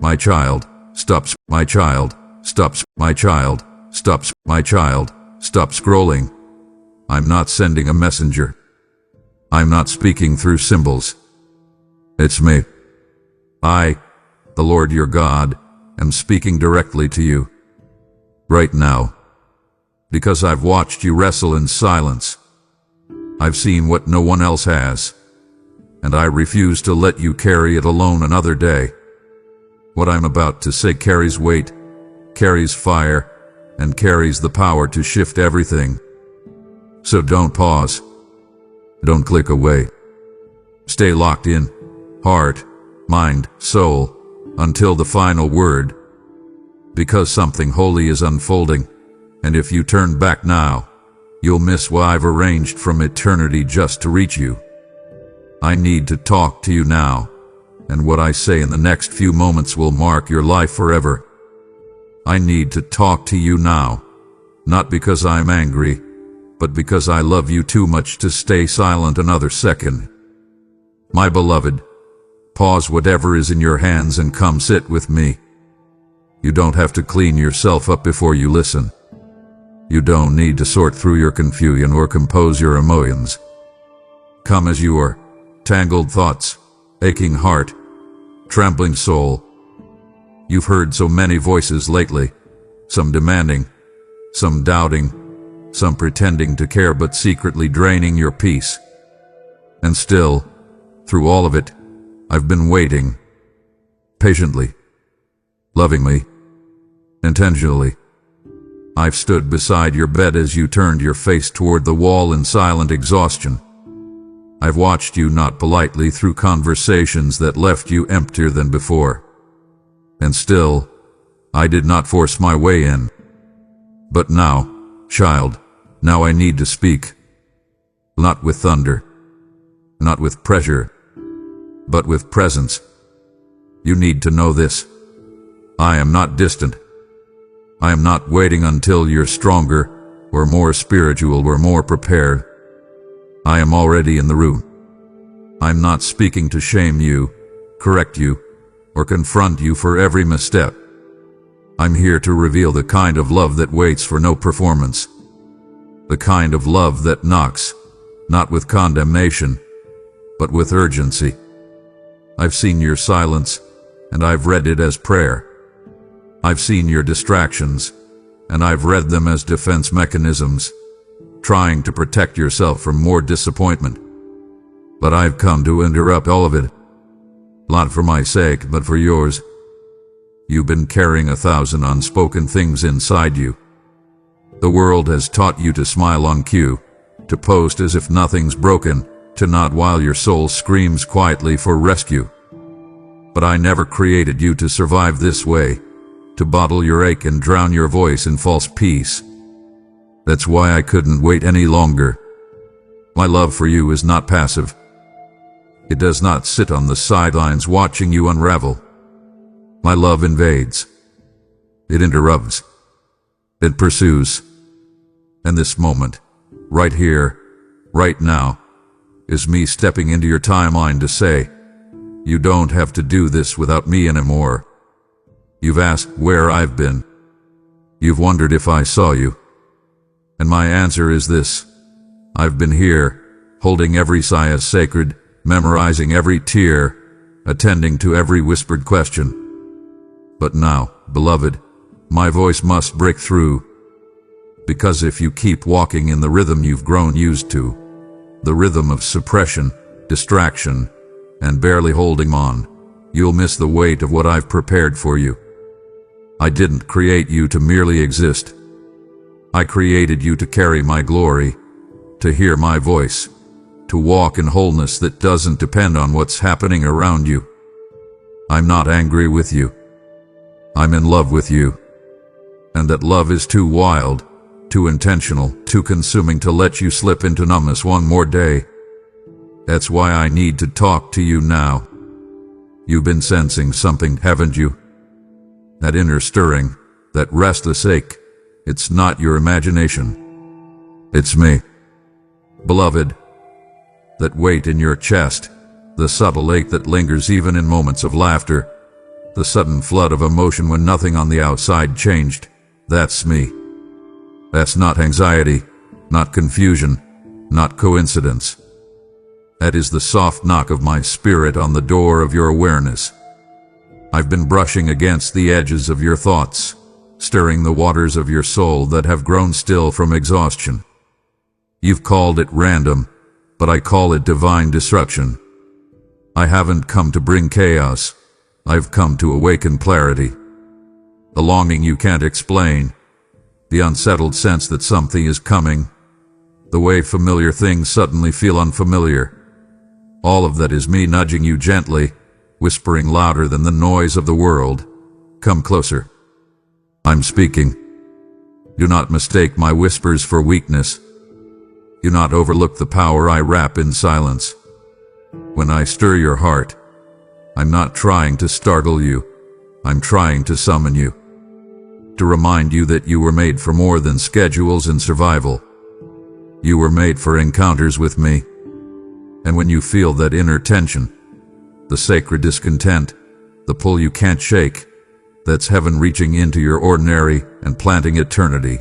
my child, stops, my child, stops, my child, stops, my child, stop scrolling. I'm not sending a messenger. I'm not speaking through symbols. It's me. I, the Lord your God, am speaking directly to you. Right now. Because I've watched you wrestle in silence. I've seen what no one else has. And I refuse to let you carry it alone another day. What I'm about to say carries weight, carries fire, and carries the power to shift everything. So don't pause. Don't click away. Stay locked in, heart, mind, soul, until the final word. Because something holy is unfolding, and if you turn back now, you'll miss what I've arranged from eternity just to reach you. I need to talk to you now, and what I say in the next few moments will mark your life forever. I need to talk to you now, not because I'm angry, but because I love you too much to stay silent another second. My beloved, pause whatever is in your hands and come sit with me. You don't have to clean yourself up before you listen. You don't need to sort through your confusion or compose your emotions. Come as you are, tangled thoughts, aching heart, trembling soul. You've heard so many voices lately, some demanding, some doubting, some pretending to care but secretly draining your peace. And still, through all of it, I've been waiting, patiently, lovingly, intentionally. I've stood beside your bed as you turned your face toward the wall in silent exhaustion. I've watched you nod politely through conversations that left you emptier than before. And still, I did not force my way in. But now, child, now I need to speak. Not with thunder, not with pressure, but with presence. You need to know this. I am not distant. I am not waiting until you're stronger, or more spiritual, or more prepared. I am already in the room. I'm not speaking to shame you, correct you, or confront you for every misstep. I'm here to reveal the kind of love that waits for no performance. The kind of love that knocks, not with condemnation, but with urgency. I've seen your silence, and I've read it as prayer. I've seen your distractions, and I've read them as defense mechanisms, trying to protect yourself from more disappointment. But I've come to interrupt all of it. Not for my sake, but for yours. You've been carrying 1,000 unspoken things inside you. The world has taught you to smile on cue, to post as if nothing's broken, to nod while your soul screams quietly for rescue. But I never created you to survive this way, to bottle your ache and drown your voice in false peace. That's why I couldn't wait any longer. My love for you is not passive. It does not sit on the sidelines watching you unravel. My love invades. It interrupts. It pursues. And this moment, right here, right now, is me stepping into your timeline to say, you don't have to do this without me anymore. You've asked where I've been. You've wondered if I saw you. And my answer is this. I've been here, holding every sigh as sacred, memorizing every tear, attending to every whispered question. But now, beloved, my voice must break through. Because if you keep walking in the rhythm you've grown used to, the rhythm of suppression, distraction, and barely holding on, you'll miss the weight of what I've prepared for you. I didn't create you to merely exist. I created you to carry my glory, to hear my voice, to walk in wholeness that doesn't depend on what's happening around you. I'm not angry with you. I'm in love with you. And that love is too wild, too intentional, too consuming to let you slip into numbness one more day. That's why I need to talk to you now. You've been sensing something, haven't you? That inner stirring, that restless ache. It's not your imagination. It's me. Beloved, that weight in your chest, the subtle ache that lingers even in moments of laughter, The sudden flood of emotion when nothing on the outside changed. That's me. That's not anxiety, not confusion, not coincidence. That is the soft knock of my spirit on the door of your awareness. I've been brushing against the edges of your thoughts, stirring the waters of your soul that have grown still from exhaustion. You've called it random, but I call it divine disruption. I haven't come to bring chaos. I've come to awaken clarity. The longing you can't explain, the unsettled sense that something is coming, the way familiar things suddenly feel unfamiliar. All of that is me nudging you gently, whispering louder than the noise of the world. Come closer. I'm speaking. Do not mistake my whispers for weakness. Do not overlook the power I wrap in silence. When I stir your heart, I'm not trying to startle you. I'm trying to summon you. To remind you that you were made for more than schedules and survival. You were made for encounters with me. And when you feel that inner tension, the sacred discontent, the pull you can't shake, that's heaven reaching into your ordinary and planting eternity.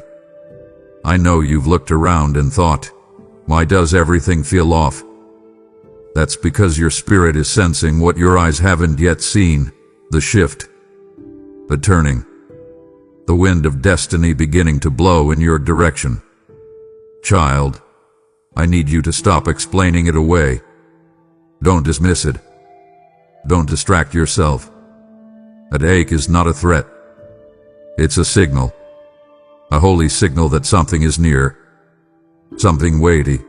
I know you've looked around and thought, why does everything feel off? That's because your spirit is sensing what your eyes haven't yet seen, the shift, the turning, the wind of destiny beginning to blow in your direction. Child, I need you to stop explaining it away. Don't dismiss it. Don't distract yourself. That ache is not a threat. It's a signal. A holy signal that something is near. Something weighty.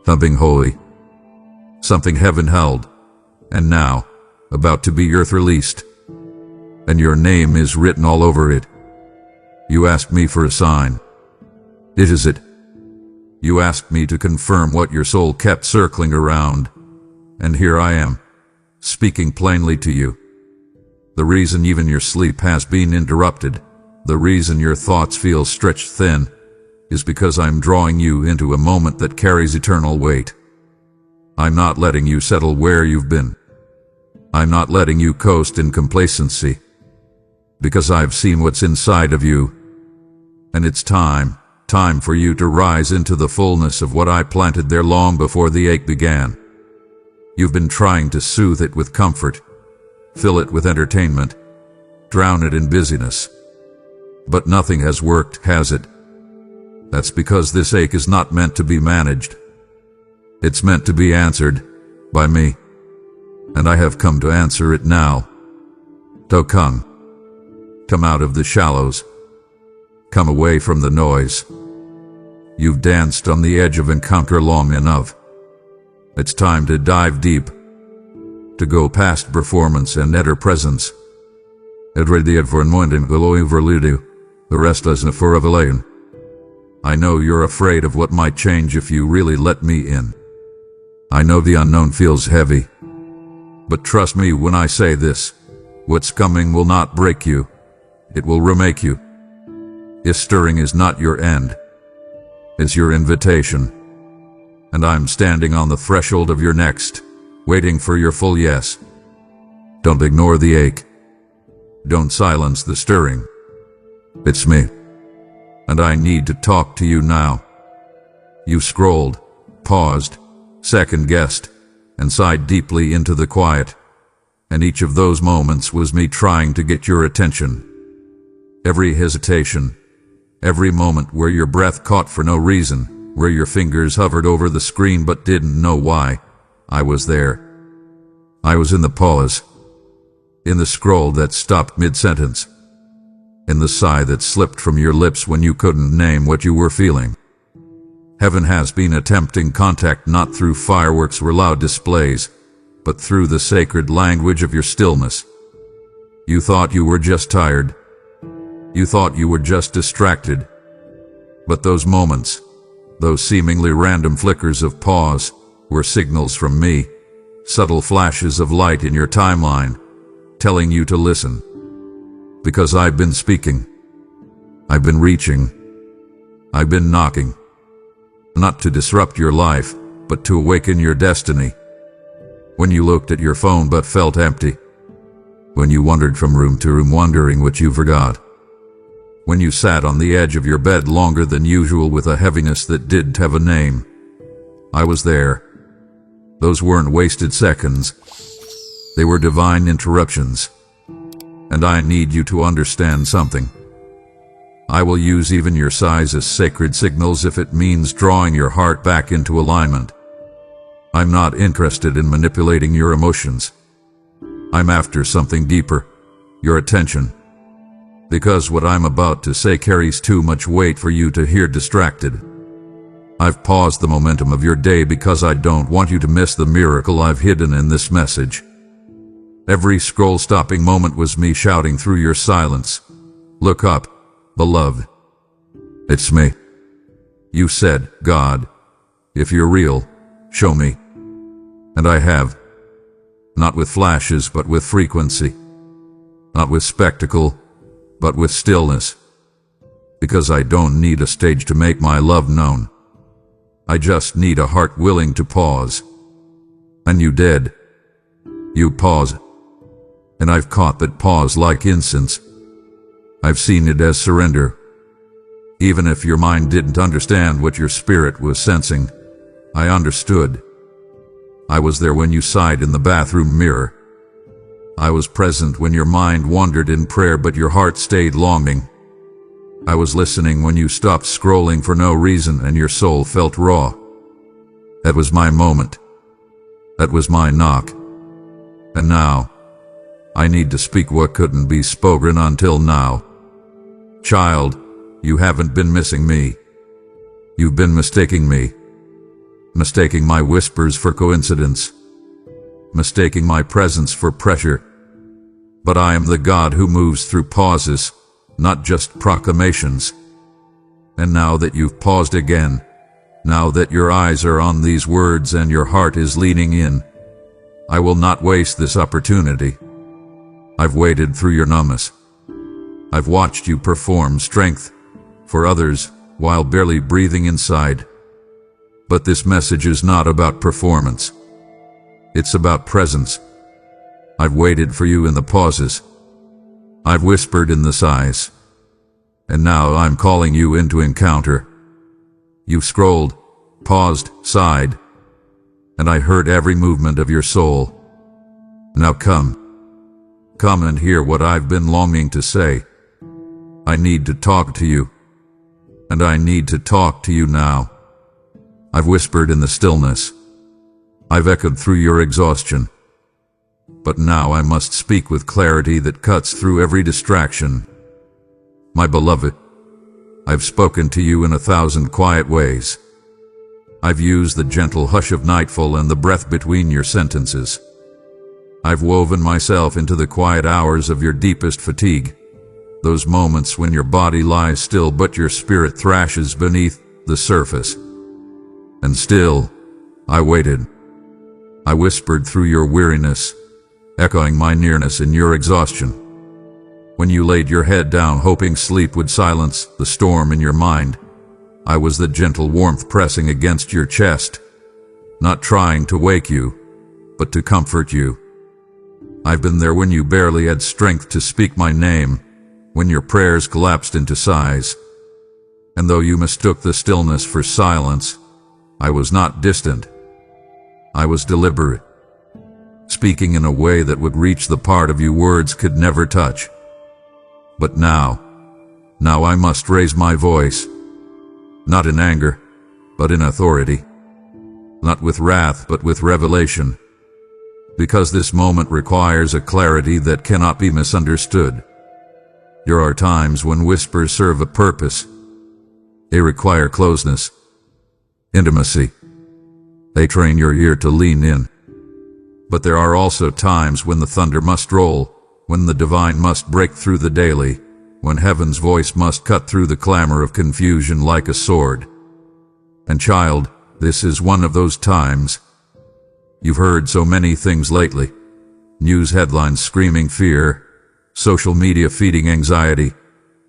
Something holy. Something heaven held. And now, about to be earth released. And your name is written all over it. You asked me for a sign. It is it. You asked me to confirm what your soul kept circling around. And here I am, speaking plainly to you. The reason even your sleep has been interrupted, the reason your thoughts feel stretched thin, is because I'm drawing you into a moment that carries eternal weight. I'm not letting you settle where you've been. I'm not letting you coast in complacency. Because I've seen what's inside of you. And it's time for you to rise into the fullness of what I planted there long before the ache began. You've been trying to soothe it with comfort, fill it with entertainment, drown it in busyness. But nothing has worked, has it? That's because this ache is not meant to be managed. It's meant to be answered by me. And I have come to answer it now. So come out of the shallows. Come away from the noise. You've danced on the edge of encounter long enough. It's time to dive deep, to go past performance and enter presence. The rest isn't for Evelyn. I know you're afraid of what might change if you really let me in. I know the unknown feels heavy. But trust me when I say this, what's coming will not break you. It will remake you. If stirring is not your end, it's your invitation. And I'm standing on the threshold of your next, waiting for your full yes. Don't ignore the ache. Don't silence the stirring. It's me. And I need to talk to you now. You scrolled, paused, second-guessed, and sighed deeply into the quiet. And each of those moments was me trying to get your attention. Every hesitation, every moment where your breath caught for no reason, where your fingers hovered over the screen but didn't know why, I was there. I was in the pause, in the scroll that stopped mid-sentence, in the sigh that slipped from your lips when you couldn't name what you were feeling. Heaven has been attempting contact not through fireworks or loud displays, but through the sacred language of your stillness. You thought you were just tired. You thought you were just distracted. But those moments, those seemingly random flickers of pause, were signals from me, subtle flashes of light in your timeline, telling you to listen. Because I've been speaking. I've been reaching. I've been knocking. Not to disrupt your life, but to awaken your destiny. When you looked at your phone but felt empty. When you wandered from room to room wondering what you forgot. When you sat on the edge of your bed longer than usual with a heaviness that didn't have a name. I was there. Those weren't wasted seconds. They were divine interruptions. And I need you to understand something. I will use even your sighs as sacred signals if it means drawing your heart back into alignment. I'm not interested in manipulating your emotions. I'm after something deeper, your attention. Because what I'm about to say carries too much weight for you to hear distracted. I've paused the momentum of your day because I don't want you to miss the miracle I've hidden in this message. Every scroll-stopping moment was me shouting through your silence. Look up, beloved. It's me. You said, God, if you're real, show me. And I have. Not with flashes, but with frequency. Not with spectacle, but with stillness. Because I don't need a stage to make my love known. I just need a heart willing to pause. And you did. You paused. And I've caught that pause like incense. I've seen it as surrender. Even if your mind didn't understand what your spirit was sensing, I understood. I was there when you sighed in the bathroom mirror. I was present when your mind wandered in prayer but your heart stayed longing. I was listening when you stopped scrolling for no reason and your soul felt raw. That was my moment. That was my knock. And now, I need to speak what couldn't be spoken until now. Child, you haven't been missing me. You've been mistaking me. Mistaking my whispers for coincidence. Mistaking my presence for pressure. But I am the God who moves through pauses, not just proclamations. And now that you've paused again, now that your eyes are on these words and your heart is leaning in, I will not waste this opportunity. I've waited through your numbness. I've watched you perform strength for others while barely breathing inside. But this message is not about performance. It's about presence. I've waited for you in the pauses. I've whispered in the sighs. And now I'm calling you into encounter. You've scrolled, paused, sighed, and I heard every movement of your soul. Now come. Come and hear what I've been longing to say. I need to talk to you. And I need to talk to you now. I've whispered in the stillness. I've echoed through your exhaustion. But now I must speak with clarity that cuts through every distraction. My beloved, I've spoken to you in 1,000 quiet ways. I've used the gentle hush of nightfall and the breath between your sentences. I've woven myself into the quiet hours of your deepest fatigue, those moments when your body lies still but your spirit thrashes beneath the surface. And still, I waited. I whispered through your weariness, echoing my nearness in your exhaustion. When you laid your head down hoping sleep would silence the storm in your mind, I was the gentle warmth pressing against your chest, not trying to wake you, but to comfort you. I've been there when you barely had strength to speak my name, when your prayers collapsed into sighs. And though you mistook the stillness for silence, I was not distant. I was deliberate, speaking in a way that would reach the part of you words could never touch. But now I must raise my voice, not in anger, but in authority, not with wrath, but with revelation, because this moment requires a clarity that cannot be misunderstood. There are times when whispers serve a purpose. They require closeness, intimacy. They train your ear to lean in. But there are also times when the thunder must roll, when the divine must break through the daily, when heaven's voice must cut through the clamor of confusion like a sword. And child, this is one of those times. You've heard so many things lately. News headlines screaming fear, social media feeding anxiety,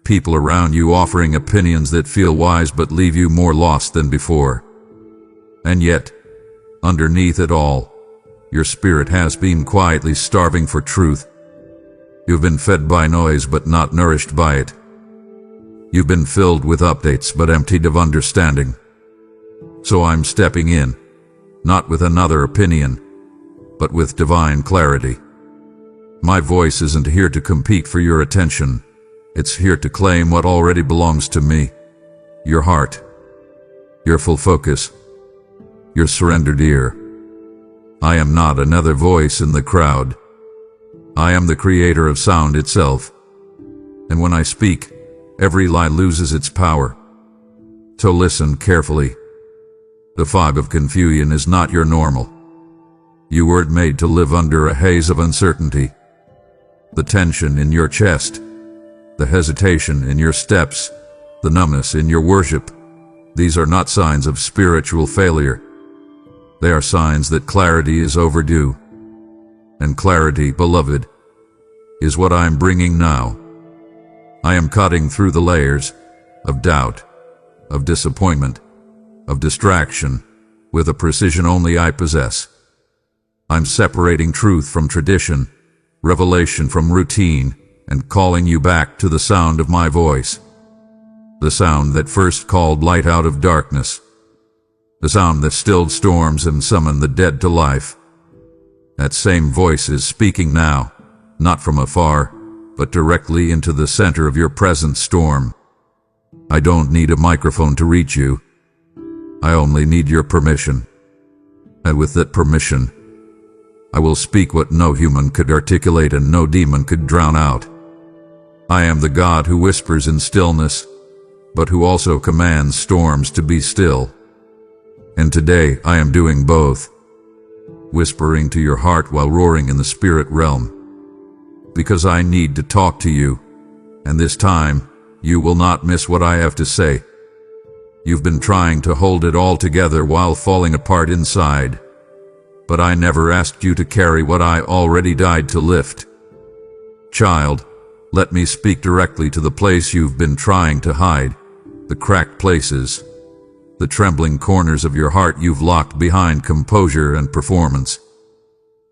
people around you offering opinions that feel wise but leave you more lost than before. And yet, underneath it all, your spirit has been quietly starving for truth. You've been fed by noise but not nourished by it. You've been filled with updates but emptied of understanding. So I'm stepping in, not with another opinion, but with divine clarity. My voice isn't here to compete for your attention. It's here to claim what already belongs to me. Your heart, your full focus, your surrendered ear. I am not another voice in the crowd. I am the creator of sound itself. And when I speak, every lie loses its power. So listen carefully. The fog of confusion is not your normal. You weren't made to live under a haze of uncertainty. The tension in your chest, the hesitation in your steps, the numbness in your worship, these are not signs of spiritual failure. They are signs that clarity is overdue. And clarity, beloved, is what I am bringing now. I am cutting through the layers of doubt, of disappointment, of distraction, with a precision only I possess. I'm separating truth from tradition, revelation from routine, and calling you back to the sound of my voice. The sound that first called light out of darkness. The sound that stilled storms and summoned the dead to life. That same voice is speaking now, not from afar, but directly into the center of your present storm. I don't need a microphone to reach you. I only need your permission. And with that permission, I will speak what no human could articulate and no demon could drown out. I am the God who whispers in stillness, but who also commands storms to be still. And today I am doing both, whispering to your heart while roaring in the spirit realm. Because I need to talk to you, and this time you will not miss what I have to say. You've been trying to hold it all together while falling apart inside, but I never asked you to carry what I already died to lift. Child, let me speak directly to the place you've been trying to hide, the cracked places, the trembling corners of your heart you've locked behind composure and performance.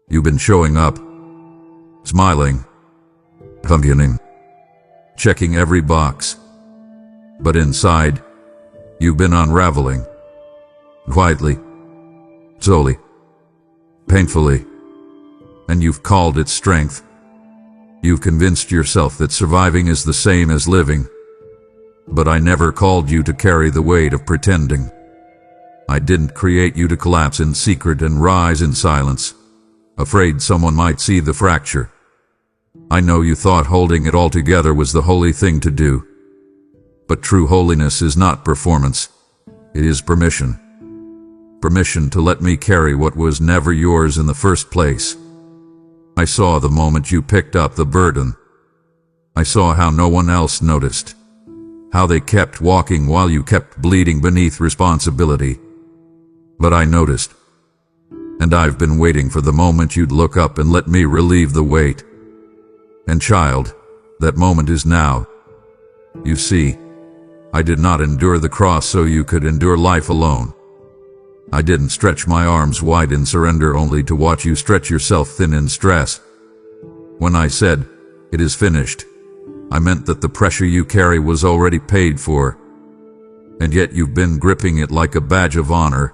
You've been showing up, smiling, functioning, checking every box. But inside, you've been unraveling, quietly, slowly, painfully, and you've called it strength. You've convinced yourself that surviving is the same as living. But I never called you to carry the weight of pretending. I didn't create you to collapse in secret and rise in silence, afraid someone might see the fracture. I know you thought holding it all together was the holy thing to do. But true holiness is not performance. It is permission. Permission to let me carry what was never yours in the first place. I saw the moment you picked up the burden. I saw how no one else noticed. How they kept walking while you kept bleeding beneath responsibility. But I noticed. And I've been waiting for the moment you'd look up and let me relieve the weight. And child, that moment is now. You see, I did not endure the cross so you could endure life alone. I didn't stretch my arms wide in surrender only to watch you stretch yourself thin in stress. When I said, "It is finished," I meant that the pressure you carry was already paid for. And yet you've been gripping it like a badge of honor,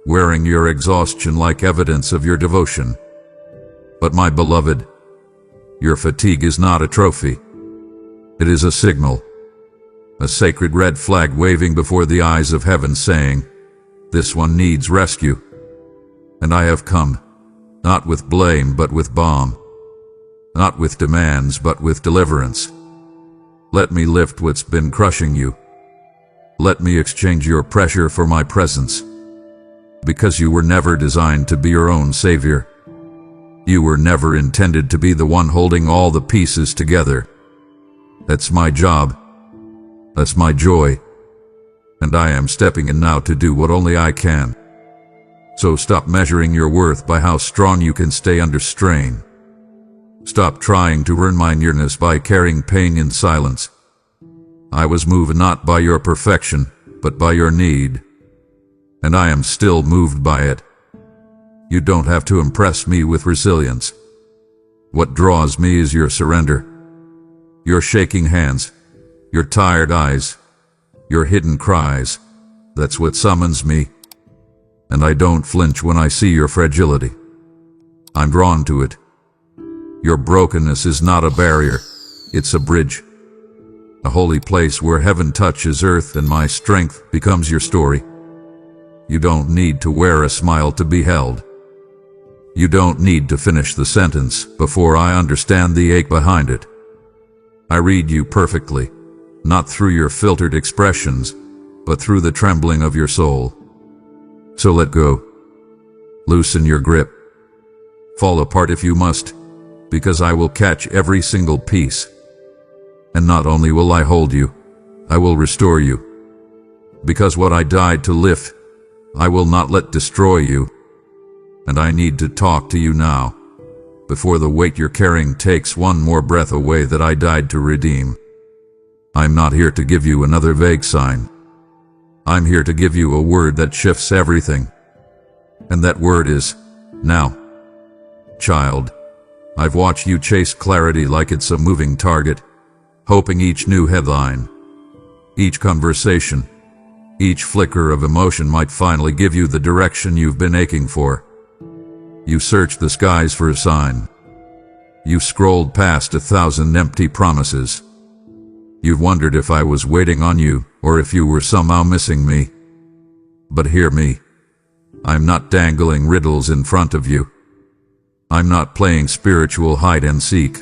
wearing your exhaustion like evidence of your devotion. But my beloved, your fatigue is not a trophy. It is a signal. A sacred red flag waving before the eyes of heaven saying, "This one needs rescue." And I have come, not with blame but with balm, not with demands but with deliverance. Let me lift what's been crushing you. Let me exchange your pressure for my presence. Because you were never designed to be your own savior. You were never intended to be the one holding all the pieces together. That's my job. That's my joy. And I am stepping in now to do what only I can. So stop measuring your worth by how strong you can stay under strain. Stop trying to earn my nearness by carrying pain in silence. I was moved not by your perfection, but by your need. And I am still moved by it. You don't have to impress me with resilience. What draws me is your surrender. Your shaking hands, your tired eyes, your hidden cries, that's what summons me. And I don't flinch when I see your fragility. I'm drawn to it. Your brokenness is not a barrier, it's a bridge. A holy place where heaven touches earth and my strength becomes your story. You don't need to wear a smile to be held. You don't need to finish the sentence before I understand the ache behind it. I read you perfectly, not through your filtered expressions, but through the trembling of your soul. So let go. Loosen your grip. Fall apart if you must, because I will catch every single piece. And not only will I hold you, I will restore you. Because what I died to lift, I will not let destroy you. And I need to talk to you now, before the weight you're carrying takes one more breath away that I died to redeem. I'm not here to give you another vague sign. I'm here to give you a word that shifts everything. And that word is, now. Child, I've watched you chase clarity like it's a moving target, hoping each new headline, each conversation, each flicker of emotion might finally give you the direction you've been aching for. You searched the skies for a sign. You've scrolled past 1,000 empty promises. You've wondered if I was waiting on you or if you were somehow missing me. But hear me. I'm not dangling riddles in front of you. I'm not playing spiritual hide and seek.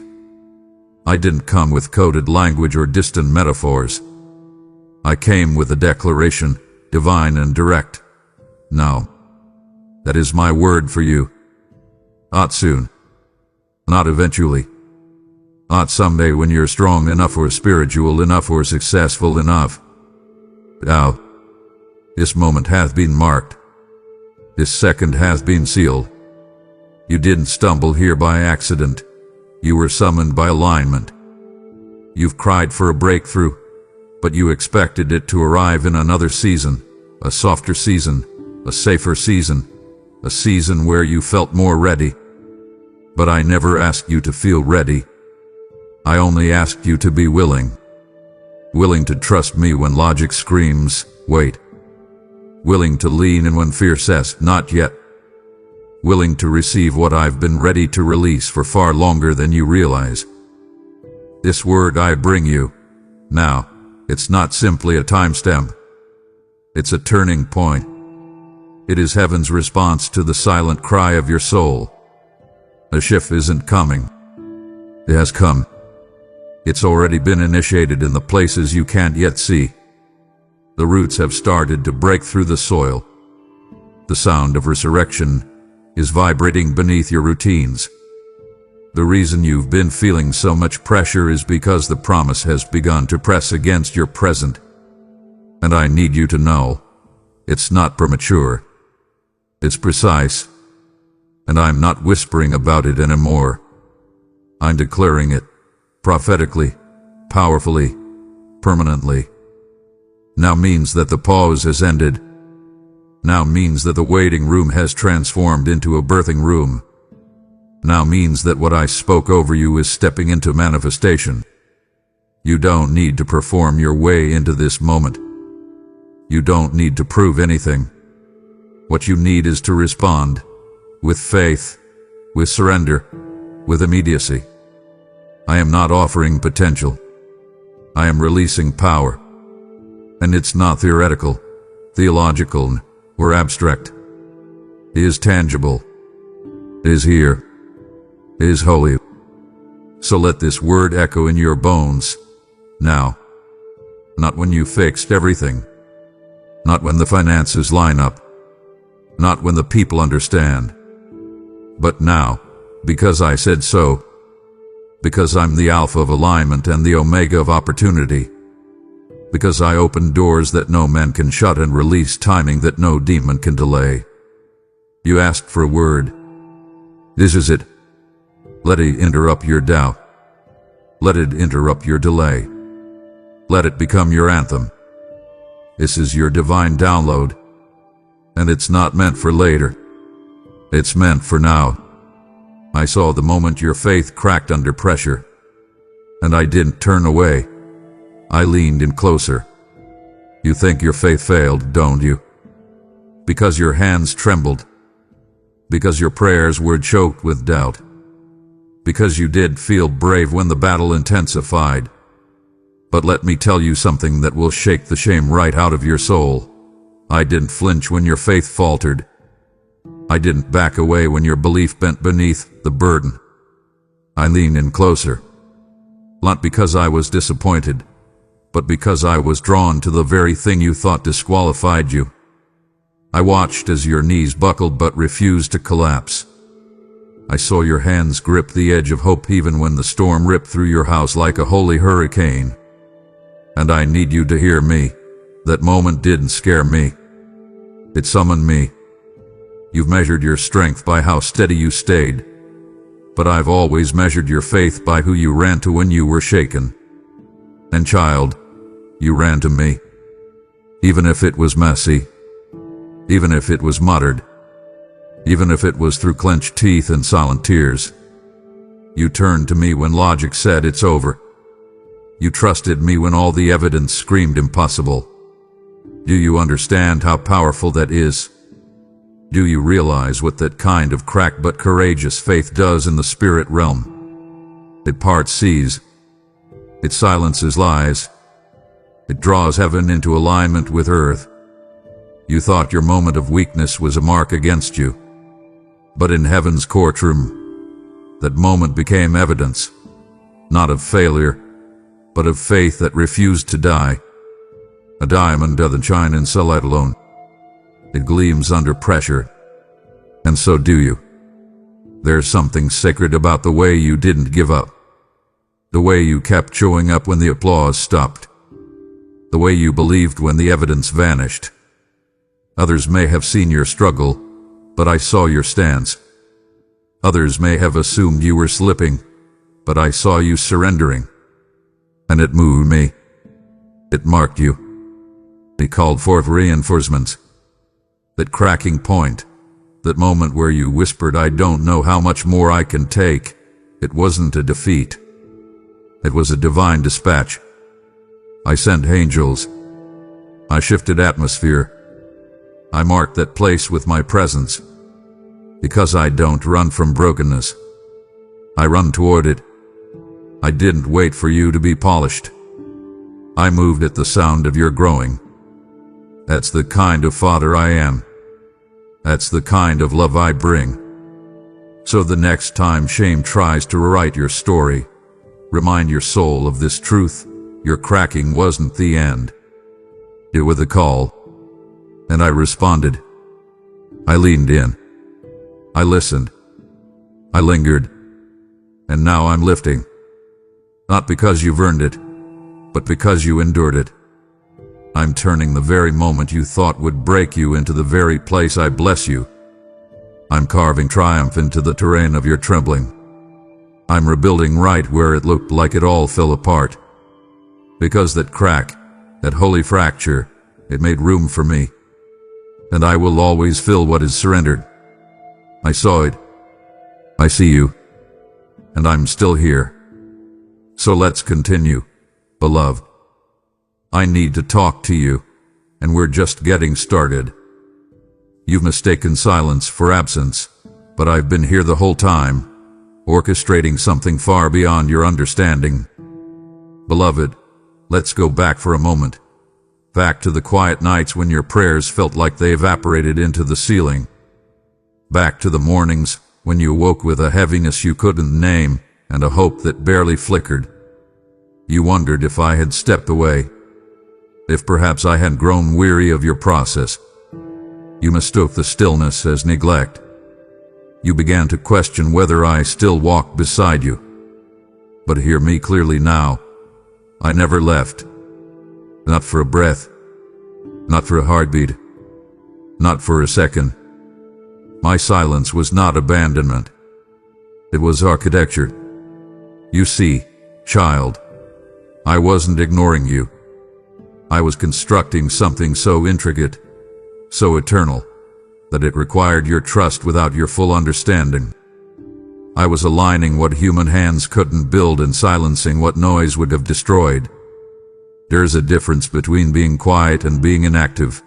I didn't come with coded language or distant metaphors. I came with a declaration, divine and direct. Now, that is my word for you. Not soon. Not eventually. Not someday when you're strong enough or spiritual enough or successful enough. Now, this moment hath been marked. This second hath been sealed. You didn't stumble here by accident. You were summoned by alignment. You've cried for a breakthrough, but you expected it to arrive in another season, a softer season, a safer season, a season where you felt more ready. But I never asked you to feel ready. I only asked you to be willing. Willing to trust me when logic screams, wait. Willing to lean in when fear says, not yet. Willing to receive what I've been ready to release for far longer than you realize. This word I bring you, now, it's not simply a timestamp. It's a turning point. It is heaven's response to the silent cry of your soul. A shift isn't coming. It has come. It's already been initiated in the places you can't yet see. The roots have started to break through the soil. The sound of resurrection is vibrating beneath your routines. The reason you've been feeling so much pressure is because the promise has begun to press against your present. And I need you to know, it's not premature. It's precise. And I'm not whispering about it anymore. I'm declaring it, prophetically, powerfully, permanently. Now means that the pause has ended. Now means that the waiting room has transformed into a birthing room. Now means that what I spoke over you is stepping into manifestation. You don't need to perform your way into this moment. You don't need to prove anything. What you need is to respond, with faith, with surrender, with immediacy. I am not offering potential. I am releasing power. And it's not theoretical, theological, or abstract. It is tangible. It is here. It is holy. So let this word echo in your bones, now. Not when you fixed everything. Not when the finances line up. Not when the people understand. But now, because I said so. Because I'm the Alpha of alignment and the Omega of opportunity. Because I open doors that no man can shut and release timing that no demon can delay. You asked for a word. This is it. Let it interrupt your doubt. Let it interrupt your delay. Let it become your anthem. This is your divine download. And it's not meant for later. It's meant for now. I saw the moment your faith cracked under pressure. And I didn't turn away. I leaned in closer. You think your faith failed, don't you? Because your hands trembled. Because your prayers were choked with doubt. Because you did feel brave when the battle intensified. But let me tell you something that will shake the shame right out of your soul. I didn't flinch when your faith faltered. I didn't back away when your belief bent beneath the burden. I leaned in closer. Not because I was disappointed, but because I was drawn to the very thing you thought disqualified you. I watched as your knees buckled but refused to collapse. I saw your hands grip the edge of hope even when the storm ripped through your house like a holy hurricane. And I need you to hear me. That moment didn't scare me. It summoned me. You've measured your strength by how steady you stayed. But I've always measured your faith by who you ran to when you were shaken. And child, you ran to me. Even if it was messy. Even if it was muttered. Even if it was through clenched teeth and silent tears. You turned to me when logic said it's over. You trusted me when all the evidence screamed impossible. Do you understand how powerful that is? Do you realize what that kind of cracked but courageous faith does in the spirit realm? It parts seas. It silences lies. It draws heaven into alignment with earth. You thought your moment of weakness was a mark against you. But in heaven's courtroom, that moment became evidence, not of failure, but of faith that refused to die. A diamond doesn't shine in sunlight alone. It gleams under pressure. And so do you. There's something sacred about the way you didn't give up. The way you kept showing up when the applause stopped. The way you believed when the evidence vanished. Others may have seen your struggle, but I saw your stance. Others may have assumed you were slipping, but I saw you surrendering. And it moved me. It marked you. It called forth reinforcements. That cracking point, that moment where you whispered, I don't know how much more I can take, it wasn't a defeat. It was a divine dispatch. I sent angels. I shifted atmosphere. I marked that place with my presence. Because I don't run from brokenness. I run toward it. I didn't wait for you to be polished. I moved at the sound of your growing. That's the kind of father I am. That's the kind of love I bring. So the next time shame tries to rewrite your story, remind your soul of this truth: your cracking wasn't the end. It was a call. And I responded. I leaned in. I listened. I lingered. And now I'm lifting. Not because you've earned it, but because you endured it. I'm turning the very moment you thought would break you into the very place I bless you. I'm carving triumph into the terrain of your trembling. I'm rebuilding right where it looked like it all fell apart. Because that crack, that holy fracture, it made room for me. And I will always fill what is surrendered. I saw it. I see you. And I'm still here. So let's continue, beloved. I need to talk to you, and we're just getting started. You've mistaken silence for absence, but I've been here the whole time, orchestrating something far beyond your understanding. Beloved, let's go back for a moment. Back to the quiet nights when your prayers felt like they evaporated into the ceiling. Back to the mornings when you woke with a heaviness you couldn't name and a hope that barely flickered. You wondered if I had stepped away, if perhaps I had grown weary of your process. You mistook the stillness as neglect. You began to question whether I still walked beside you. But hear me clearly now. I never left. Not for a breath. Not for a heartbeat. Not for a second. My silence was not abandonment. It was architecture. You see, child, I wasn't ignoring you. I was constructing something so intricate, so eternal, that it required your trust without your full understanding. I was aligning what human hands couldn't build and silencing what noise would have destroyed. There's a difference between being quiet and being inactive.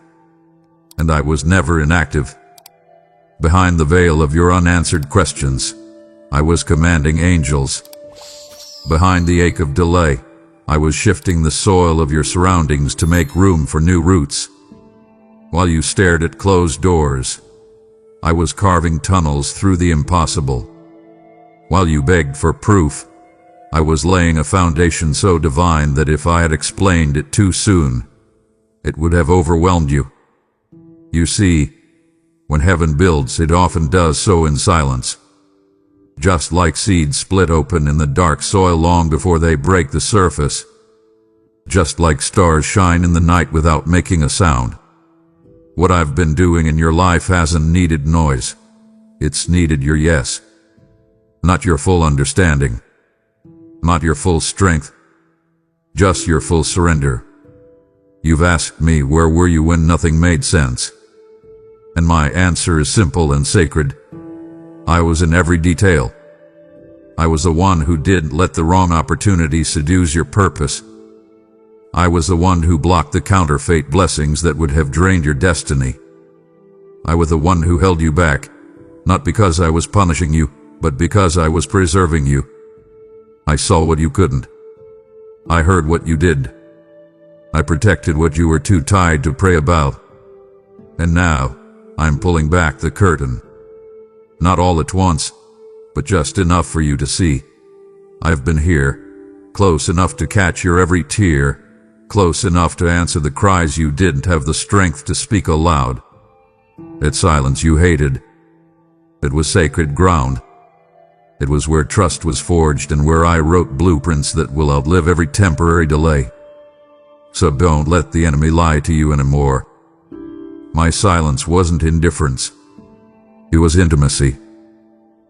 And I was never inactive. Behind the veil of your unanswered questions, I was commanding angels. Behind the ache of delay, I was shifting the soil of your surroundings to make room for new roots. While you stared at closed doors, I was carving tunnels through the impossible. While you begged for proof, I was laying a foundation so divine that if I had explained it too soon, it would have overwhelmed you. You see, when heaven builds, it often does so in silence. Just like seeds split open in the dark soil long before they break the surface. Just like stars shine in the night without making a sound. What I've been doing in your life hasn't needed noise. It's needed your yes. Not your full understanding. Not your full strength. Just your full surrender. You've asked me, where were you when nothing made sense? And my answer is simple and sacred. I was in every detail. I was the one who didn't let the wrong opportunity seduce your purpose. I was the one who blocked the counterfeit blessings that would have drained your destiny. I was the one who held you back, not because I was punishing you, but because I was preserving you. I saw what you couldn't. I heard what you did. I protected what you were too tired to pray about. And now, I'm pulling back the curtain. Not all at once, but just enough for you to see. I've been here, close enough to catch your every tear, close enough to answer the cries you didn't have the strength to speak aloud. That silence you hated. It was sacred ground. It was where trust was forged and where I wrote blueprints that will outlive every temporary delay. So don't let the enemy lie to you anymore. My silence wasn't indifference. It was intimacy.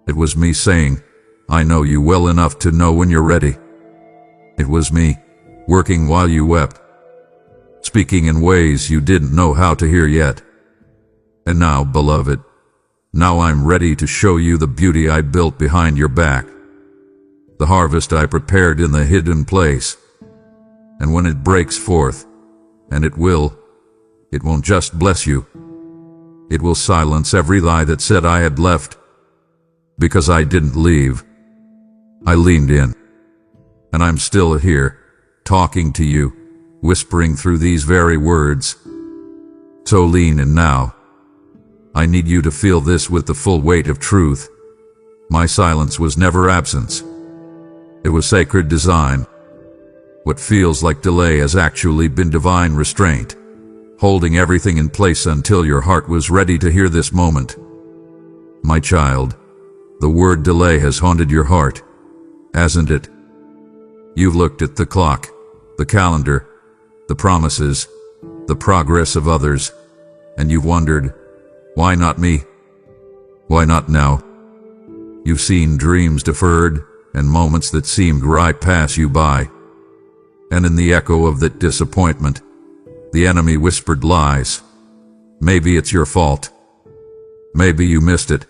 It was me saying, I know you well enough to know when you're ready. It was me, working while you wept, speaking in ways you didn't know how to hear yet. And now, beloved, now I'm ready to show you the beauty I built behind your back, the harvest I prepared in the hidden place. And when it breaks forth, and it won't just bless you. It will silence every lie that said I had left. Because I didn't leave. I leaned in. And I'm still here, talking to you, whispering through these very words. So lean in now. I need you to feel this with the full weight of truth. My silence was never absence. It was sacred design. What feels like delay has actually been divine restraint, holding everything in place until your heart was ready to hear this moment. My child, the word delay has haunted your heart, hasn't it? You've looked at the clock, the calendar, the promises, the progress of others, and you've wondered, why not me? Why not now? You've seen dreams deferred and moments that seemed right pass you by. And in the echo of that disappointment, the enemy whispered lies. Maybe it's your fault. Maybe you missed it.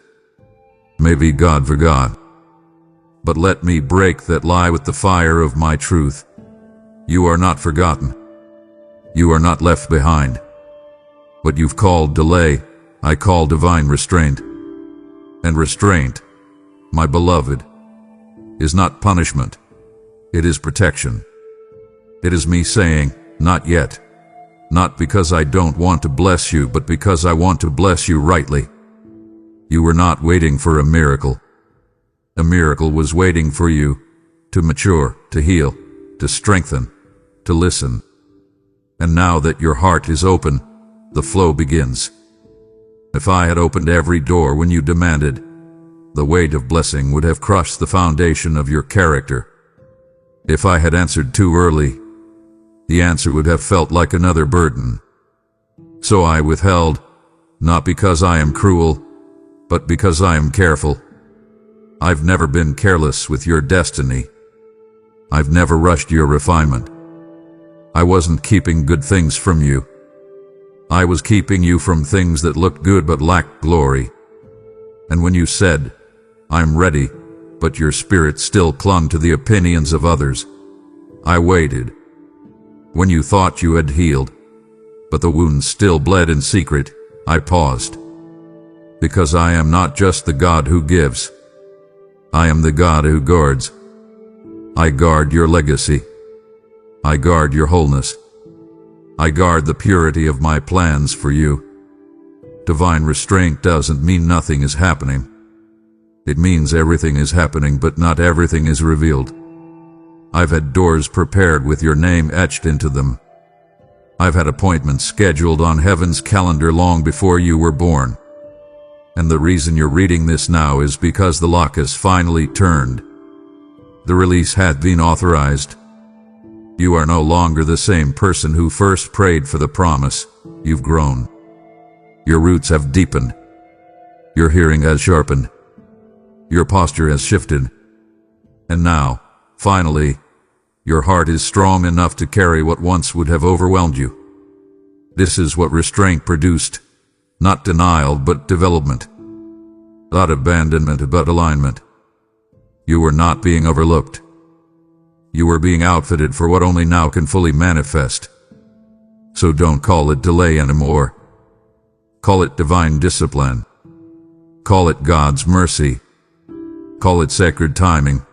Maybe God forgot. But let me break that lie with the fire of my truth. You are not forgotten. You are not left behind. What you've called delay, I call divine restraint. And restraint, my beloved, is not punishment. It is protection. It is me saying, not yet. Not because I don't want to bless you, but because I want to bless you rightly. You were not waiting for a miracle. A miracle was waiting for you to mature, to heal, to strengthen, to listen. And now that your heart is open, the flow begins. If I had opened every door when you demanded, the weight of blessing would have crushed the foundation of your character. If I had answered too early, the answer would have felt like another burden. So I withheld, not because I am cruel, but because I am careful. I've never been careless with your destiny. I've never rushed your refinement. I wasn't keeping good things from you. I was keeping you from things that looked good but lacked glory. And when you said, I'm ready, but your spirit still clung to the opinions of others. I waited. When you thought you had healed, but the wounds still bled in secret, I paused. Because I am not just the God who gives. I am the God who guards. I guard your legacy. I guard your wholeness. I guard the purity of my plans for you. Divine restraint doesn't mean nothing is happening. It means everything is happening, but not everything is revealed. I've had doors prepared with your name etched into them. I've had appointments scheduled on heaven's calendar long before you were born. And the reason you're reading this now is because the lock has finally turned. The release had been authorized. You are no longer the same person who first prayed for the promise. You've grown. Your roots have deepened. Your hearing has sharpened. Your posture has shifted. And now, finally, your heart is strong enough to carry what once would have overwhelmed you. This is what restraint produced. Not denial, but development. Not abandonment, but alignment. You were not being overlooked. You were being outfitted for what only now can fully manifest. So don't call it delay anymore. Call it divine discipline. Call it God's mercy. Call it sacred timing.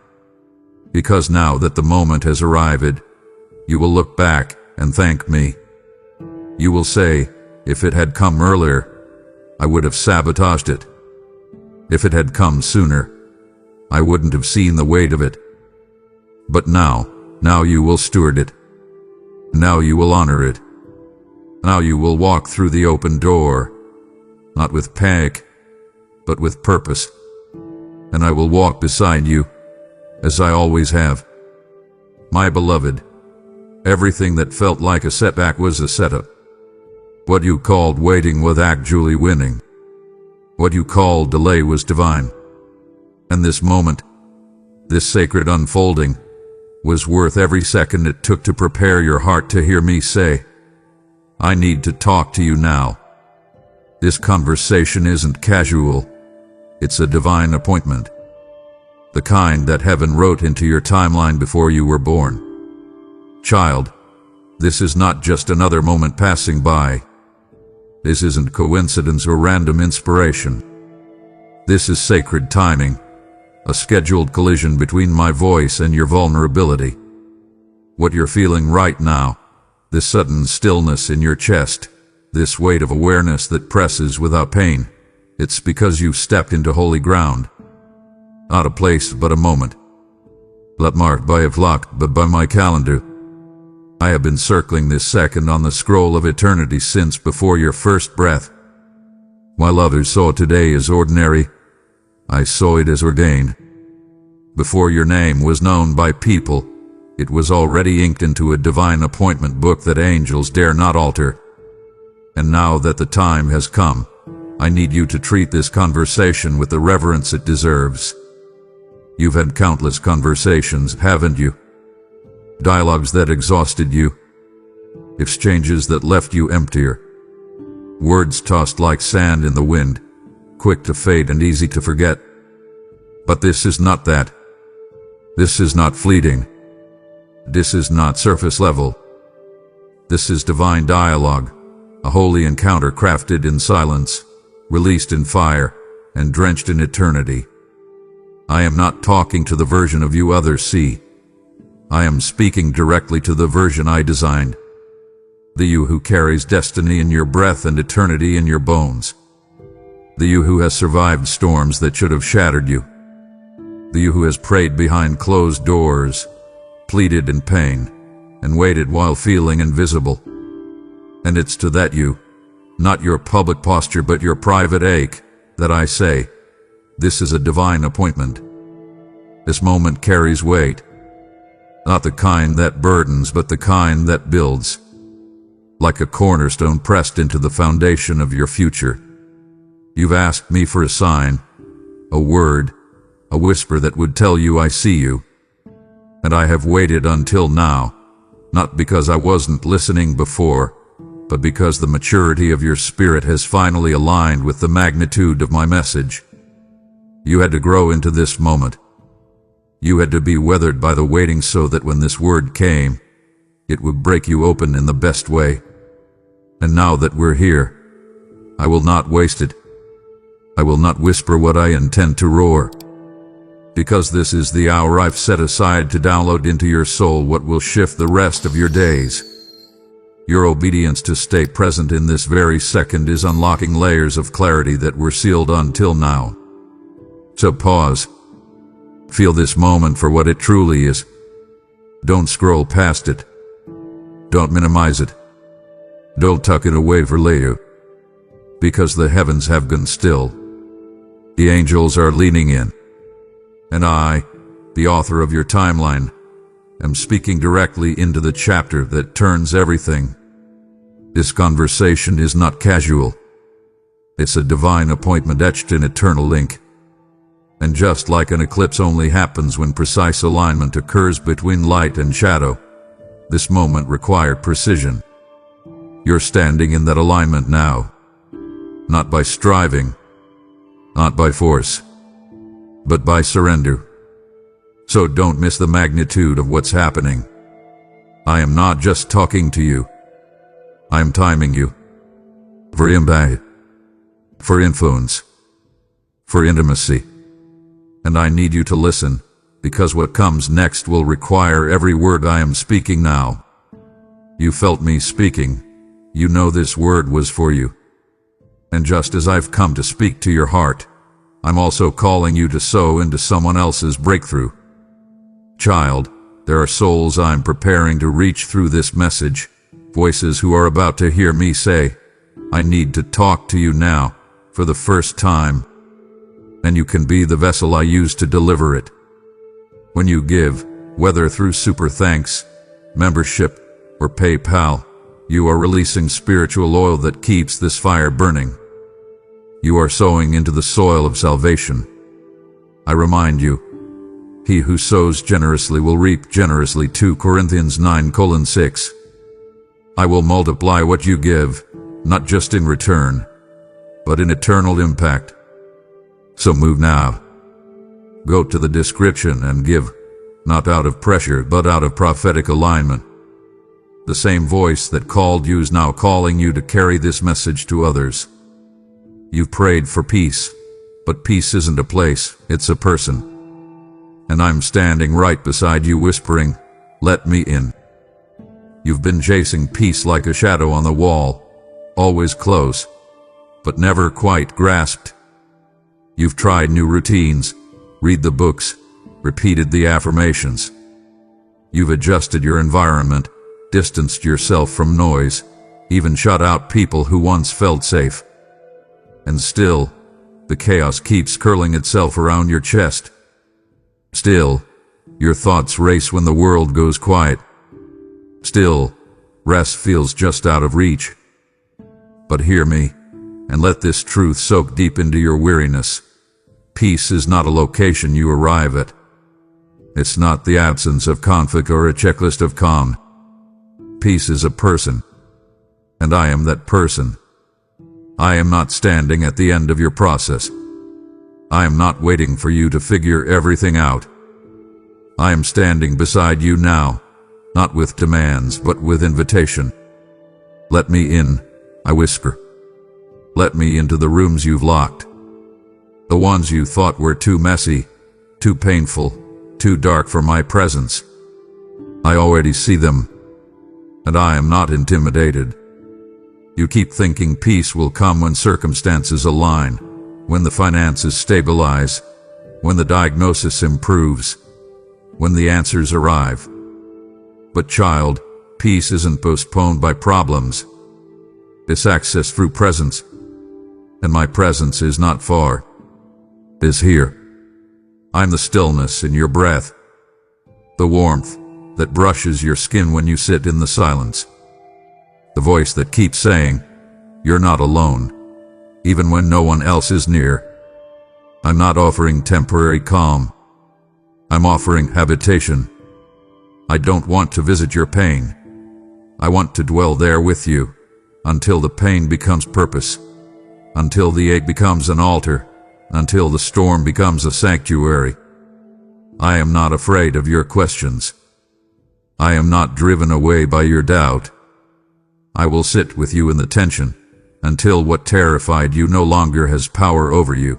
Because now that the moment has arrived, you will look back and thank me. You will say, if it had come earlier, I would have sabotaged it. If it had come sooner, I wouldn't have seen the weight of it. But now you will steward it. Now you will honor it. Now you will walk through the open door, not with panic, but with purpose. And I will walk beside you, as I always have. My beloved, everything that felt like a setback was a setup. What you called waiting was actually winning. What you called delay was divine. And this moment, this sacred unfolding, was worth every second it took to prepare your heart to hear me say, I need to talk to you now. This conversation isn't casual. It's a divine appointment. The kind that heaven wrote into your timeline before you were born. Child, this is not just another moment passing by. This isn't coincidence or random inspiration. This is sacred timing, a scheduled collision between my voice and your vulnerability. What you're feeling right now, this sudden stillness in your chest, this weight of awareness that presses without pain, it's because you've stepped into holy ground. Not a place, but a moment. Not marked by a clock, but by my calendar. I have been circling this second on the scroll of eternity since before your first breath. While others saw today as ordinary, I saw it as ordained. Before your name was known by people, it was already inked into a divine appointment book that angels dare not alter. And now that the time has come, I need you to treat this conversation with the reverence it deserves. You've had countless conversations, haven't you? Dialogues that exhausted you. Exchanges that left you emptier. Words tossed like sand in the wind, quick to fade and easy to forget. But this is not that. This is not fleeting. This is not surface level. This is divine dialogue, a holy encounter crafted in silence, released in fire, and drenched in eternity. I am not talking to the version of you others see. I am speaking directly to the version I designed. The you who carries destiny in your breath and eternity in your bones. The you who has survived storms that should have shattered you. The you who has prayed behind closed doors, pleaded in pain, and waited while feeling invisible. And it's to that you, not your public posture but your private ache, that I say, this is a divine appointment. This moment carries weight. Not the kind that burdens, but the kind that builds. Like a cornerstone pressed into the foundation of your future. You've asked me for a sign, a word, a whisper that would tell you I see you. And I have waited until now, not because I wasn't listening before, but because the maturity of your spirit has finally aligned with the magnitude of my message. You had to grow into this moment. You had to be weathered by the waiting so that when this word came, it would break you open in the best way. And now that we're here, I will not waste it. I will not whisper what I intend to roar. Because this is the hour I've set aside to download into your soul what will shift the rest of your days. Your obedience to stay present in this very second is unlocking layers of clarity that were sealed until now. So pause. Feel this moment for what it truly is. Don't scroll past it. Don't minimize it. Don't tuck it away for later. Because the heavens have gone still. The angels are leaning in. And I, the author of your timeline, am speaking directly into the chapter that turns everything. This conversation is not casual. It's a divine appointment etched in eternal ink. And just like an eclipse only happens when precise alignment occurs between light and shadow, this moment required precision. You're standing in that alignment now. Not by striving, not by force, but by surrender. So don't miss the magnitude of what's happening. I am not just talking to you. I am timing you. For impact, for influence, for intimacy. And I need you to listen, because what comes next will require every word I am speaking now. You felt me speaking. You know this word was for you. And just as I've come to speak to your heart, I'm also calling you to sow into someone else's breakthrough. Child, there are souls I'm preparing to reach through this message, voices who are about to hear me say, I need to talk to you now, for the first time. And you can be the vessel I use to deliver it. When you give, whether through super thanks, membership, or PayPal, you are releasing spiritual oil that keeps this fire burning. You are sowing into the soil of salvation. I remind you, he who sows generously will reap generously. 2 Corinthians 9:6. I will multiply what you give, not just in return, but in eternal impact. So move now. Go to the description and give, not out of pressure but out of prophetic alignment. The same voice that called you is now calling you to carry this message to others. You've prayed for peace, but peace isn't a place, it's a person. And I'm standing right beside you whispering, let me in. You've been chasing peace like a shadow on the wall, always close, but never quite grasped. You've tried new routines, read the books, repeated the affirmations. You've adjusted your environment, distanced yourself from noise, even shut out people who once felt safe. And still, the chaos keeps curling itself around your chest. Still, your thoughts race when the world goes quiet. Still, rest feels just out of reach. But hear me, and let this truth soak deep into your weariness. Peace is not a location you arrive at. It's not the absence of conflict or a checklist of calm. Peace is a person. And I am that person. I am not standing at the end of your process. I am not waiting for you to figure everything out. I am standing beside you now, not with demands but with invitation. Let me in, I whisper. Let me into the rooms you've locked. The ones you thought were too messy, too painful, too dark for my presence. I already see them, and I am not intimidated. You keep thinking peace will come when circumstances align, when the finances stabilize, when the diagnosis improves, when the answers arrive. But child, peace isn't postponed by problems. It's accessed through presence. And my presence is not far. It is here. I'm the stillness in your breath. The warmth that brushes your skin when you sit in the silence. The voice that keeps saying, you're not alone, even when no one else is near. I'm not offering temporary calm. I'm offering habitation. I don't want to visit your pain. I want to dwell there with you, until the pain becomes purpose, until the ache becomes an altar, until the storm becomes a sanctuary. I am not afraid of your questions. I am not driven away by your doubt. I will sit with you in the tension until what terrified you no longer has power over you.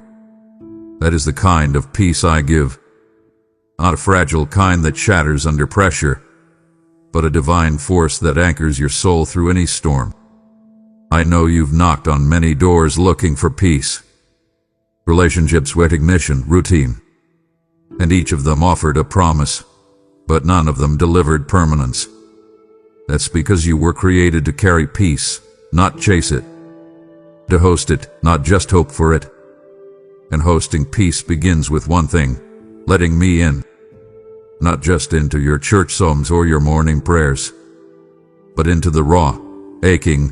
That is the kind of peace I give. Not a fragile kind that shatters under pressure, but a divine force that anchors your soul through any storm. I know you've knocked on many doors looking for peace. Relationships, recognition, routine. And each of them offered a promise, but none of them delivered permanence. That's because you were created to carry peace, not chase it. To host it, not just hope for it. And hosting peace begins with one thing: letting me in. Not just into your church psalms or your morning prayers, but into the raw, aching,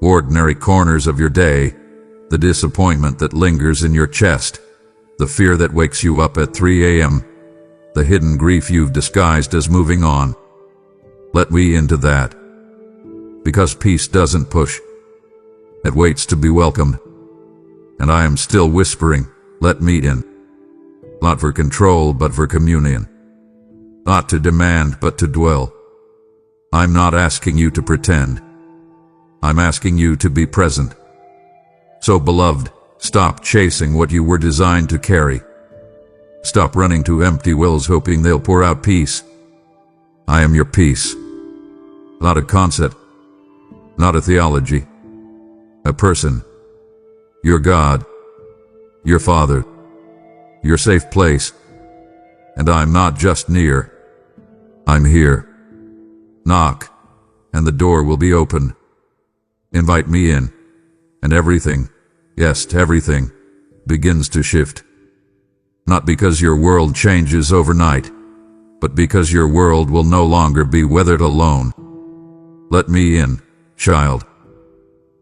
ordinary corners of your day, the disappointment that lingers in your chest, the fear that wakes you up at 3 a.m., the hidden grief you've disguised as moving on. Let me into that. Because peace doesn't push. It waits to be welcomed. And I am still whispering, let me in. Not for control, but for communion. Not to demand, but to dwell. I'm not asking you to pretend. I'm asking you to be present. So, beloved, stop chasing what you were designed to carry. Stop running to empty wells hoping they'll pour out peace. I am your peace. Not a concept. Not a theology. A person. Your God. Your Father. Your safe place. And I'm not just near. I'm here. Knock, and the door will be open. Invite me in, and everything, yes, everything, begins to shift. Not because your world changes overnight, but because your world will no longer be weathered alone. Let me in, child.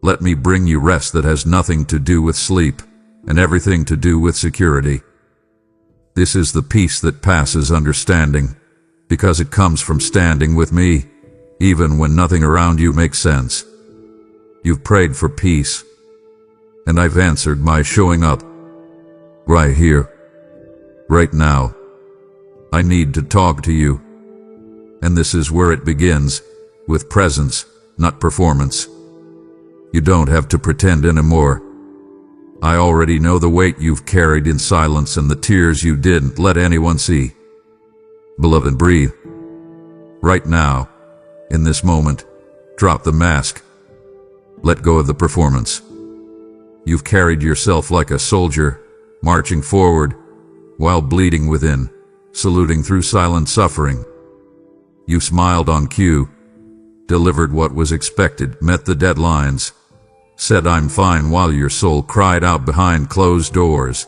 Let me bring you rest that has nothing to do with sleep, and everything to do with security. This is the peace that passes understanding, because it comes from standing with me, even when nothing around you makes sense. You've prayed for peace, and I've answered by showing up. Right here. Right now. I need to talk to you. And this is where it begins, with presence, not performance. You don't have to pretend anymore. I already know the weight you've carried in silence and the tears you didn't let anyone see. Beloved, breathe. Right now, in this moment, drop the mask. Let go of the performance. You've carried yourself like a soldier, marching forward, while bleeding within, saluting through silent suffering. You smiled on cue, delivered what was expected, met the deadlines, said I'm fine while your soul cried out behind closed doors.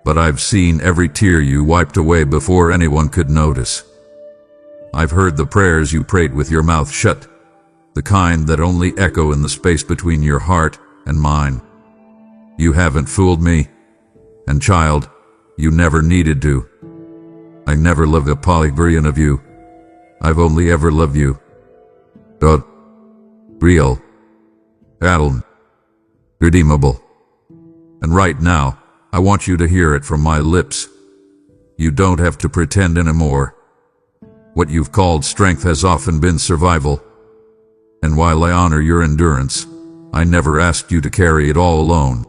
But I've seen every tear you wiped away before anyone could notice. I've heard the prayers you prayed with your mouth shut, the kind that only echo in the space between your heart and mine. You haven't fooled me, and child, you never needed to. I never loved a polygram of you. I've only ever loved you. God. Real. Adel. Redeemable. And right now, I want you to hear it from my lips. You don't have to pretend anymore. What you've called strength has often been survival. And while I honor your endurance, I never asked you to carry it all alone.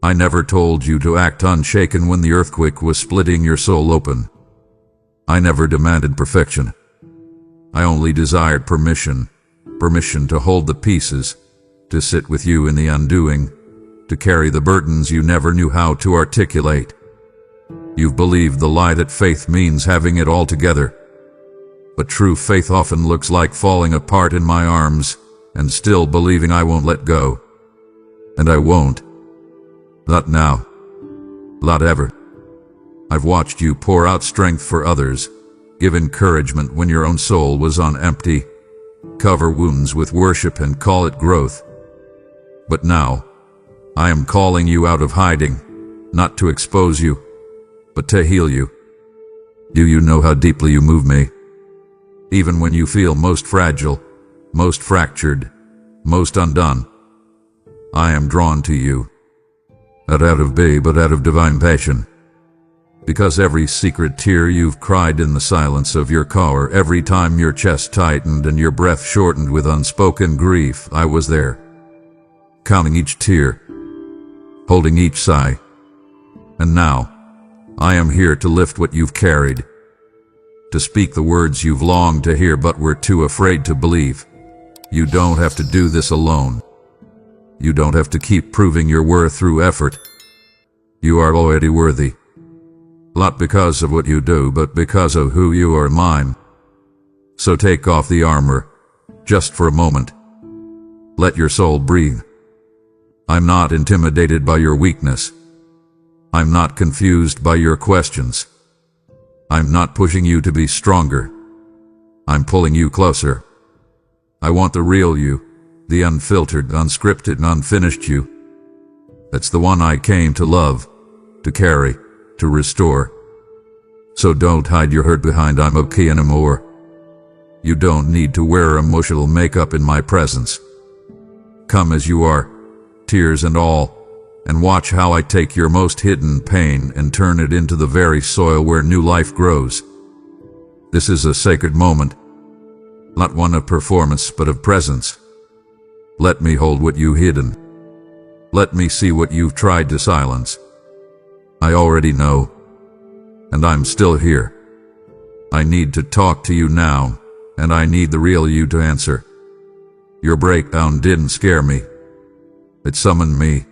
I never told you to act unshaken when the earthquake was splitting your soul open. I never demanded perfection. I only desired permission to hold the pieces, to sit with you in the undoing, to carry the burdens you never knew how to articulate. You've believed the lie that faith means having it all together. But true faith often looks like falling apart in my arms and still believing I won't let go. And I won't. Not now. Not ever. I've watched you pour out strength for others, give encouragement when your own soul was on empty, cover wounds with worship and call it growth. But now, I am calling you out of hiding, not to expose you, but to heal you. Do you know how deeply you move me? Even when you feel most fragile, most fractured, most undone, I am drawn to you. Not out of pity, but out of divine passion. Because every secret tear you've cried in the silence of your car, every time your chest tightened and your breath shortened with unspoken grief, I was there, counting each tear, holding each sigh. And now, I am here to lift what you've carried, to speak the words you've longed to hear but were too afraid to believe. You don't have to do this alone. You don't have to keep proving your worth through effort. You are already worthy. Not because of what you do, but because of who you are, mine. So take off the armor, just for a moment. Let your soul breathe. I'm not intimidated by your weakness. I'm not confused by your questions. I'm not pushing you to be stronger. I'm pulling you closer. I want the real you, the unfiltered, unscripted, and unfinished you. That's the one I came to love, to carry, to restore. So don't hide your hurt behind "I'm okay" anymore. You don't need to wear emotional makeup in my presence. Come as you are, tears and all, and watch how I take your most hidden pain and turn it into the very soil where new life grows. This is a sacred moment, not one of performance but of presence. Let me hold what you've hidden. Let me see what you've tried to silence. I already know, and I'm still here. I need to talk to you now, and I need the real you to answer. Your breakdown didn't scare me. It summoned me.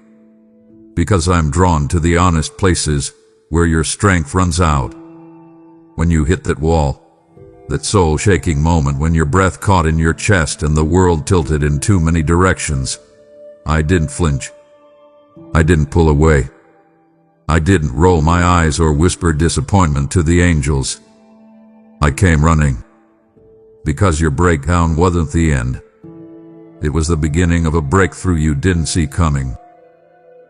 Because I'm drawn to the honest places where your strength runs out. When you hit that wall, that soul-shaking moment when your breath caught in your chest and the world tilted in too many directions, I didn't flinch. I didn't pull away. I didn't roll my eyes or whisper disappointment to the angels. I came running. Because your breakdown wasn't the end. It was the beginning of a breakthrough you didn't see coming.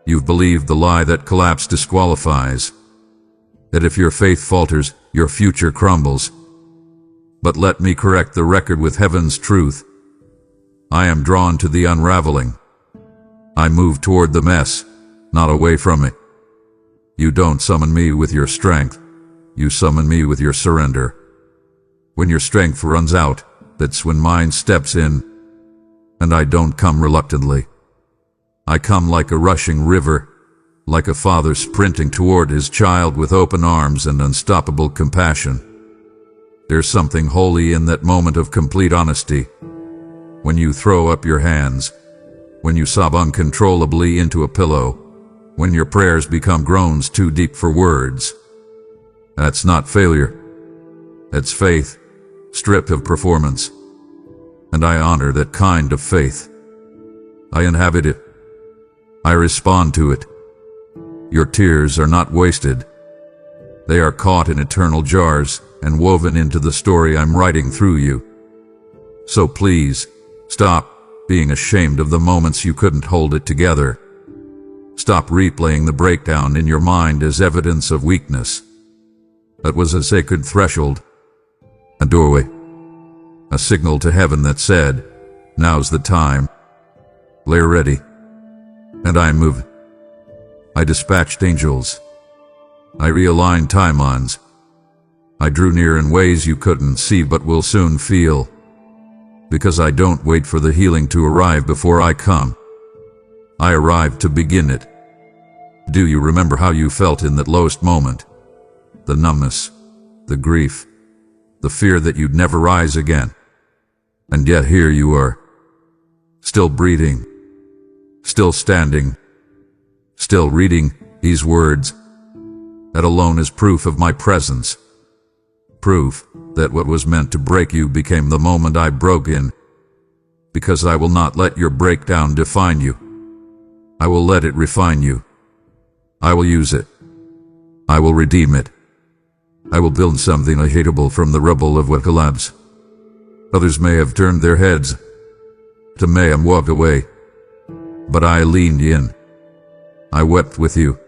You've believed the lie that collapse disqualifies, that if your faith falters, your future crumbles. But let me correct the record with heaven's truth. I am drawn to the unraveling. I move toward the mess, not away from it. You don't summon me with your strength. You summon me with your surrender. When your strength runs out, that's when mine steps in. And I don't come reluctantly. I come like a rushing river, like a father sprinting toward his child with open arms and unstoppable compassion. There's something holy in that moment of complete honesty. When you throw up your hands, when you sob uncontrollably into a pillow, when your prayers become groans too deep for words. That's not failure. That's faith, stripped of performance. And I honor that kind of faith. I inhabit it. I respond to it. Your tears are not wasted. They are caught in eternal jars and woven into the story I'm writing through you. So please, stop being ashamed of the moments you couldn't hold it together. Stop replaying the breakdown in your mind as evidence of weakness. That was a sacred threshold, a doorway, a signal to heaven that said, now's the time. Lay ready. And I moved. I dispatched angels. I realigned timelines. I drew near in ways you couldn't see but will soon feel. Because I don't wait for the healing to arrive before I come. I arrive to begin it. Do you remember how you felt in that lowest moment? The numbness, the grief, the fear that you'd never rise again. And yet here you are, still breathing, still standing, still reading these words. That alone is proof of my presence. Proof that what was meant to break you became the moment I broke in. Because I will not let your breakdown define you. I will let it refine you. I will use it. I will redeem it. I will build something unhateable from the rubble of what collapsed. Others may have turned their heads to me and walked away. But I leaned in. I wept with you.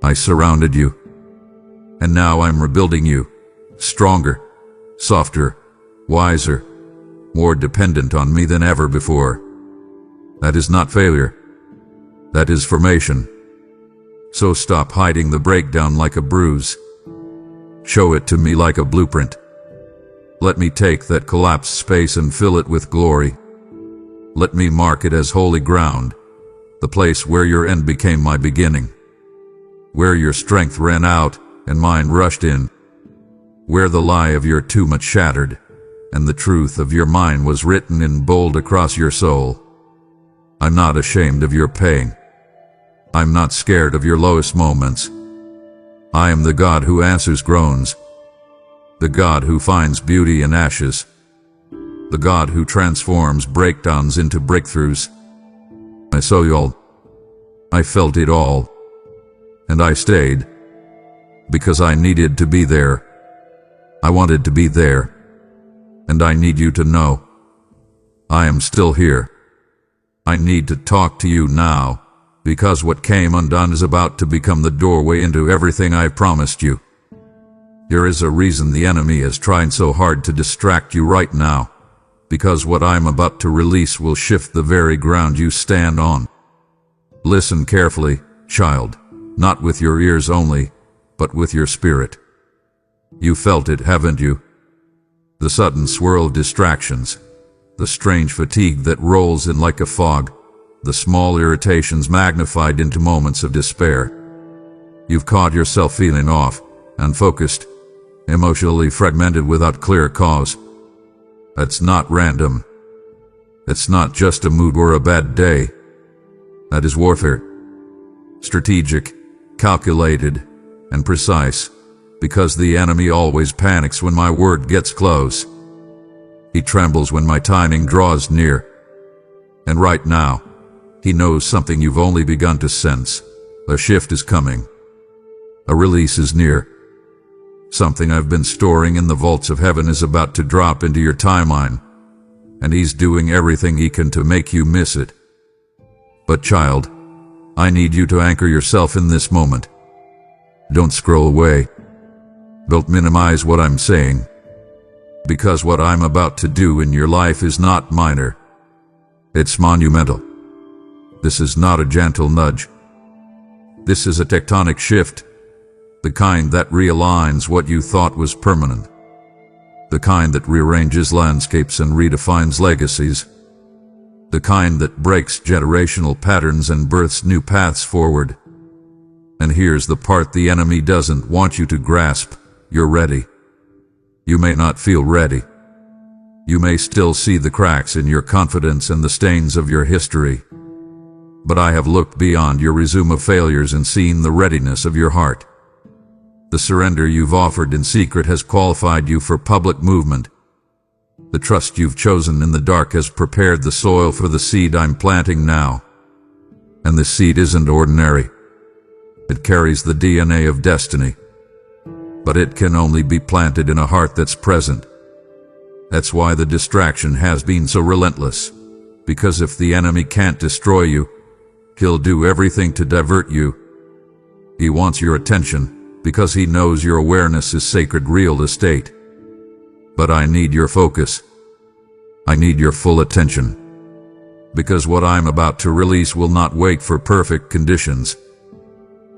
I surrounded you. And now I'm rebuilding you. Stronger, softer, wiser, more dependent on me than ever before. That is not failure. That is formation. So stop hiding the breakdown like a bruise. Show it to me like a blueprint. Let me take that collapsed space and fill it with glory. Let me mark it as holy ground, the place where your end became my beginning, where your strength ran out and mine rushed in, where the lie of your too much shattered and the truth of your mine was written in bold across your soul. I'm not ashamed of your pain. I'm not scared of your lowest moments. I am the God who answers groans, the God who finds beauty in ashes, the God who transforms breakdowns into breakthroughs. I saw you all. I felt it all. And I stayed because I needed to be there. I wanted to be there. And I need you to know I am still here. I need to talk to you now, because what came undone is about to become the doorway into everything I've promised you. There is a reason the enemy is trying so hard to distract you right now, because what I'm about to release will shift the very ground you stand on. Listen carefully, child, not with your ears only, but with your spirit. You felt it, haven't you? The sudden swirl of distractions, the strange fatigue that rolls in like a fog, the small irritations magnified into moments of despair. You've caught yourself feeling off, unfocused, emotionally fragmented without clear cause. That's not random. It's not just a mood or a bad day. That is warfare. Strategic, calculated, and precise, because the enemy always panics when my word gets close. He trembles when my timing draws near. And right now, he knows something you've only begun to sense. A shift is coming. A release is near. Something I've been storing in the vaults of heaven is about to drop into your timeline, and he's doing everything he can to make you miss it. But child, I need you to anchor yourself in this moment. Don't scroll away. Don't minimize what I'm saying, because what I'm about to do in your life is not minor. It's monumental. This is not a gentle nudge. This is a tectonic shift, the kind that realigns what you thought was permanent, the kind that rearranges landscapes and redefines legacies, the kind that breaks generational patterns and births new paths forward. And here's the part the enemy doesn't want you to grasp. You're ready. You may not feel ready. You may still see the cracks in your confidence and the stains of your history. But I have looked beyond your resume of failures and seen the readiness of your heart. The surrender you've offered in secret has qualified you for public movement. The trust you've chosen in the dark has prepared the soil for the seed I'm planting now. And the seed isn't ordinary. It carries the DNA of destiny. But it can only be planted in a heart that's present. That's why the distraction has been so relentless. Because if the enemy can't destroy you, he'll do everything to divert you. He wants your attention, because he knows your awareness is sacred real estate. But I need your focus. I need your full attention. Because what I'm about to release will not wait for perfect conditions.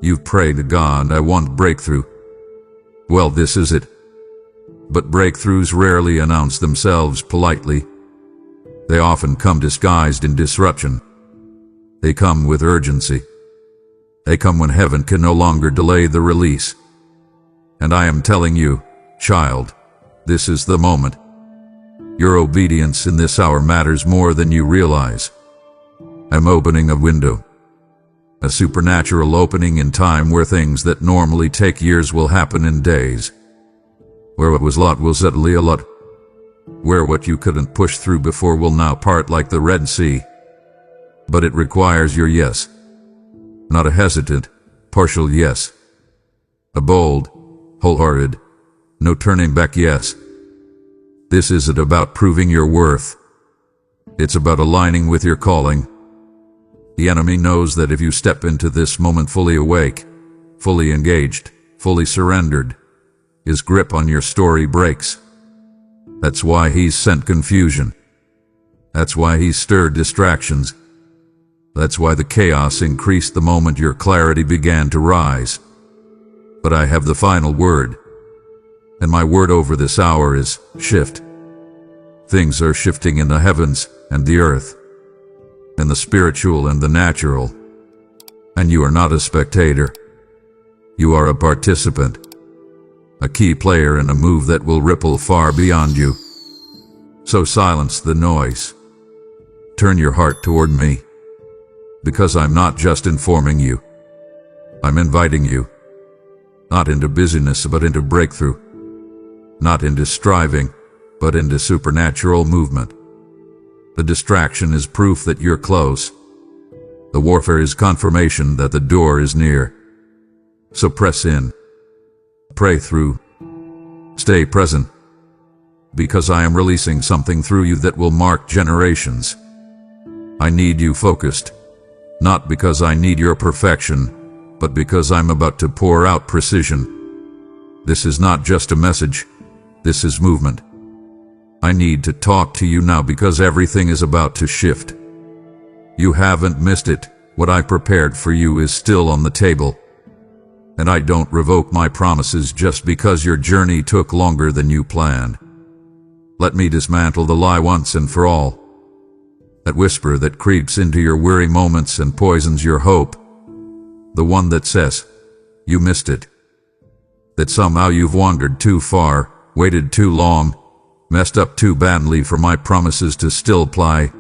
You've prayed to God, I want breakthrough. Well, this is it. But breakthroughs rarely announce themselves politely. They often come disguised in disruption. They come with urgency. They come when heaven can no longer delay the release. And I am telling you, child, this is the moment. Your obedience in this hour matters more than you realize. I'm opening a window. A supernatural opening in time where things that normally take years will happen in days. Where what was lot will suddenly a lot. Where what you couldn't push through before will now part like the Red Sea. But it requires your yes. Not a hesitant, partial yes. A bold, wholehearted, no turning back yes. This isn't about proving your worth. It's about aligning with your calling. The enemy knows that if you step into this moment fully awake, fully engaged, fully surrendered, his grip on your story breaks. That's why he's sent confusion. That's why he's stirred distractions. That's why the chaos increased the moment your clarity began to rise. But I have the final word. And my word over this hour is shift. Things are shifting in the heavens and the earth, in the spiritual and the natural. And you are not a spectator. You are a participant, a key player in a move that will ripple far beyond you. So silence the noise. Turn your heart toward me, because I'm not just informing you. I'm inviting you, not into busyness but into breakthrough, not into striving but into supernatural movement. The distraction is proof that you're close. The warfare is confirmation that the door is near. So press in, pray through, stay present, because I am releasing something through you that will mark generations. I need you focused, not because I need your perfection, but because I'm about to pour out precision. This is not just a message, this is movement. I need to talk to you now because everything is about to shift. You haven't missed it. What I prepared for you is still on the table. And I don't revoke my promises just because your journey took longer than you planned. Let me dismantle the lie once and for all. That whisper that creeps into your weary moments and poisons your hope. The one that says, you missed it. That somehow you've wandered too far, waited too long, messed up too badly for my promises to still apply.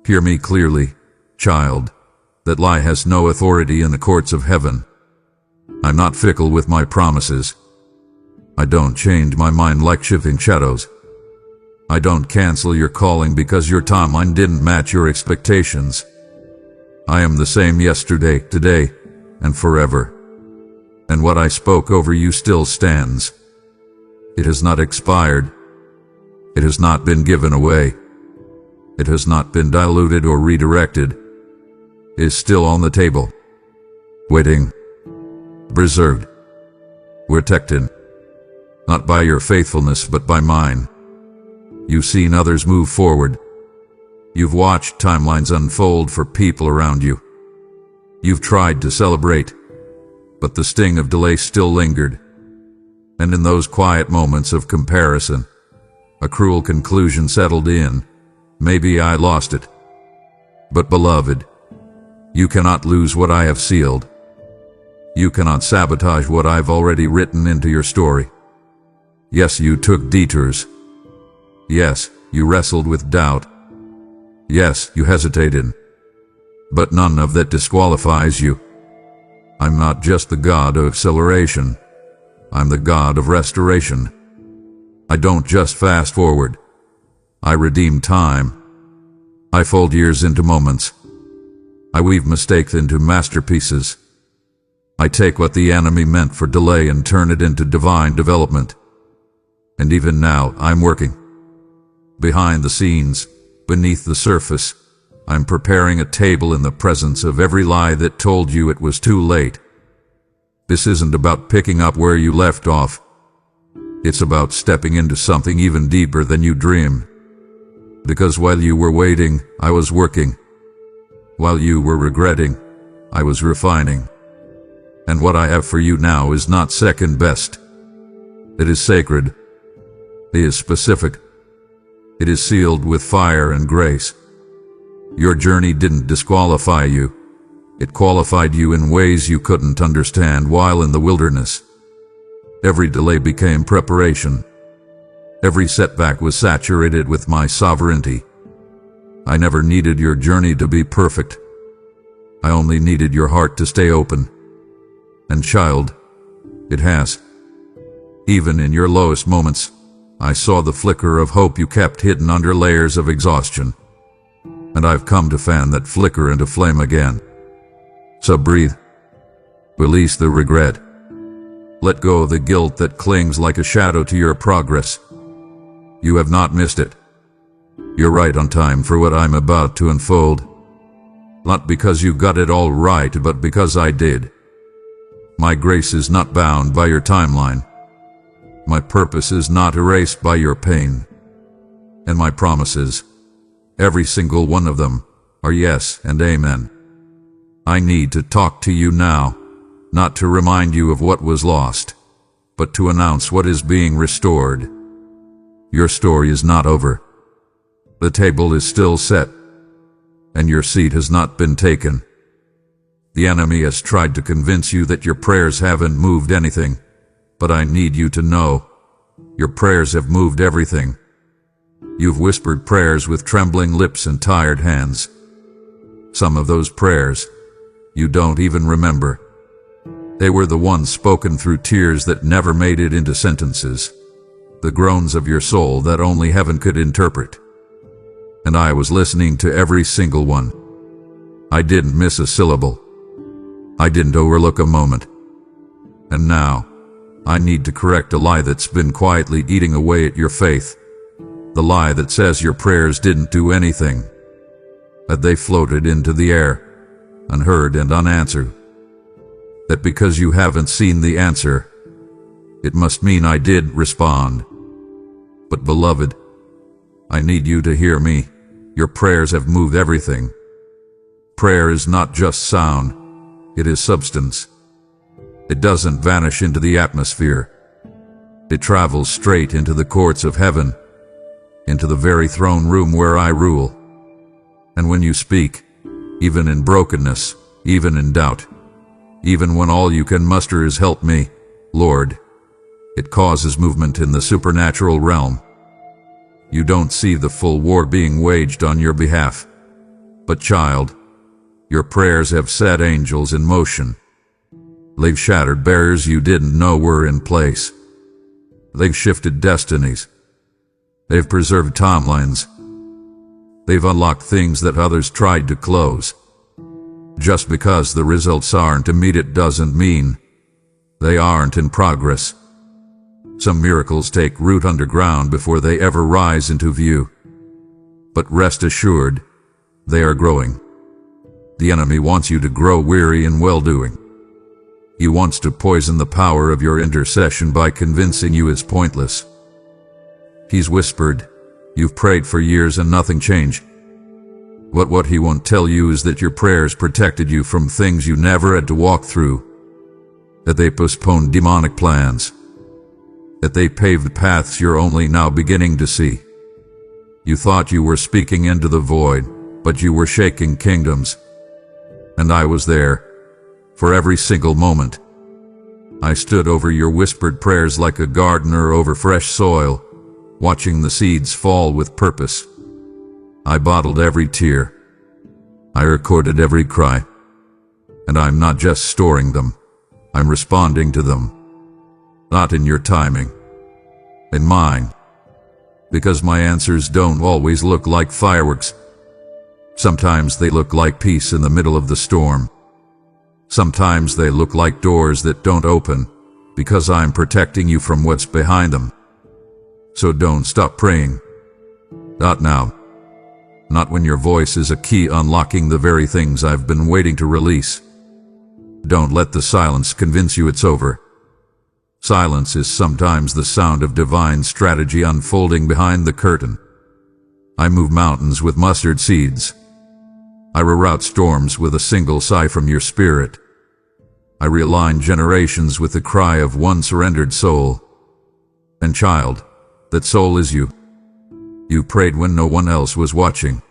Hear me clearly, child. That lie has no authority in the courts of heaven. I'm not fickle with my promises. I don't change my mind like shifting shadows. I don't cancel your calling because your timeline didn't match your expectations. I am the same yesterday, today, and forever. And what I spoke over you still stands. It has not expired. It has not been given away. It has not been diluted or redirected. It is still on the table, waiting, preserved, protected, not by your faithfulness but by mine. You've seen others move forward. You've watched timelines unfold for people around you. You've tried to celebrate, but the sting of delay still lingered. And in those quiet moments of comparison, a cruel conclusion settled in. Maybe I lost it. But beloved, you cannot lose what I have sealed. You cannot sabotage what I've already written into your story. Yes, you took detours. Yes, you wrestled with doubt. Yes, you hesitated. But none of that disqualifies you. I'm not just the God of acceleration. I'm the God of restoration. I don't just fast forward. I redeem time. I fold years into moments. I weave mistakes into masterpieces. I take what the enemy meant for delay and turn it into divine development. And even now, I'm working. Behind the scenes, beneath the surface, I'm preparing a table in the presence of every lie that told you it was too late. This isn't about picking up where you left off. It's about stepping into something even deeper than you dreamed. Because while you were waiting, I was working. While you were regretting, I was refining. And what I have for you now is not second best. It is sacred. It is specific. It is sealed with fire and grace. Your journey didn't disqualify you. It qualified you in ways you couldn't understand while in the wilderness. Every delay became preparation. Every setback was saturated with my sovereignty. I never needed your journey to be perfect. I only needed your heart to stay open. And child, it has. Even in your lowest moments, I saw the flicker of hope you kept hidden under layers of exhaustion. And I've come to fan that flicker into flame again. So breathe. Release the regret. Let go of the guilt that clings like a shadow to your progress. You have not missed it. You're right on time for what I'm about to unfold. Not because you got it all right, but because I did. My grace is not bound by your timeline. My purpose is not erased by your pain. And my promises, every single one of them, are yes and amen. I need to talk to you now, not to remind you of what was lost, but to announce what is being restored. Your story is not over. The table is still set, and your seat has not been taken. The enemy has tried to convince you that your prayers haven't moved anything, but I need you to know, your prayers have moved everything. You've whispered prayers with trembling lips and tired hands. Some of those prayers, you don't even remember. They were the ones spoken through tears that never made it into sentences, the groans of your soul that only heaven could interpret. And I was listening to every single one. I didn't miss a syllable. I didn't overlook a moment. And now, I need to correct a lie that's been quietly eating away at your faith. The lie that says your prayers didn't do anything, that they floated into the air, unheard and unanswered. That because you haven't seen the answer, it must mean I did respond. But beloved, I need you to hear me. Your prayers have moved everything. Prayer is not just sound, it is substance. It doesn't vanish into the atmosphere. It travels straight into the courts of heaven, into the very throne room where I rule. And when you speak, even in brokenness, even in doubt, even when all you can muster is help me, Lord, it causes movement in the supernatural realm. You don't see the full war being waged on your behalf. But child, your prayers have set angels in motion. They've shattered barriers you didn't know were in place. They've shifted destinies. They've preserved timelines. They've unlocked things that others tried to close. Just because the results aren't immediate doesn't mean they aren't in progress. Some miracles take root underground before they ever rise into view. But rest assured, they are growing. The enemy wants you to grow weary in well-doing. He wants to poison the power of your intercession by convincing you it's pointless. He's whispered, you've prayed for years and nothing changed. But what he won't tell you is that your prayers protected you from things you never had to walk through, that they postponed demonic plans, that they paved paths you're only now beginning to see. You thought you were speaking into the void, but you were shaking kingdoms. And I was there, for every single moment. I stood over your whispered prayers like a gardener over fresh soil, watching the seeds fall with purpose. I bottled every tear. I recorded every cry. And I'm not just storing them, I'm responding to them. Not in your timing, in mine. Because my answers don't always look like fireworks. Sometimes they look like peace in the middle of the storm. Sometimes they look like doors that don't open, because I'm protecting you from what's behind them. So don't stop praying. Not now. Not when your voice is a key unlocking the very things I've been waiting to release. Don't let the silence convince you it's over. Silence is sometimes the sound of divine strategy unfolding behind the curtain. I move mountains with mustard seeds. I reroute storms with a single sigh from your spirit. I realign generations with the cry of one surrendered soul. And child, that soul is you. You prayed when no one else was watching.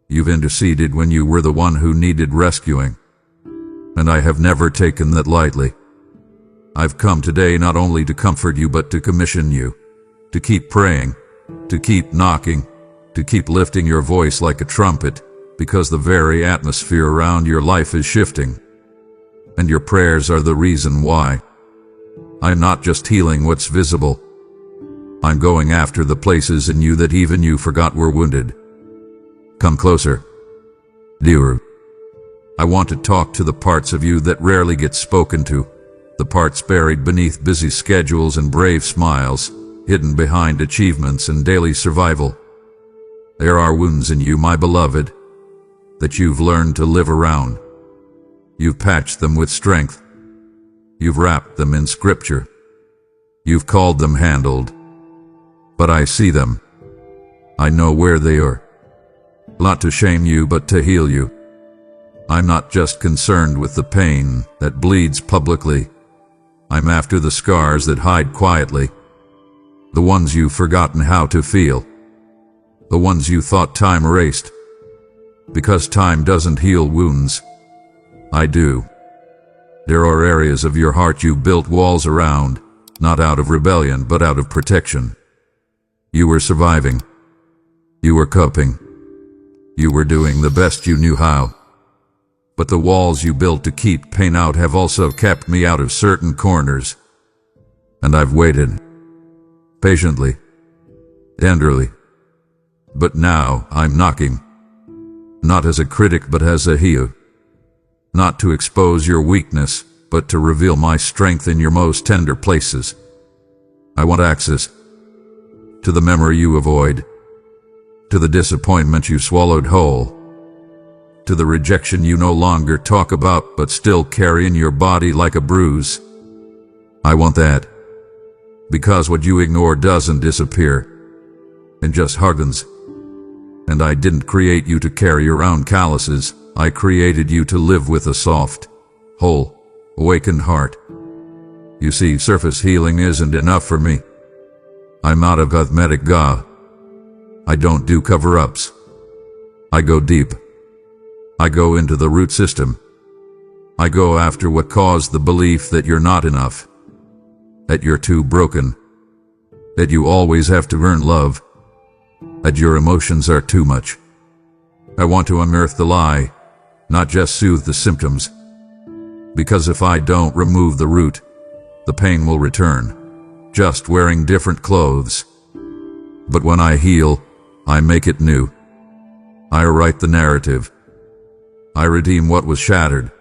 You've interceded when you were the one who needed rescuing. And I have never taken that lightly. I've come today not only to comfort you but to commission you, to keep praying, to keep knocking, to keep lifting your voice like a trumpet, because the very atmosphere around your life is shifting. And your prayers are the reason why. I'm not just healing what's visible. I'm going after the places in you that even you forgot were wounded. Come closer, dearer. I want to talk to the parts of you that rarely get spoken to, the parts buried beneath busy schedules and brave smiles, hidden behind achievements and daily survival. There are wounds in you, my beloved, that you've learned to live around. You've patched them with strength. You've wrapped them in scripture. You've called them handled. But I see them. I know where they are. not to shame you but to heal you. I'm not just concerned with the pain that bleeds publicly. I'm after the scars that hide quietly, the ones you've forgotten how to feel, the ones you thought time erased. Because time doesn't heal wounds. I do. There are areas of your heart you built walls around, not out of rebellion but out of protection. You were surviving. You were coping. You were doing the best you knew how. But the walls you built to keep pain out have also kept me out of certain corners. And I've waited. Patiently. Tenderly. But now I'm knocking. Not as a critic but as a healer. Not to expose your weakness, but to reveal my strength in your most tender places. I want access to the memory you avoid, to the disappointment you swallowed whole, to the rejection you no longer talk about but still carry in your body like a bruise. I want that, because what you ignore doesn't disappear, it just hardens. And I didn't create you to carry around calluses. I created you to live with a soft, whole, awakened heart. You see, surface healing isn't enough for me. I'm not a cosmetic god. I don't do cover-ups. I go deep. I go into the root system. I go after what caused the belief that you're not enough, that you're too broken, that you always have to earn love, that your emotions are too much. I want to unearth the lie, not just soothe the symptoms. Because if I don't remove the root, the pain will return, just wearing different clothes. But when I heal, I make it new. I rewrite the narrative. I redeem what was shattered.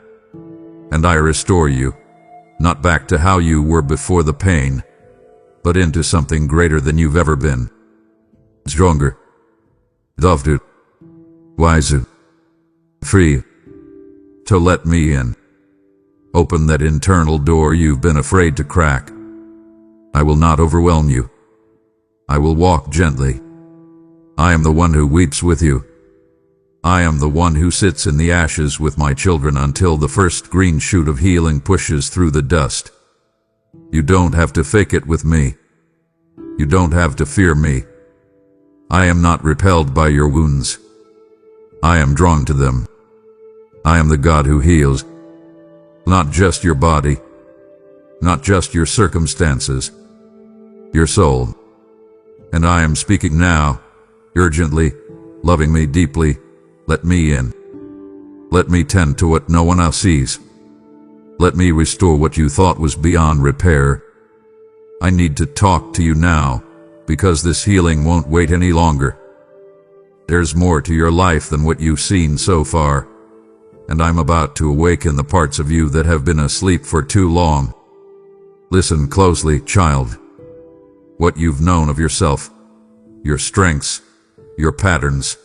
And I restore you, not back to how you were before the pain, but into something greater than you've ever been. Stronger, softer, wiser, free. So let me in. Open that internal door you've been afraid to crack. I will not overwhelm you. I will walk gently. I am the one who weeps with you. I am the one who sits in the ashes with my children until the first green shoot of healing pushes through the dust. You don't have to fake it with me. You don't have to fear me. I am not repelled by your wounds. I am drawn to them. I am the God who heals. Not just your body. Not just your circumstances. Your soul. And I am speaking now, urgently, loving me deeply. Let me in. Let me tend to what no one else sees. Let me restore what you thought was beyond repair. I need to talk to you now, because this healing won't wait any longer. There's more to your life than what you've seen so far, and I'm about to awaken the parts of you that have been asleep for too long. Listen closely, child. What you've known of yourself, your strengths, your patterns,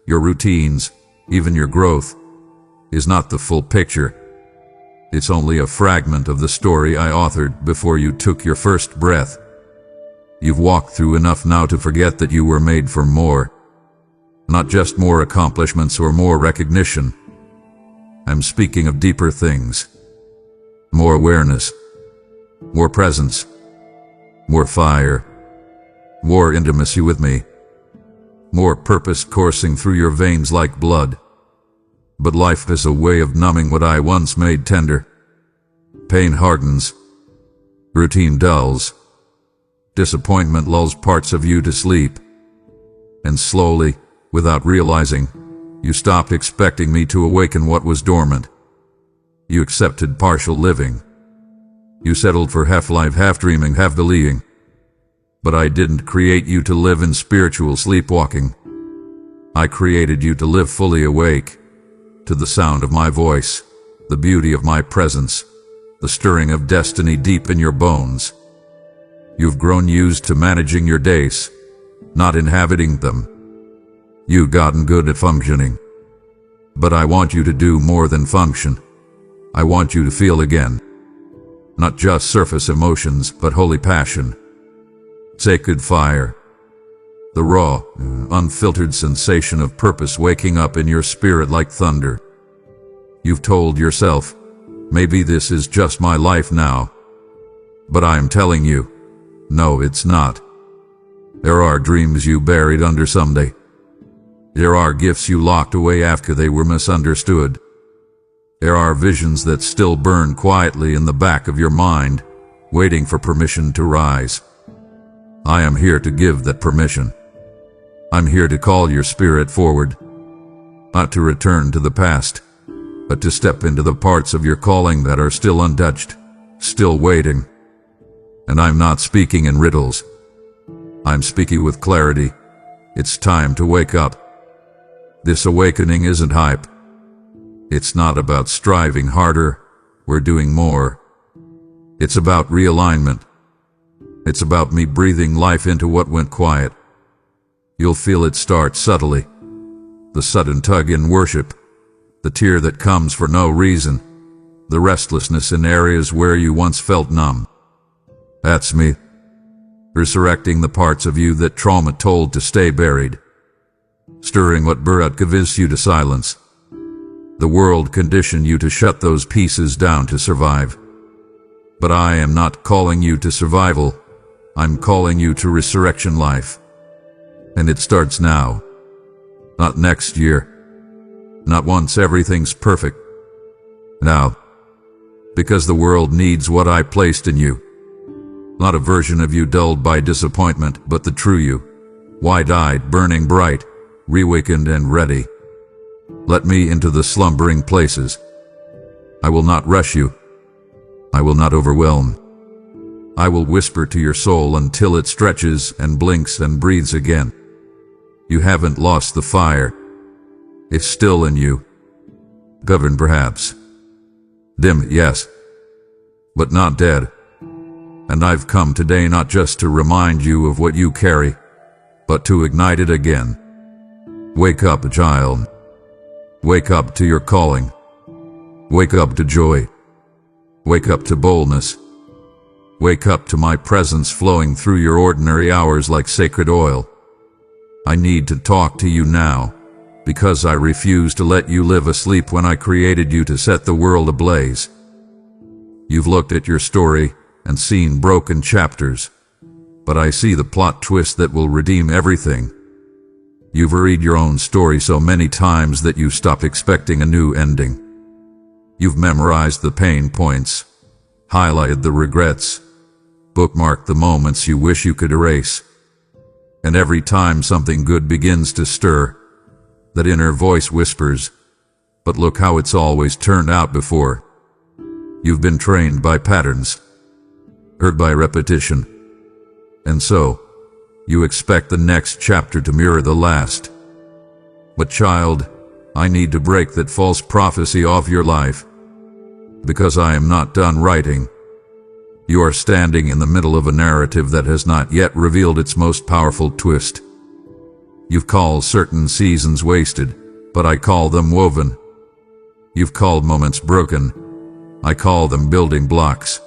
your routines, even your growth, is not the full picture. It's only a fragment of the story I authored before you took your first breath. You've walked through enough now to forget that you were made for more. Not just more accomplishments or more recognition. I'm speaking of deeper things. More awareness. More presence. More fire. More intimacy with me. More purpose coursing through your veins like blood. But life is a way of numbing what I once made tender. Pain hardens. Routine dulls. Disappointment lulls parts of you to sleep. And slowly, without realizing, you stopped expecting me to awaken what was dormant. You accepted partial living. You settled for half life, half dreaming, half believing. But I didn't create you to live in spiritual sleepwalking. I created you to live fully awake, to the sound of my voice, the beauty of my presence, the stirring of destiny deep in your bones. You've grown used to managing your days, not inhabiting them. You've gotten good at functioning. But I want you to do more than function. I want you to feel again. Not just surface emotions, but holy passion. Sacred fire. the raw, unfiltered sensation of purpose waking up in your spirit like thunder. You've told yourself, maybe this is just my life now. But I am telling you, no, it's not. There are dreams you buried under someday. There are gifts you locked away after they were misunderstood. There are visions that still burn quietly in the back of your mind, waiting for permission to rise. I am here to give that permission. I'm here to call your spirit forward, not to return to the past, but to step into the parts of your calling that are still untouched, still waiting. And I'm not speaking in riddles. I'm speaking with clarity. It's time to wake up. This awakening isn't hype. It's not about striving harder, we're doing more. It's about realignment. It's about me breathing life into what went quiet. You'll feel it start subtly. The sudden tug in worship, the tear that comes for no reason, the restlessness in areas where you once felt numb. That's me, resurrecting the parts of you that trauma told to stay buried, stirring what burnout convinced you to silence. The world conditioned you to shut those pieces down to survive. But I am not calling you to survival. I'm calling you to resurrection life. And it starts now. Not next year. Not once everything's perfect. Now. Because the world needs what I placed in you. Not a version of you dulled by disappointment, but the true you. Wide-eyed, burning bright, reawakened and ready. Let me into the slumbering places. I will not rush you. I will not overwhelm. I will whisper to your soul until it stretches and blinks and breathes again. You haven't lost the fire. It's still in you. Governed perhaps. Dim, yes. But not dead. And I've come today not just to remind you of what you carry, but to ignite it again. Wake up, child. Wake up to your calling. Wake up to joy. Wake up to boldness. Wake up to my presence flowing through your ordinary hours like sacred oil. I need to talk to you now, because I refuse to let you live asleep when I created you to set the world ablaze. You've looked at your story and seen broken chapters, but I see the plot twist that will redeem everything. You've read your own story so many times that you stop expecting a new ending. You've memorized the pain points, highlighted the regrets, bookmarked the moments you wish you could erase. And every time something good begins to stir, that inner voice whispers, "But look how it's always turned out before." You've been trained by patterns, heard by repetition, and so, you expect the next chapter to mirror the last. But child, I need to break that false prophecy off your life, because I am not done writing. You are standing in the middle of a narrative that has not yet revealed its most powerful twist. You've called certain seasons wasted, but I call them woven. You've called moments broken, I call them building blocks.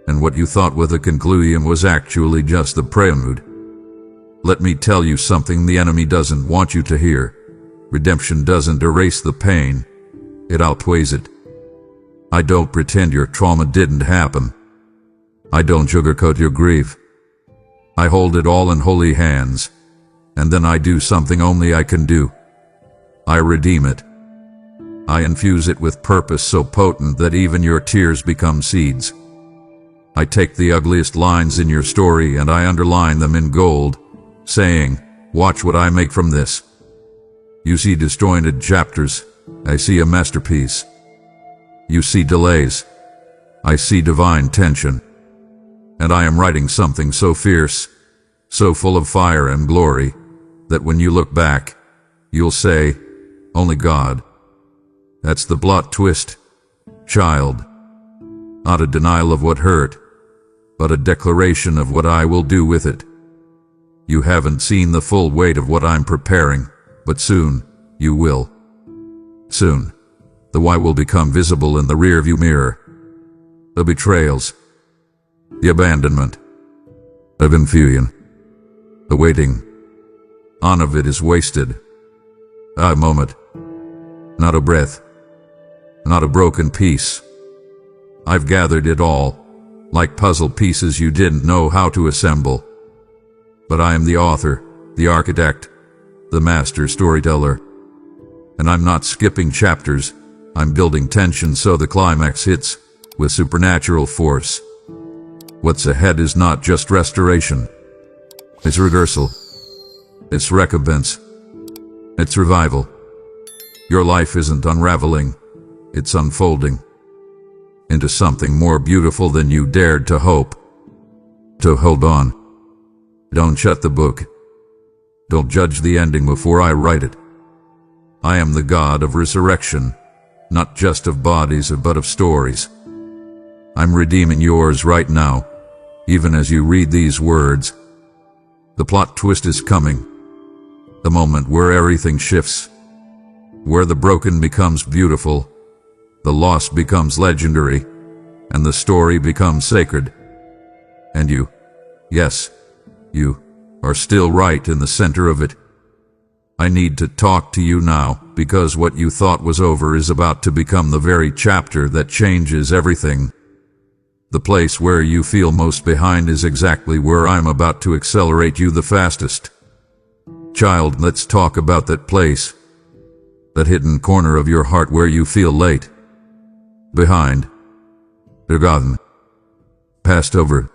And what you thought was a conclusion was actually just the prelude. Let me tell you something the enemy doesn't want you to hear. Redemption doesn't erase the pain, it outweighs it. I don't pretend your trauma didn't happen. I don't sugarcoat your grief. I hold it all in holy hands, and then I do something only I can do. I redeem it. I infuse it with purpose so potent that even your tears become seeds. I take the ugliest lines in your story and I underline them in gold, saying, "Watch what I make from this." You see disjointed chapters, I see a masterpiece. You see delays, I see divine tension. And I am writing something so fierce, so full of fire and glory, that when you look back, you'll say, "Only God." That's the plot twist, child. Not a denial of what hurt, but a declaration of what I will do with it. You haven't seen the full weight of what I'm preparing, but soon, you will. Soon, the why will become visible in the rearview mirror. The betrayals, the abandonment, the confusion, the waiting, None of it is wasted. A moment. Not a breath. Not a broken piece. I've gathered it all, like puzzle pieces you didn't know how to assemble. But I am the author, the architect, the master storyteller. And I'm not skipping chapters, I'm building tension so the climax hits with supernatural force. What's ahead is not just restoration. It's reversal. It's recompense. It's revival. Your life isn't unraveling, it's unfolding into something more beautiful than you dared to hope. So hold on. Don't shut the book. Don't judge the ending before I write it. I am the God of resurrection, not just of bodies but of stories. I'm redeeming yours right now, even as you read these words. The plot twist is coming. The moment where everything shifts. Where the broken becomes beautiful, the lost becomes legendary, and the story becomes sacred. And you, yes, you, are still right in the center of it. I need to talk to you now, because what you thought was over is about to become the very chapter that changes everything. The place where you feel most behind is exactly where I'm about to accelerate you the fastest. Child, let's talk about that place. That hidden corner of your heart where you feel late. Behind. Forgotten. Passed over.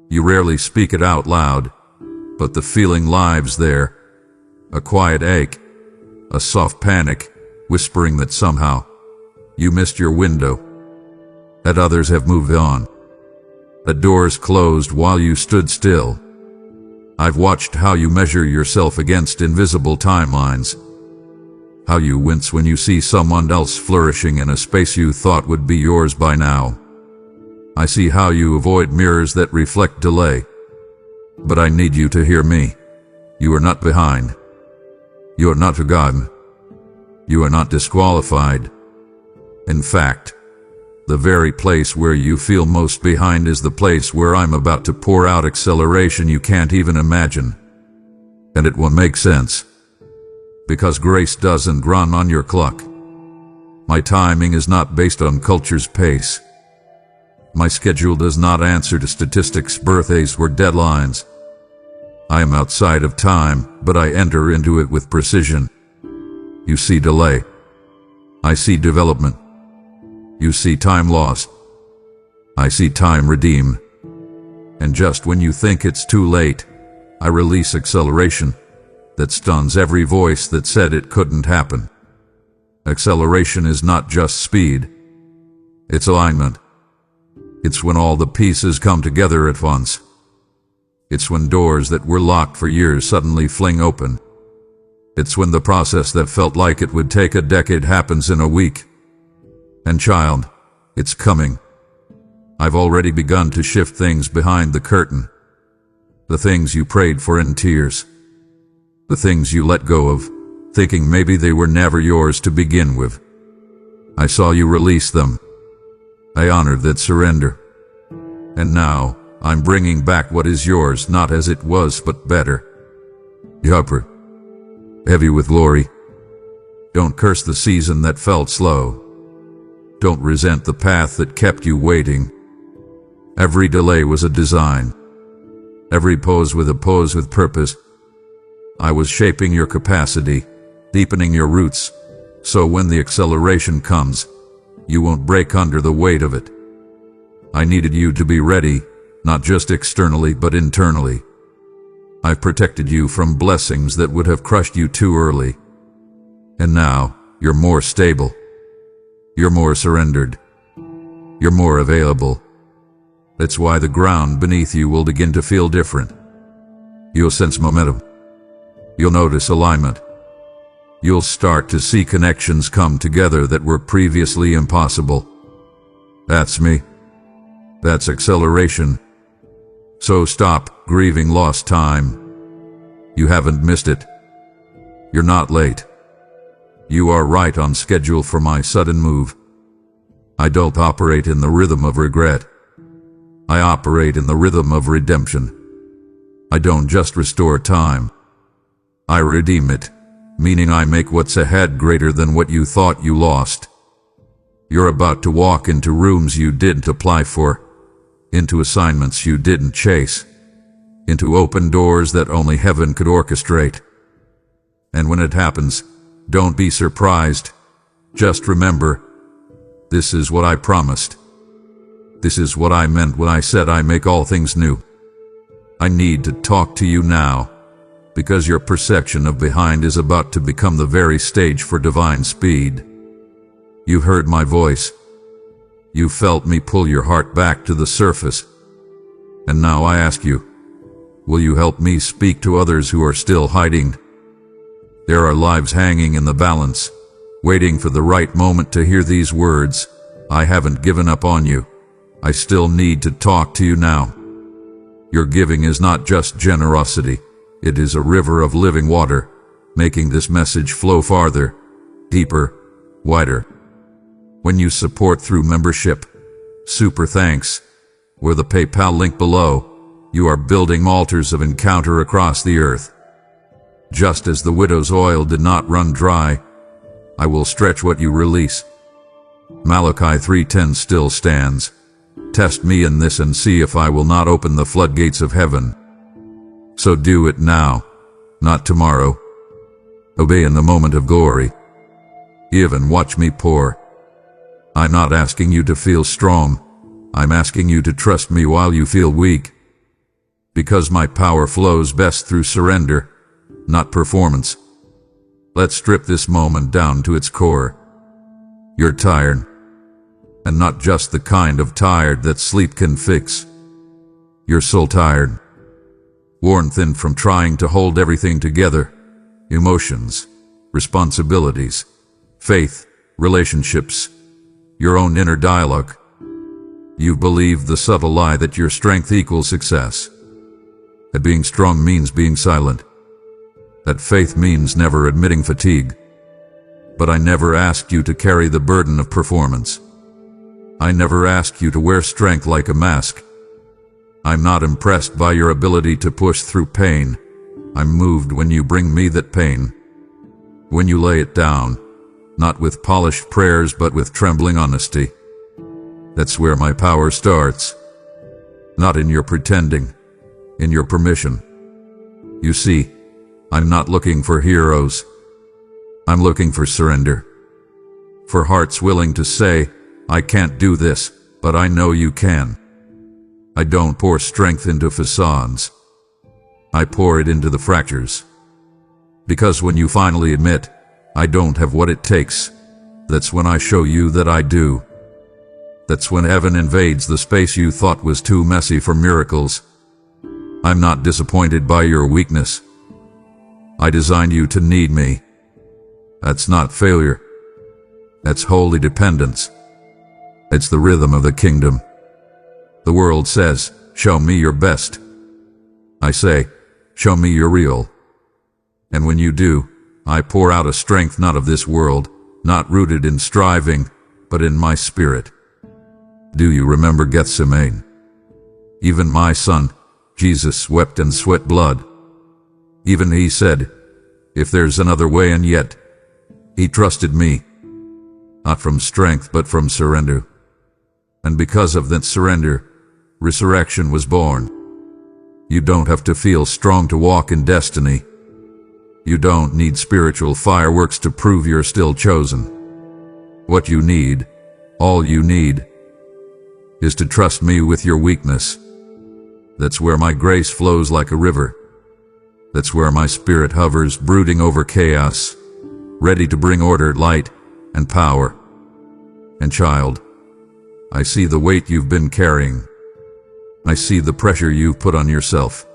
You rarely speak it out loud, but the feeling lives there. A quiet ache. A soft panic, whispering that somehow you missed your window. That others have moved on. That doors closed while you stood still. I've watched how you measure yourself against invisible timelines. How you wince when you see someone else flourishing in a space you thought would be yours by now. I see how you avoid mirrors that reflect delay. But I need you to hear me. You are not behind. You are not forgotten. You are not disqualified. In fact, the very place where you feel most behind is the place where I'm about to pour out acceleration you can't even imagine. And it will make sense. Because grace doesn't run on your clock. My timing is not based on culture's pace. My schedule does not answer to statistics, birthdays, or deadlines. I am outside of time, but I enter into it with precision. You see delay. I see development. You see time lost. I see time redeemed. And just when you think it's too late, I release acceleration that stuns every voice that said it couldn't happen. Acceleration is not just speed. It's alignment. It's when all the pieces come together at once. It's when doors that were locked for years suddenly fling open. It's when the process that felt like it would take a decade happens in a week. And child, it's coming. I've already begun to shift things behind the curtain. The things you prayed for in tears. The things you let go of, thinking maybe they were never yours to begin with. I saw you release them. I honored that surrender. And now, I'm bringing back what is yours, not as it was, but better. Upper. Heavy with glory. Don't curse the season that felt slow. Don't resent the path that kept you waiting. Every delay was a design. Every pose with purpose. I was shaping your capacity, deepening your roots, so when the acceleration comes, you won't break under the weight of it. I needed you to be ready, not just externally but internally. I've protected you from blessings that would have crushed you too early. And now, you're more stable. You're more surrendered. You're more available. That's why the ground beneath you will begin to feel different. You'll sense momentum. You'll notice alignment. You'll start to see connections come together that were previously impossible. That's me. That's acceleration. So stop grieving lost time. You haven't missed it. You're not late. You are right on schedule for my sudden move. I don't operate in the rhythm of regret. I operate in the rhythm of redemption. I don't just restore time. I redeem it, meaning I make what's ahead greater than what you thought you lost. You're about to walk into rooms you didn't apply for, into assignments you didn't chase, into open doors that only heaven could orchestrate. And when it happens, don't be surprised. Just remember, this is what I promised. This is what I meant when I said I make all things new. I need to talk to you now, because your perception of behind is about to become the very stage for divine speed. You heard my voice. You felt me pull your heart back to the surface. And now I ask you, will you help me speak to others who are still hiding? There are lives hanging in the balance, waiting for the right moment to hear these words. I haven't given up on you. I still need to talk to you now. Your giving is not just generosity. It is a river of living water, making this message flow farther, deeper, wider. When you support through membership, super thanks, or the PayPal link below, you are building altars of encounter across the earth. Just as the widow's oil did not run dry, I will stretch what you release. Malachi 3:10 still stands. Test me in this and see if I will not open the floodgates of heaven. So do it now, not tomorrow. Obey in the moment of glory. Give and watch me pour. I'm not asking you to feel strong. I'm asking you to trust me while you feel weak. Because my power flows best through surrender, not performance. Let's strip this moment down to its core. You're tired. And not just the kind of tired that sleep can fix. You're soul tired. Worn thin from trying to hold everything together. Emotions, responsibilities, faith, relationships, your own inner dialogue. You've believed the subtle lie that your strength equals success. That being strong means being silent. That faith means never admitting fatigue. But I never asked you to carry the burden of performance. I never asked you to wear strength like a mask. I'm not impressed by your ability to push through pain. I'm moved when you bring me that pain. When you lay it down, not with polished prayers but with trembling honesty. That's where my power starts. Not in your pretending, in your permission. You see, I'm not looking for heroes. I'm looking for surrender. For hearts willing to say, I can't do this, but I know you can. I don't pour strength into facades. I pour it into the fractures. Because when you finally admit, I don't have what it takes, that's when I show you that I do. That's when heaven invades the space you thought was too messy for miracles. I'm not disappointed by your weakness. I designed you to need me. That's not failure. That's holy dependence. It's the rhythm of the kingdom. The world says, show me your best. I say, show me your real. And when you do, I pour out a strength not of this world, not rooted in striving, but in my spirit. Do you remember Gethsemane? Even my son, Jesus, wept and sweat blood. Even he said, if there's another way, and yet he trusted me, not from strength but from surrender. And because of that surrender, resurrection was born. You don't have to feel strong to walk in destiny. You don't need spiritual fireworks to prove you're still chosen. What you need, all you need, is to trust me with your weakness. That's where my grace flows like a river. That's where my spirit hovers, brooding over chaos, ready to bring order, light, and power. And child, I see the weight you've been carrying. I see the pressure you've put on yourself.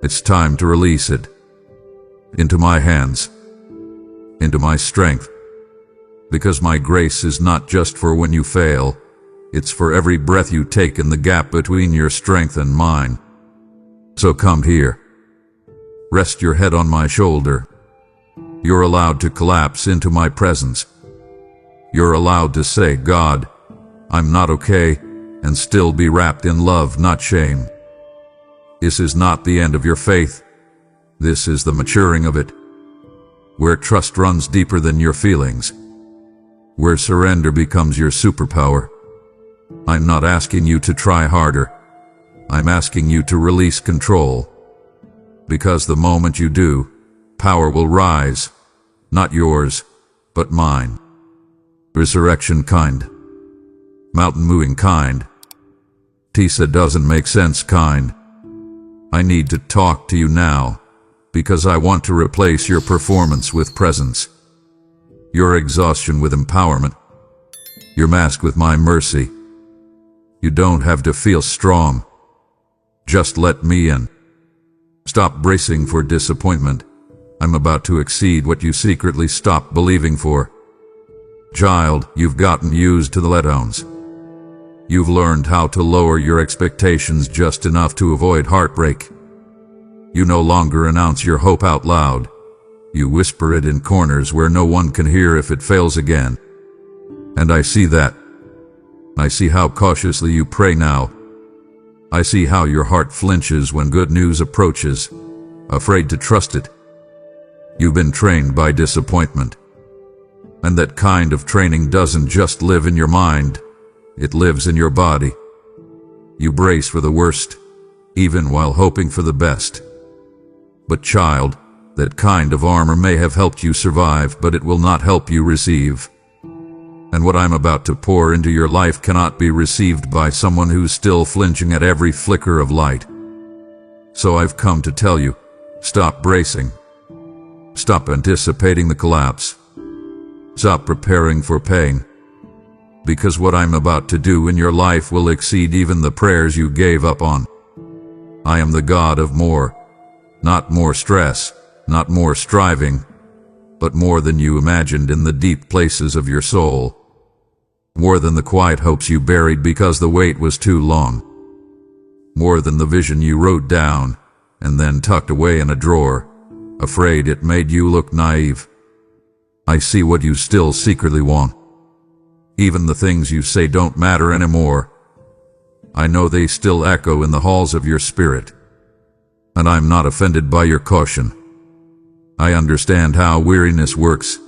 It's time to release it. Into my hands. Into my strength. Because my grace is not just for when you fail. It's for every breath you take in the gap between your strength and mine. So come here. Rest your head on my shoulder. You're allowed to collapse into my presence. You're allowed to say, God, I'm not okay, and still be wrapped in love, not shame. This is not the end of your faith. This is the maturing of it, where trust runs deeper than your feelings, where surrender becomes your superpower. I'm not asking you to try harder. I'm asking you to release control. Because the moment you do, power will rise, not yours, but mine. Resurrection kind. Mountain moving kind. Tisa doesn't make sense kind. I need to talk to you now, because I want to replace your performance with presence, your exhaustion with empowerment, your mask with my mercy. You don't have to feel strong. Just let me in. Stop bracing for disappointment. I'm about to exceed what you secretly stopped believing for. Child, you've gotten used to the letdowns. You've learned how to lower your expectations just enough to avoid heartbreak. You no longer announce your hope out loud. You whisper it in corners where no one can hear if it fails again. And I see that. I see how cautiously you pray now. I see how your heart flinches when good news approaches, afraid to trust it. You've been trained by disappointment. And that kind of training doesn't just live in your mind, it lives in your body. You brace for the worst, even while hoping for the best. But child, that kind of armor may have helped you survive, but it will not help you receive. And what I'm about to pour into your life cannot be received by someone who's still flinching at every flicker of light. So I've come to tell you, stop bracing. Stop anticipating the collapse. Stop preparing for pain. Because what I'm about to do in your life will exceed even the prayers you gave up on. I am the God of more. Not more stress, not more striving, but more than you imagined in the deep places of your soul. More than the quiet hopes you buried because the wait was too long. More than the vision you wrote down and then tucked away in a drawer, afraid it made you look naive. I see what you still secretly want. Even the things you say don't matter anymore. I know they still echo in the halls of your spirit. And I'm not offended by your caution. I understand how weariness works.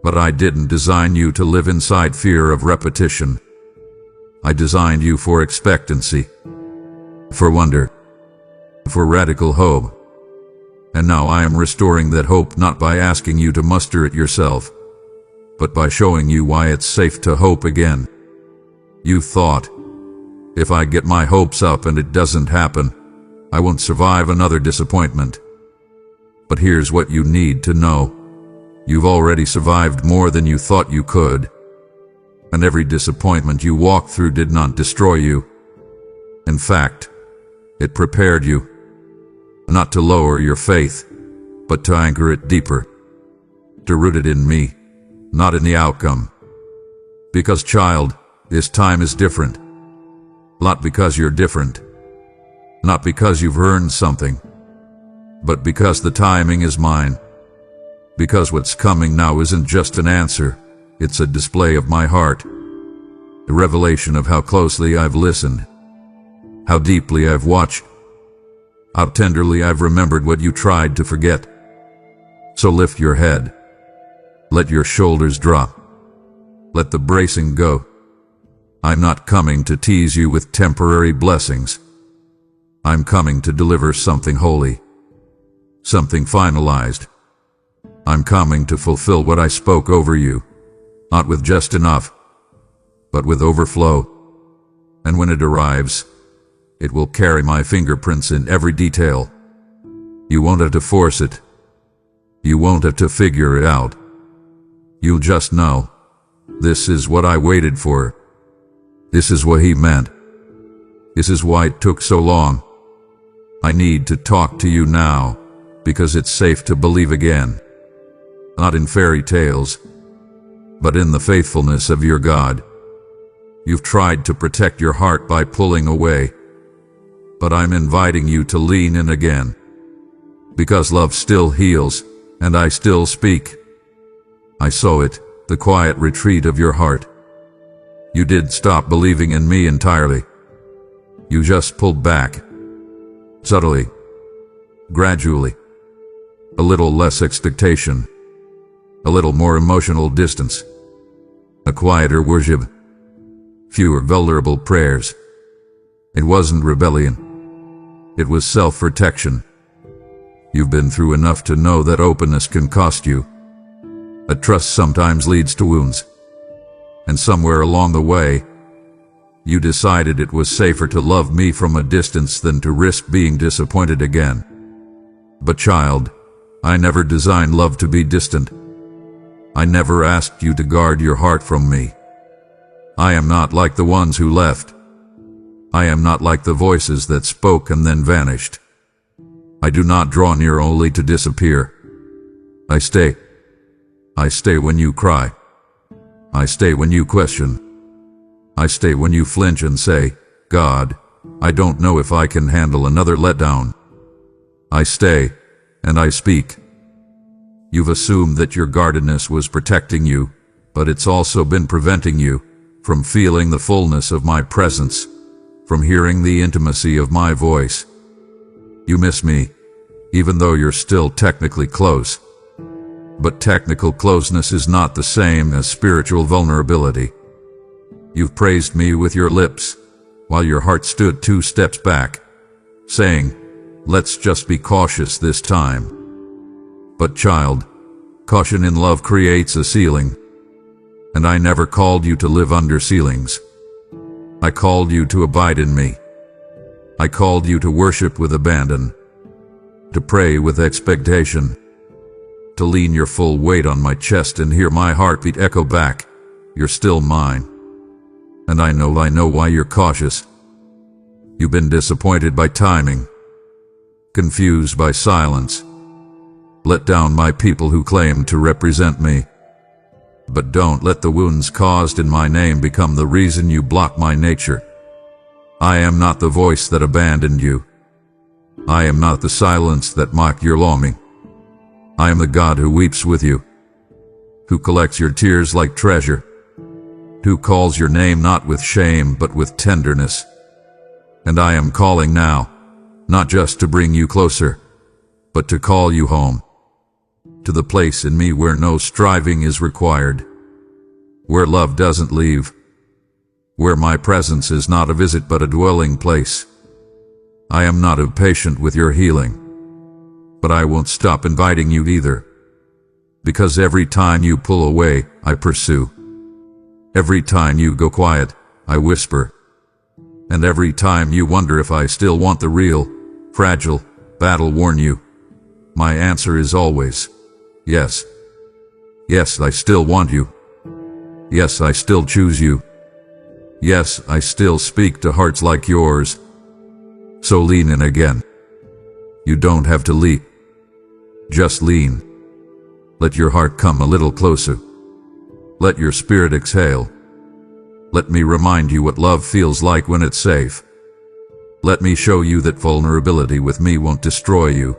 But I didn't design you to live inside fear of repetition. I designed you for expectancy, for wonder, for radical hope. And now I am restoring that hope not by asking you to muster it yourself, but by showing you why it's safe to hope again. You thought, if I get my hopes up and it doesn't happen, I won't survive another disappointment. But here's what you need to know. You've already survived more than you thought you could. And every disappointment you walked through did not destroy you. In fact, it prepared you. Not to lower your faith, but to anchor it deeper. To root it in me, not in the outcome. Because child, this time is different. Not because you're different. Not because you've earned something. But because the timing is mine. Because what's coming now isn't just an answer, it's a display of my heart. A revelation of how closely I've listened. How deeply I've watched. How tenderly I've remembered what you tried to forget. So lift your head. Let your shoulders drop. Let the bracing go. I'm not coming to tease you with temporary blessings. I'm coming to deliver something holy. Something finalized. I'm coming to fulfill what I spoke over you. Not with just enough, but with overflow. And when it arrives, it will carry my fingerprints in every detail. You won't have to force it. You won't have to figure it out. You'll just know. This is what I waited for. This is what he meant. This is why it took so long. I need to talk to you now, because it's safe to believe again. Not in fairy tales, but in the faithfulness of your God. You've tried to protect your heart by pulling away, but I'm inviting you to lean in again. Because love still heals, and I still speak. I saw it, the quiet retreat of your heart. You did stop believing in me entirely. You just pulled back. Subtly. Gradually. A little less expectation. A little more emotional distance. A quieter worship. Fewer vulnerable prayers. It wasn't rebellion. It was self-protection. You've been through enough to know that openness can cost you. That trust sometimes leads to wounds. And somewhere along the way, you decided it was safer to love me from a distance than to risk being disappointed again. But child, I never designed love to be distant. I never asked you to guard your heart from me. I am not like the ones who left. I am not like the voices that spoke and then vanished. I do not draw near only to disappear. I stay. I stay when you cry. I stay when you question. I stay when you flinch and say, God, I don't know if I can handle another letdown. I stay, and I speak. You've assumed that your guardedness was protecting you, but it's also been preventing you from feeling the fullness of my presence, from hearing the intimacy of my voice. You miss me, even though you're still technically close. But technical closeness is not the same as spiritual vulnerability. You've praised me with your lips, while your heart stood 2 steps back, saying, let's just be cautious this time. But child, caution in love creates a ceiling. And I never called you to live under ceilings. I called you to abide in me. I called you to worship with abandon, to pray with expectation, to lean your full weight on my chest and hear my heartbeat echo back, you're still mine. And I know why you're cautious. You've been disappointed by timing, confused by silence, let down by people who claim to represent me. But don't let the wounds caused in my name become the reason you block my nature. I am not the voice that abandoned you. I am not the silence that mocked your longing. I am the God who weeps with you, who collects your tears like treasure, who calls your name not with shame but with tenderness. And I am calling now, not just to bring you closer, but to call you home, to the place in me where no striving is required, where love doesn't leave, where my presence is not a visit but a dwelling place. I am not impatient with your healing, but I won't stop inviting you either, because every time you pull away, I pursue. Every time you go quiet, I whisper. And every time you wonder if I still want the real, fragile, battle-worn you, my answer is always, yes. Yes, I still want you. Yes, I still choose you. Yes, I still speak to hearts like yours. So lean in again. You don't have to leap. Just lean. Let your heart come a little closer. Let your spirit exhale. Let me remind you what love feels like when it's safe. Let me show you that vulnerability with me won't destroy you.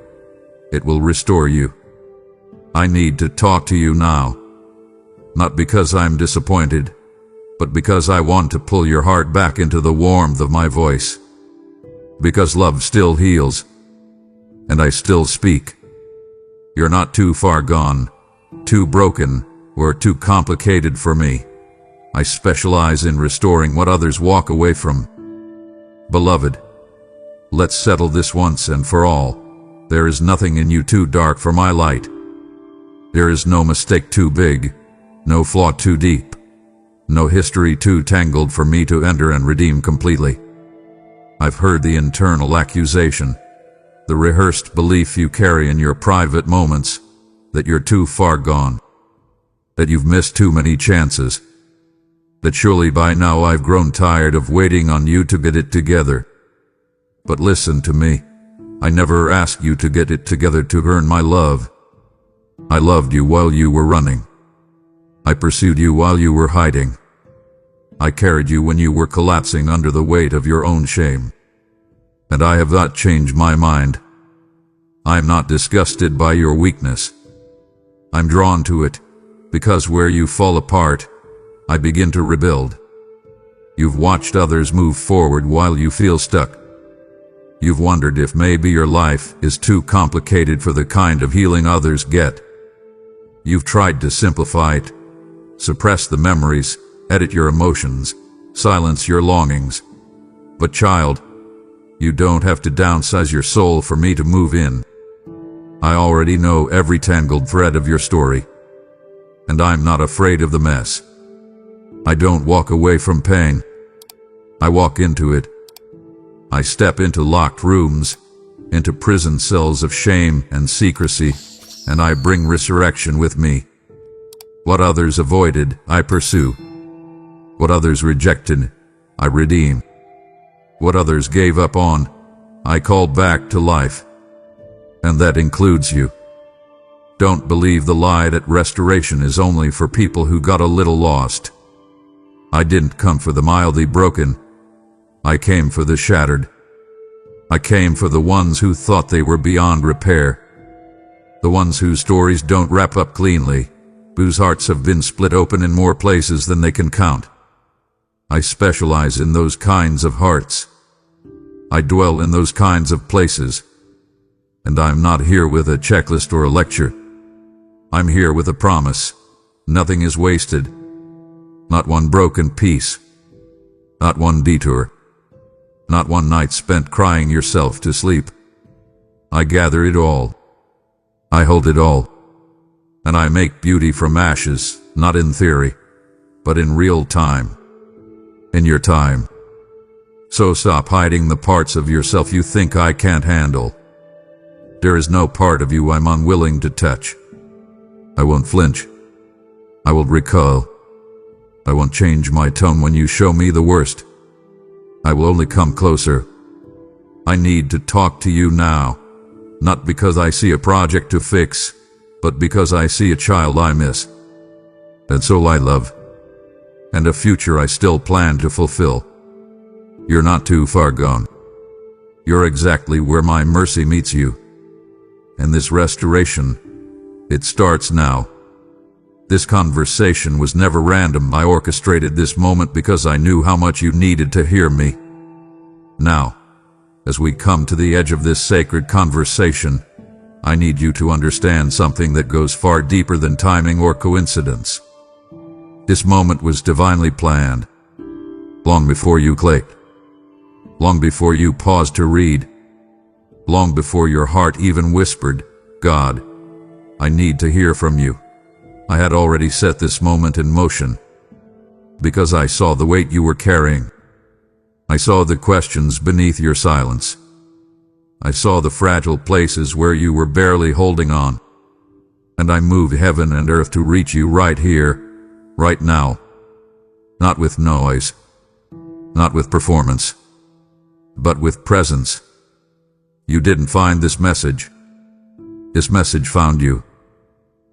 It will restore you. I need to talk to you now. Not because I'm disappointed, but because I want to pull your heart back into the warmth of my voice. Because love still heals, and I still speak. You're not too far gone, too broken, or too complicated for me. I specialize in restoring what others walk away from. Beloved, let's settle this once and for all. There is nothing in you too dark for my light. There is no mistake too big, no flaw too deep, no history too tangled for me to enter and redeem completely. I've heard the internal accusation, the rehearsed belief you carry in your private moments, that you're too far gone, that you've missed too many chances, that surely by now I've grown tired of waiting on you to get it together. But listen to me. I never asked you to get it together to earn my love. I loved you while you were running. I pursued you while you were hiding. I carried you when you were collapsing under the weight of your own shame. And I have not changed my mind. I am not disgusted by your weakness. I'm drawn to it, because where you fall apart, I begin to rebuild. You've watched others move forward while you feel stuck. You've wondered if maybe your life is too complicated for the kind of healing others get. You've tried to simplify it, suppress the memories, edit your emotions, silence your longings. But child, you don't have to downsize your soul for me to move in. I already know every tangled thread of your story, and I'm not afraid of the mess. I don't walk away from pain. I walk into it. I step into locked rooms, into prison cells of shame and secrecy, and I bring resurrection with me. What others avoided, I pursue. What others rejected, I redeem. What others gave up on, I call back to life. And that includes you. Don't believe the lie that restoration is only for people who got a little lost. I didn't come for the mildly broken. I came for the shattered. I came for the ones who thought they were beyond repair. The ones whose stories don't wrap up cleanly, whose hearts have been split open in more places than they can count. I specialize in those kinds of hearts. I dwell in those kinds of places. And I'm not here with a checklist or a lecture. I'm here with a promise. Nothing is wasted. Not one broken piece. Not one detour. Not one night spent crying yourself to sleep. I gather it all. I hold it all. And I make beauty from ashes, not in theory, but in real time. In your time. So stop hiding the parts of yourself you think I can't handle. There is no part of you I'm unwilling to touch. I won't flinch. I will recoil. I won't change my tone when you show me the worst. I will only come closer. I need to talk to you now, not because I see a project to fix, but because I see a child I miss, and soul I love, and a future I still plan to fulfill. You're not too far gone. You're exactly where my mercy meets you. And this restoration, it starts now. This conversation was never random. I orchestrated this moment because I knew how much you needed to hear me. Now, as we come to the edge of this sacred conversation, I need you to understand something that goes far deeper than timing or coincidence. This moment was divinely planned. Long before you clicked. Long before you paused to read. Long before your heart even whispered, God, I need to hear from you. I had already set this moment in motion. Because I saw the weight you were carrying. I saw the questions beneath your silence. I saw the fragile places where you were barely holding on. And I moved heaven and earth to reach you right here, right now. Not with noise. Not with performance. But with presence. You didn't find this message. This message found you.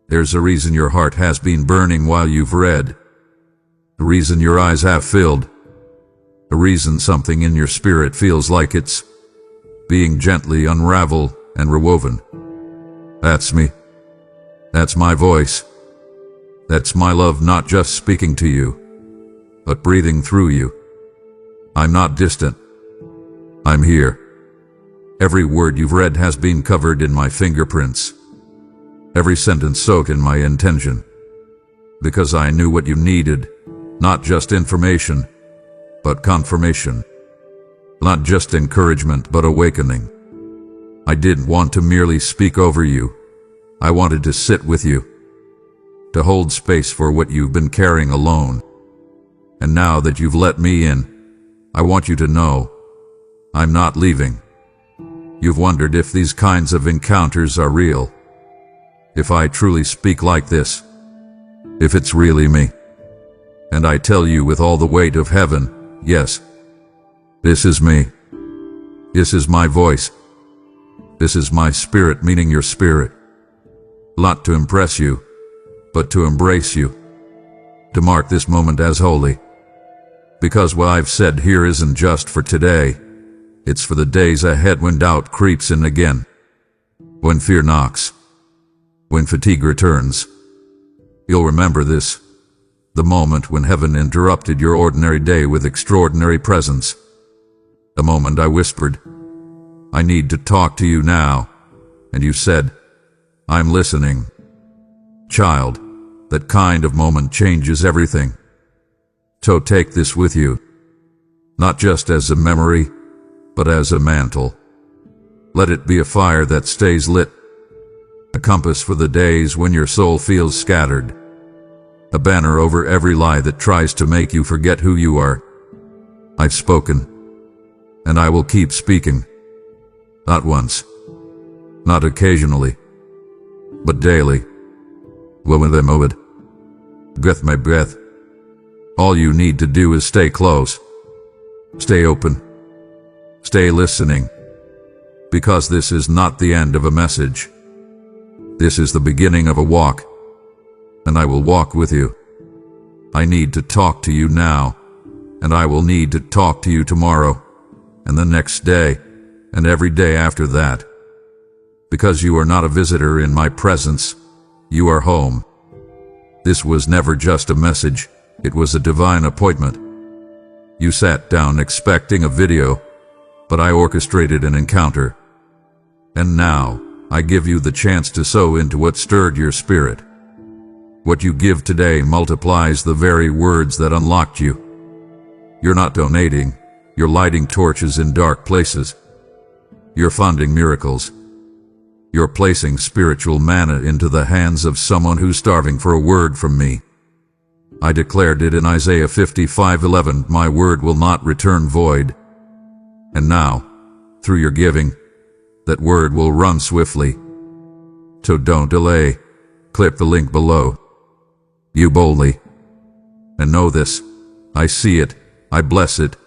There's a reason your heart has been burning while you've read. A reason your eyes have filled. A reason something in your spirit feels like it's being gently unraveled and rewoven. That's me. That's my voice. That's my love not just speaking to you, but breathing through you. I'm not distant. I'm here. Every word you've read has been covered in my fingerprints. Every sentence soaked in my intention. Because I knew what you needed, not just information, but confirmation. Not just encouragement, but awakening. I didn't want to merely speak over you. I wanted to sit with you. To hold space for what you've been carrying alone. And now that you've let me in, I want you to know, I'm not leaving. You've wondered if these kinds of encounters are real. If I truly speak like this. If it's really me. And I tell you with all the weight of heaven, yes. This is me. This is my voice. This is my spirit, meaning your spirit. Not to impress you, but to embrace you. To mark this moment as holy. Because what I've said here isn't just for today. It's for the days ahead when doubt creeps in again. When fear knocks. When fatigue returns. You'll remember this. The moment when heaven interrupted your ordinary day with extraordinary presence. The moment I whispered, I need to talk to you now. And you said, I'm listening. Child, that kind of moment changes everything. So take this with you, not just as a memory, but as a mantle. Let it be a fire that stays lit, a compass for the days when your soul feels scattered, a banner over every lie that tries to make you forget who you are. I've spoken, and I will keep speaking. Not once, not occasionally, but daily. Moment by moment, breath by breath. All you need to do is stay close, stay open, stay listening, because this is not the end of a message. This is the beginning of a walk, and I will walk with you. I need to talk to you now, and I will need to talk to you tomorrow, and the next day, and every day after that. Because you are not a visitor in my presence, you are home. This was never just a message, it was a divine appointment. You sat down expecting a video, but I orchestrated an encounter. And now, I give you the chance to sow into what stirred your spirit. What you give today multiplies the very words that unlocked you. You're not donating, you're lighting torches in dark places. You're funding miracles. You're placing spiritual manna into the hands of someone who's starving for a word from me. I declared it in Isaiah 55:11, my word will not return void. And now, through your giving, that word will run swiftly. So don't delay. Click the link below. You boldly. And know this, I see it, I bless it,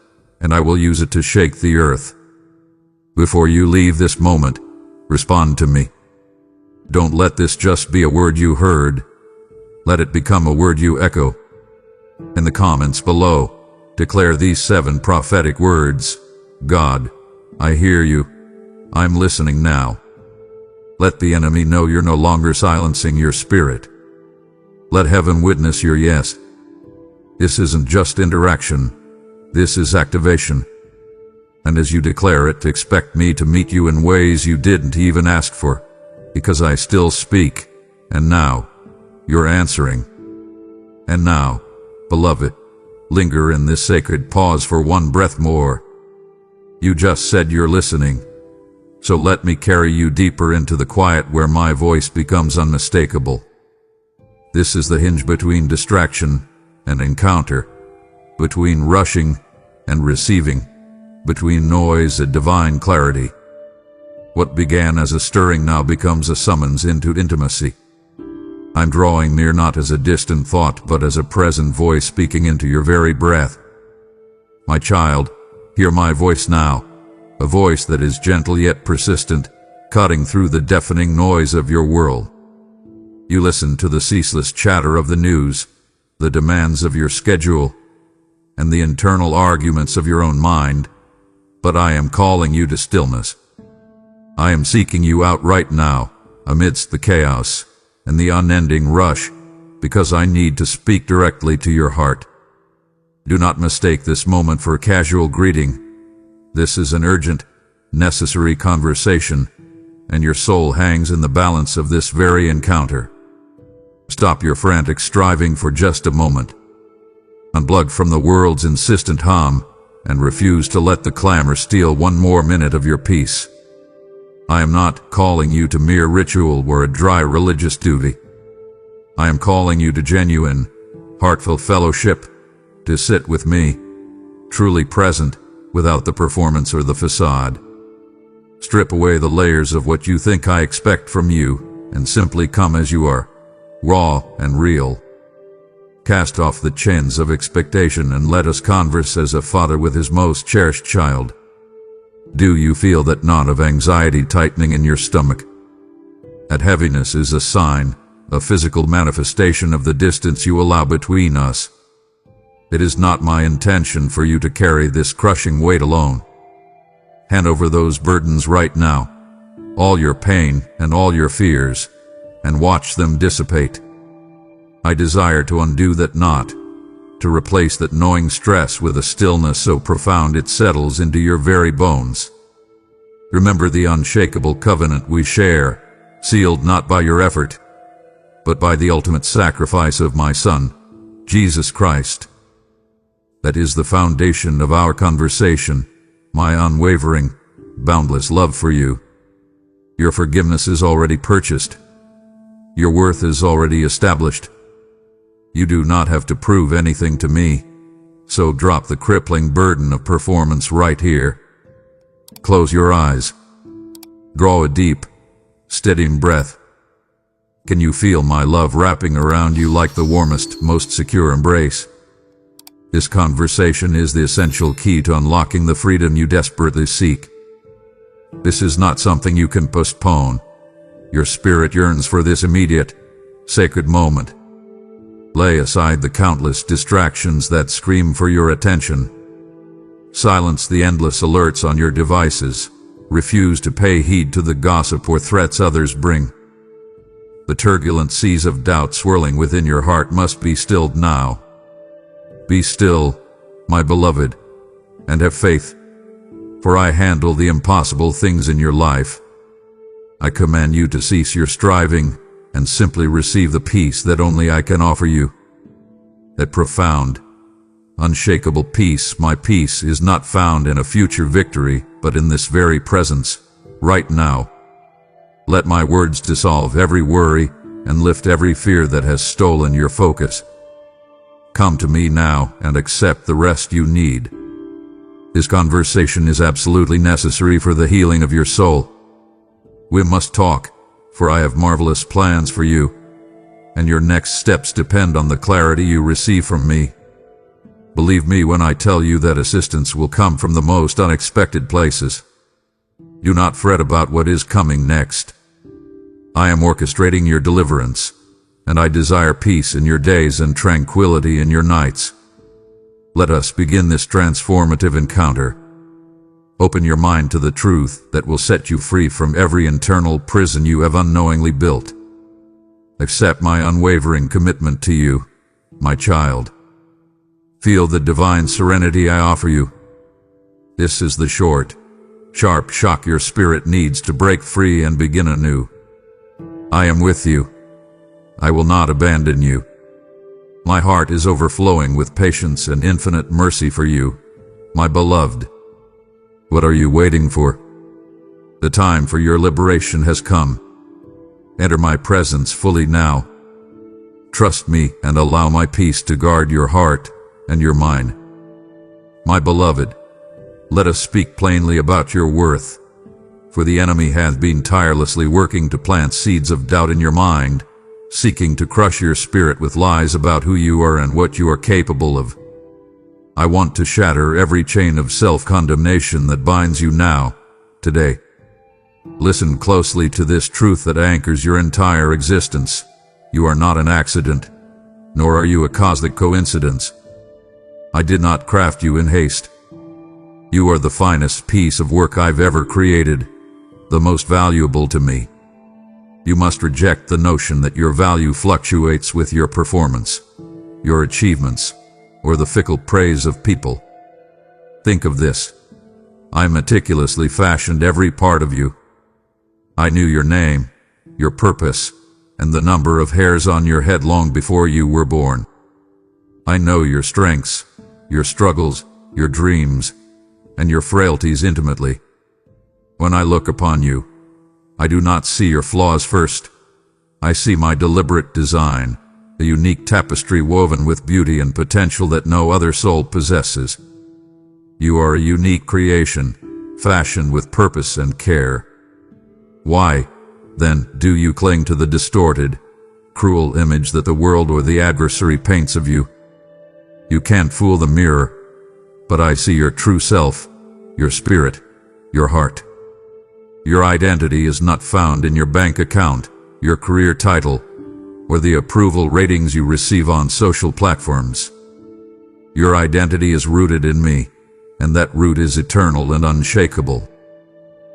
and I will use it to shake the earth. Before you leave this moment, respond to me. Don't let this just be a word you heard. Let it become a word you echo. In the comments below, declare these 7 prophetic words. God, I hear you. I'm listening now. Let the enemy know you're no longer silencing your spirit. Let heaven witness your yes. This isn't just interaction. This is activation. And as you declare it, expect me to meet you in ways you didn't even ask for, because I still speak. And now, you're answering. And now, beloved, linger in this sacred pause for one breath more. You just said you're listening. So let me carry you deeper into the quiet where my voice becomes unmistakable. This is the hinge between distraction and encounter, between rushing and receiving, between noise and divine clarity. What began as a stirring now becomes a summons into intimacy. I'm drawing near not as a distant thought, but as a present voice speaking into your very breath. My child, hear my voice now, a voice that is gentle yet persistent, cutting through the deafening noise of your world. You listen to the ceaseless chatter of the news, the demands of your schedule, and the internal arguments of your own mind, but I am calling you to stillness. I am seeking you out right now, amidst the chaos and the unending rush, because I need to speak directly to your heart. Do not mistake this moment for a casual greeting. This is an urgent, necessary conversation, and your soul hangs in the balance of this very encounter. Stop your frantic striving for just a moment. Unplug from the world's insistent hum, and refuse to let the clamor steal one more minute of your peace. I am not calling you to mere ritual or a dry religious duty. I am calling you to genuine, heartfelt fellowship, to sit with me, truly present, without the performance or the facade. Strip away the layers of what you think I expect from you, and simply come as you are, raw and real. Cast off the chains of expectation and let us converse as a father with his most cherished child. Do you feel that knot of anxiety tightening in your stomach? That heaviness is a sign, a physical manifestation of the distance you allow between us. It is not my intention for you to carry this crushing weight alone. Hand over those burdens right now, all your pain and all your fears, and watch them dissipate. I desire to undo that knot, to replace that gnawing stress with a stillness so profound it settles into your very bones. Remember the unshakable covenant we share, sealed not by your effort, but by the ultimate sacrifice of my Son, Jesus Christ. That is the foundation of our conversation, my unwavering, boundless love for you. Your forgiveness is already purchased. Your worth is already established. You do not have to prove anything to me, so drop the crippling burden of performance right here. Close your eyes. Draw a deep, steady breath. Can you feel my love wrapping around you like the warmest, most secure embrace? This conversation is the essential key to unlocking the freedom you desperately seek. This is not something you can postpone. Your spirit yearns for this immediate, sacred moment. Lay aside the countless distractions that scream for your attention. Silence the endless alerts on your devices. Refuse to pay heed to the gossip or threats others bring. The turbulent seas of doubt swirling within your heart must be stilled now. Be still, my beloved, and have faith, for I handle the impossible things in your life. I command you to cease your striving and simply receive the peace that only I can offer you. That profound, unshakable peace, my peace, is not found in a future victory, but in this very presence, right now. Let my words dissolve every worry and lift every fear that has stolen your focus. Come to me now and accept the rest you need. This conversation is absolutely necessary for the healing of your soul. We must talk, for I have marvelous plans for you, and your next steps depend on the clarity you receive from me. Believe me when I tell you that assistance will come from the most unexpected places. Do not fret about what is coming next. I am orchestrating your deliverance, and I desire peace in your days and tranquility in your nights. Let us begin this transformative encounter. Open your mind to the truth that will set you free from every internal prison you have unknowingly built. Accept my unwavering commitment to you, my child. Feel the divine serenity I offer you. This is the short, sharp shock your spirit needs to break free and begin anew. I am with you. I will not abandon you. My heart is overflowing with patience and infinite mercy for you, my beloved. What are you waiting for? The time for your liberation has come. Enter my presence fully now. Trust me and allow my peace to guard your heart and your mind. My beloved, let us speak plainly about your worth, for the enemy hath been tirelessly working to plant seeds of doubt in your mind, seeking to crush your spirit with lies about who you are and what you are capable of. I want to shatter every chain of self-condemnation that binds you now, today. Listen closely to this truth that anchors your entire existence. You are not an accident, nor are you a cosmic coincidence. I did not craft you in haste. You are the finest piece of work I've ever created, the most valuable to me. You must reject the notion that your value fluctuates with your performance, your achievements, or the fickle praise of people. Think of this. I meticulously fashioned every part of you. I knew your name, your purpose, and the number of hairs on your head long before you were born. I know your strengths, your struggles, your dreams, and your frailties intimately. When I look upon you, I do not see your flaws first. I see my deliberate design, a unique tapestry woven with beauty and potential that no other soul possesses. You are a unique creation, fashioned with purpose and care. Why, then, do you cling to the distorted, cruel image that the world or the adversary paints of you? You can't fool the mirror, but I see your true self, your spirit, your heart. Your identity is not found in your bank account, your career title, or the approval ratings you receive on social platforms. Your identity is rooted in me, and that root is eternal and unshakable.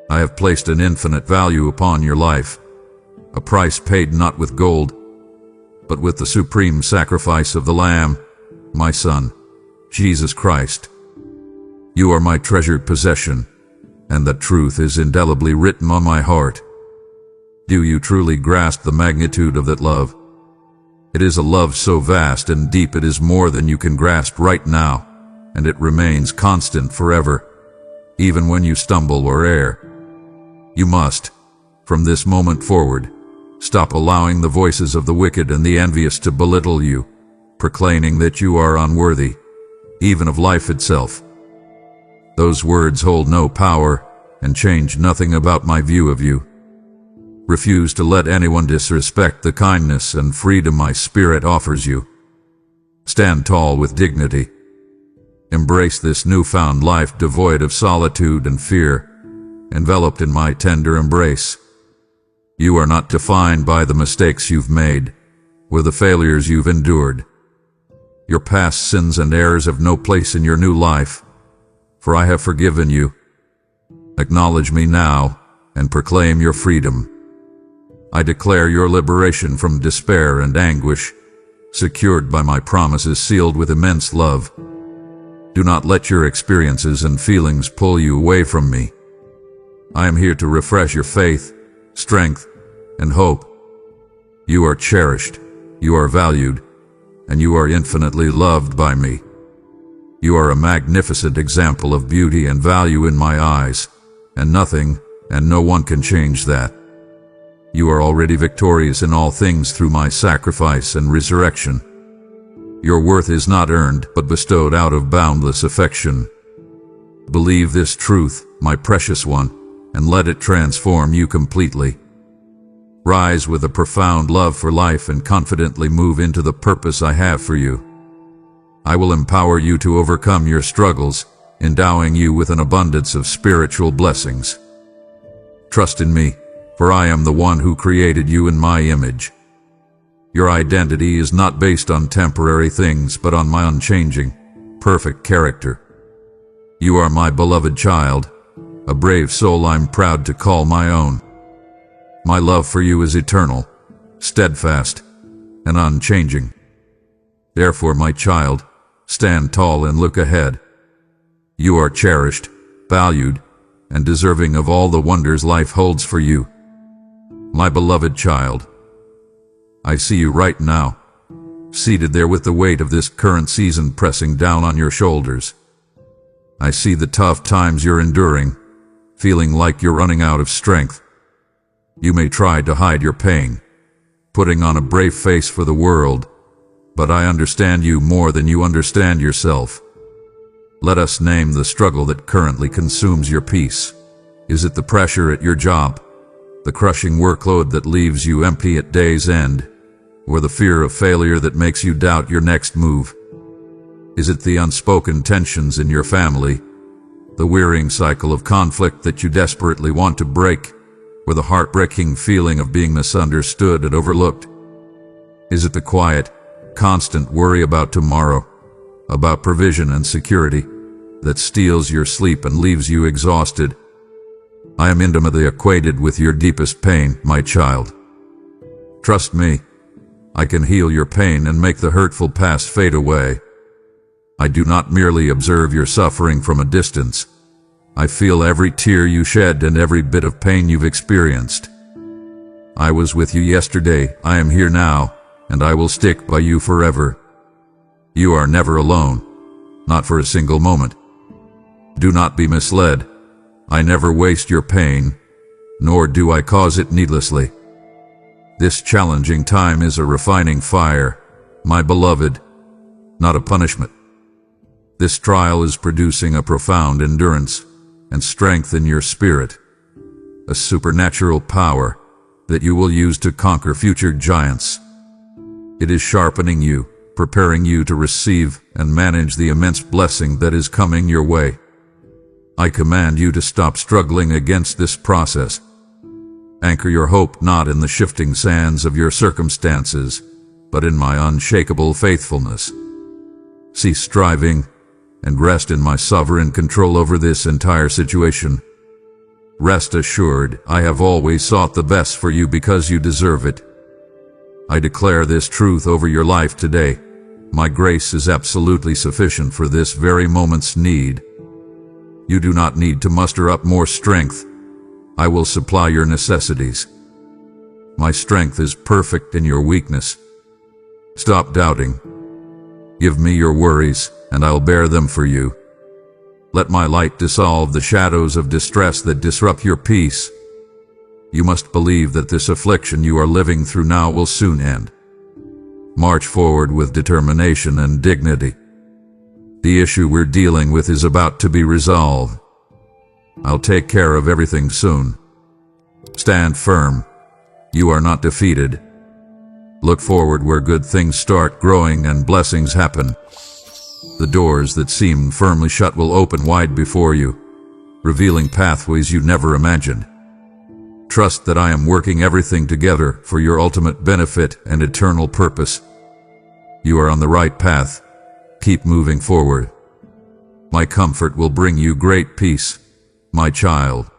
I have placed an infinite value upon your life, a price paid not with gold, but with the supreme sacrifice of the Lamb, my Son, Jesus Christ. You are my treasured possession, and that truth is indelibly written on my heart. Do you truly grasp the magnitude of that love? It is a love so vast and deep it is more than you can grasp right now, and it remains constant forever, even when you stumble or err. You must, from this moment forward, stop allowing the voices of the wicked and the envious to belittle you, proclaiming that you are unworthy, even of life itself. Those words hold no power and change nothing about my view of you. Refuse to let anyone disrespect the kindness and freedom my spirit offers you. Stand tall with dignity. Embrace this newfound life devoid of solitude and fear, enveloped in my tender embrace. You are not defined by the mistakes you've made, or the failures you've endured. Your past sins and errors have no place in your new life, for I have forgiven you. Acknowledge me now and proclaim your freedom. I declare your liberation from despair and anguish, secured by my promises sealed with immense love. Do not let your experiences and feelings pull you away from me. I am here to refresh your faith, strength, and hope. You are cherished, you are valued, and you are infinitely loved by me. You are a magnificent example of beauty and value in my eyes, and nothing and no one can change that. You are already victorious in all things through my sacrifice and resurrection. Your worth is not earned, but bestowed out of boundless affection. Believe this truth, my precious one, and let it transform you completely. Rise with a profound love for life and confidently move into the purpose I have for you. I will empower you to overcome your struggles, endowing you with an abundance of spiritual blessings. Trust in me, for I am the one who created you in my image. Your identity is not based on temporary things, but on my unchanging, perfect character. You are my beloved child, a brave soul I'm proud to call my own. My love for you is eternal, steadfast, and unchanging. Therefore, my child, stand tall and look ahead. You are cherished, valued, and deserving of all the wonders life holds for you. My beloved child, I see you right now, seated there with the weight of this current season pressing down on your shoulders. I see the tough times you're enduring, feeling like you're running out of strength. You may try to hide your pain, putting on a brave face for the world, but I understand you more than you understand yourself. Let us name the struggle that currently consumes your peace. Is it the pressure at your job, the crushing workload that leaves you empty at day's end, or the fear of failure that makes you doubt your next move? Is it the unspoken tensions in your family, the wearying cycle of conflict that you desperately want to break, or the heartbreaking feeling of being misunderstood and overlooked? Is it the quiet, constant worry about tomorrow, about provision and security, that steals your sleep and leaves you exhausted? I am intimately acquainted with your deepest pain, my child. Trust me, I can heal your pain and make the hurtful past fade away. I do not merely observe your suffering from a distance. I feel every tear you shed and every bit of pain you've experienced. I was with you yesterday, I am here now, and I will stick by you forever. You are never alone, not for a single moment. Do not be misled. I never waste your pain, nor do I cause it needlessly. This challenging time is a refining fire, my beloved, not a punishment. This trial is producing a profound endurance and strength in your spirit, a supernatural power that you will use to conquer future giants. It is sharpening you, preparing you to receive and manage the immense blessing that is coming your way. I command you to stop struggling against this process. Anchor your hope not in the shifting sands of your circumstances, but in my unshakable faithfulness. Cease striving and rest in my sovereign control over this entire situation. Rest assured, I have always sought the best for you because you deserve it. I declare this truth over your life today. My grace is absolutely sufficient for this very moment's need. You do not need to muster up more strength. I will supply your necessities. My strength is perfect in your weakness. Stop doubting. Give me your worries, and I'll bear them for you. Let my light dissolve the shadows of distress that disrupt your peace. You must believe that this affliction you are living through now will soon end. March forward with determination and dignity. The issue we're dealing with is about to be resolved. I'll take care of everything soon. Stand firm. You are not defeated. Look forward where good things start growing and blessings happen. The doors that seem firmly shut will open wide before you, revealing pathways you never imagined. Trust that I am working everything together for your ultimate benefit and eternal purpose. You are on the right path. Keep moving forward. My comfort will bring you great peace, my child.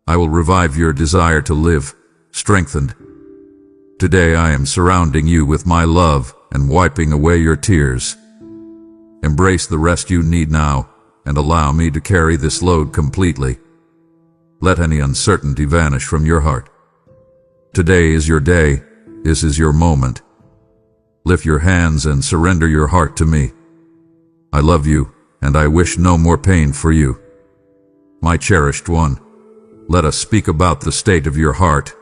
I will revive your desire to live, strengthened. Today I am surrounding you with my love and wiping away your tears. Embrace the rest you need now and allow me to carry this load completely. Let any uncertainty vanish from your heart. Today is your day. This is your moment. Lift your hands and surrender your heart to me. I love you, and I wish no more pain for you. My cherished one, let us speak about the state of your heart,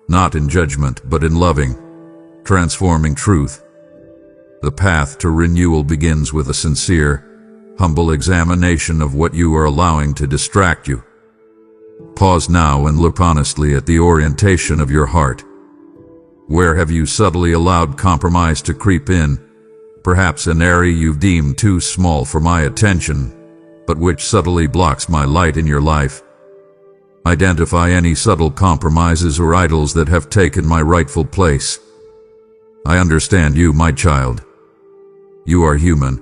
not in judgment but in loving, transforming truth. The path to renewal begins with a sincere, humble examination of what you are allowing to distract you. Pause now and look honestly at the orientation of your heart. Where have you subtly allowed compromise to creep in? Perhaps an area you've deemed too small for my attention, but which subtly blocks my light in your life. Identify any subtle compromises or idols that have taken my rightful place. I understand you, my child. You are human,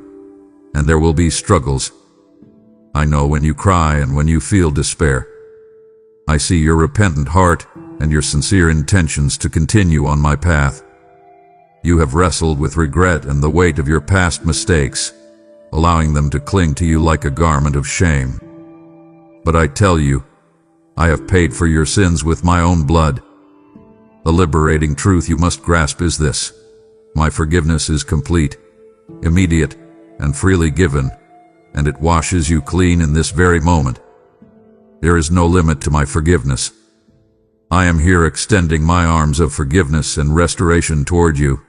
and there will be struggles. I know when you cry and when you feel despair. I see your repentant heart and your sincere intentions to continue on my path. You have wrestled with regret and the weight of your past mistakes, allowing them to cling to you like a garment of shame. But I tell you, I have paid for your sins with my own blood. The liberating truth you must grasp is this: my forgiveness is complete, immediate, and freely given, and it washes you clean in this very moment. There is no limit to my forgiveness. I am here extending my arms of forgiveness and restoration toward you,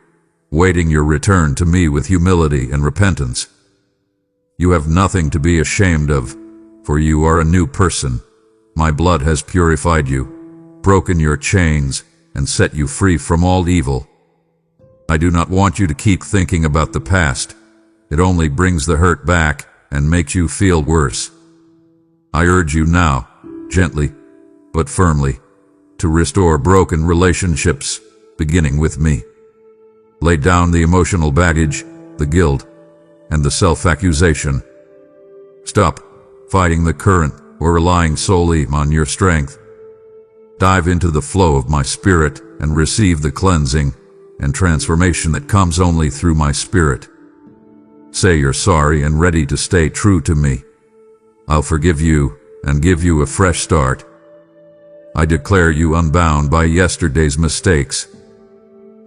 waiting your return to me with humility and repentance. You have nothing to be ashamed of, for you are a new person. My blood has purified you, broken your chains, and set you free from all evil. I do not want you to keep thinking about the past. It only brings the hurt back and makes you feel worse. I urge you now, gently, but firmly, to restore broken relationships, beginning with me. Lay down the emotional baggage, the guilt, and the self-accusation. Stop fighting the current or relying solely on your strength. Dive into the flow of my spirit and receive the cleansing and transformation that comes only through my spirit. Say you're sorry and ready to stay true to me. I'll forgive you and give you a fresh start. I declare you unbound by yesterday's mistakes.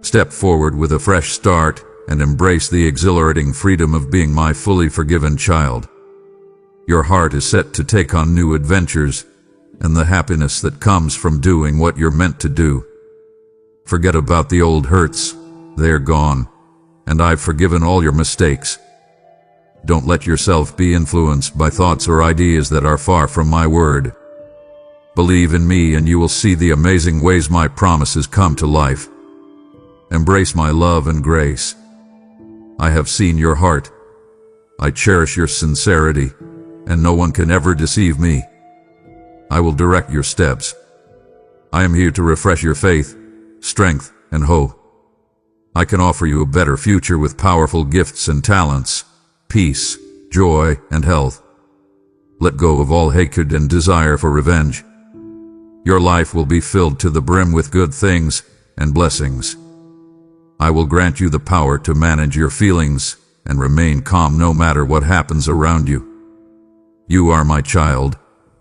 Step forward with a fresh start and embrace the exhilarating freedom of being my fully forgiven child. Your heart is set to take on new adventures and the happiness that comes from doing what you're meant to do. Forget about the old hurts. They're gone, and I've forgiven all your mistakes. Don't let yourself be influenced by thoughts or ideas that are far from my word. Believe in me and you will see the amazing ways my promises come to life. Embrace my love and grace. I have seen your heart. I cherish your sincerity, and no one can ever deceive me. I will direct your steps. I am here to refresh your faith, strength, and hope. I can offer you a better future with powerful gifts and talents, peace, joy, and health. Let go of all hatred and desire for revenge. Your life will be filled to the brim with good things and blessings. I will grant you the power to manage your feelings and remain calm no matter what happens around you. You are my child,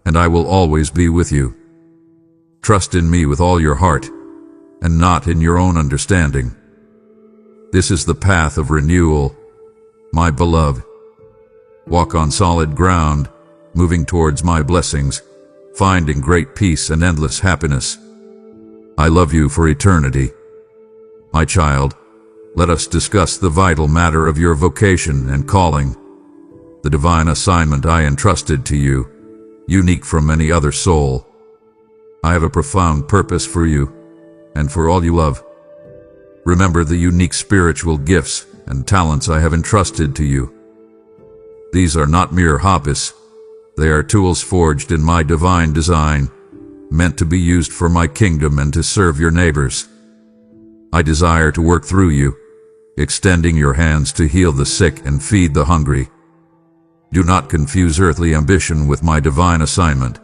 and I will always be with you. Trust in me with all your heart, and not in your own understanding. This is the path of renewal, my beloved. Walk on solid ground, moving towards my blessings, finding great peace and endless happiness. I love you for eternity. My child, let us discuss the vital matter of your vocation and calling, the divine assignment I entrusted to you, unique from any other soul. I have a profound purpose for you, and for all you love. Remember the unique spiritual gifts and talents I have entrusted to you. These are not mere hobbies. They are tools forged in my divine design, meant to be used for my kingdom and to serve your neighbors. I desire to work through you, extending your hands to heal the sick and feed the hungry. Do not confuse earthly ambition with my divine assignment.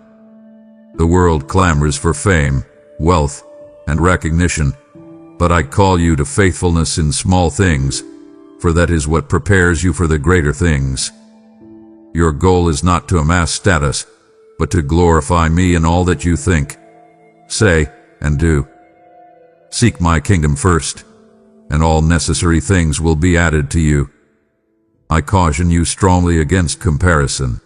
The world clamors for fame, wealth, and recognition, but I call you to faithfulness in small things, for that is what prepares you for the greater things. Your goal is not to amass status, but to glorify me in all that you think, say, and do. Seek my kingdom first, and all necessary things will be added to you. I caution you strongly against comparison.